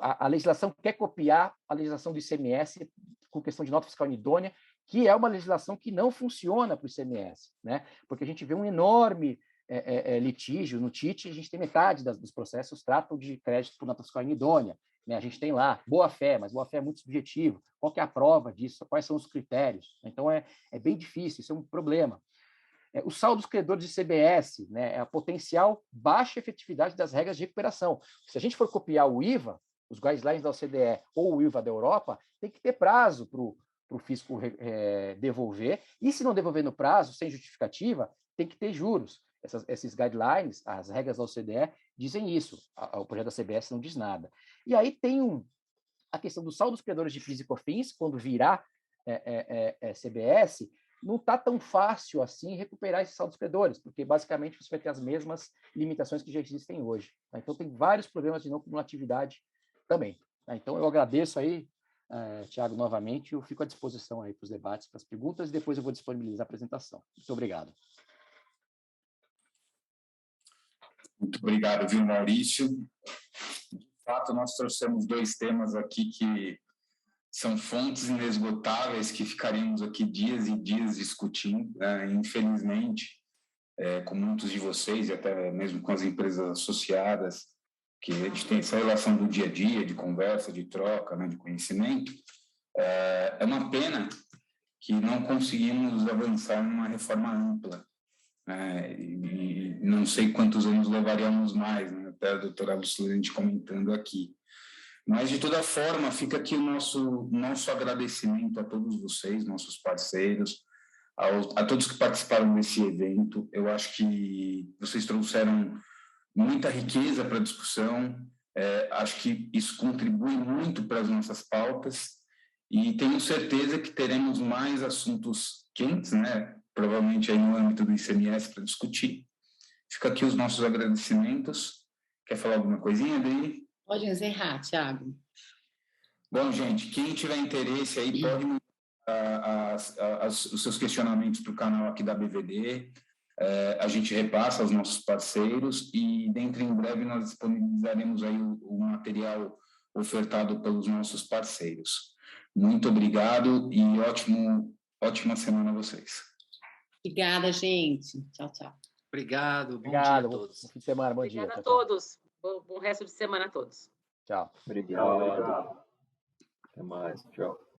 A legislação quer copiar a legislação do ICMS com questão de nota fiscal inidônea, que é uma legislação que não funciona para o ICMS, né? Porque a gente vê um enorme litígio no TIT, a gente tem metade dos processos tratam de crédito por nota fiscal inidônea, né? A gente tem lá boa-fé, mas boa-fé é muito subjetivo. Qual que é a prova disso? Quais são os critérios? Então, é bem difícil, isso é um problema. Os saldos credores de CBS, né, a potencial baixa efetividade das regras de recuperação. Se a gente for copiar o IVA, os guidelines da OCDE ou o IVA da Europa, tem que ter prazo para o fisco devolver, e se não devolver no prazo, sem justificativa, tem que ter juros. Esses guidelines, as regras da OCDE, dizem isso. O projeto da CBS não diz nada. E aí tem a questão dos saldos credores de PIS e COFINS, quando virar CBS, não está tão fácil assim recuperar esses saldos credores, porque basicamente você vai ter as mesmas limitações que já existem hoje. Tá? Então tem vários problemas de não cumulatividade também. Tá? Então eu agradeço aí, Tiago, novamente, eu fico à disposição aí para os debates, para as perguntas, e depois eu vou disponibilizar a apresentação. Muito obrigado. Muito obrigado, viu, Maurício? De fato, nós trouxemos 2 temas aqui que são fontes inesgotáveis que ficaríamos aqui dias e dias discutindo, né? Infelizmente, com muitos de vocês e até mesmo com as empresas associadas, que a gente tem essa relação do dia a dia, de conversa, de troca, né, de conhecimento. É uma pena que não conseguimos avançar numa reforma ampla, né, e não sei quantos anos levaríamos mais, né, até a doutora Lucila a gente comentando aqui. Mas, de toda forma, fica aqui o nosso agradecimento a todos vocês, nossos parceiros, a todos que participaram desse evento. Eu acho que vocês trouxeram muita riqueza para a discussão, acho que isso contribui muito para as nossas pautas e tenho certeza que teremos mais assuntos quentes, né? Provavelmente aí no âmbito do ICMS para discutir. Fica aqui os nossos agradecimentos. Quer falar alguma coisinha, Adri? Pode encerrar, Tiago. Bom, gente, quem tiver interesse aí pode mandar os seus questionamentos para o canal aqui da BVD. A gente repassa aos nossos parceiros e dentro em breve nós disponibilizaremos aí o material ofertado pelos nossos parceiros. Muito obrigado e ótima semana a vocês. Obrigada, gente. Tchau, tchau. Obrigado. Bom Obrigado. dia a todos. Bom fim de semana. Bom dia. Obrigada a Tchau, tchau. todos. Bom resto de semana a todos. Tchau. Obrigado. Até mais. Tchau.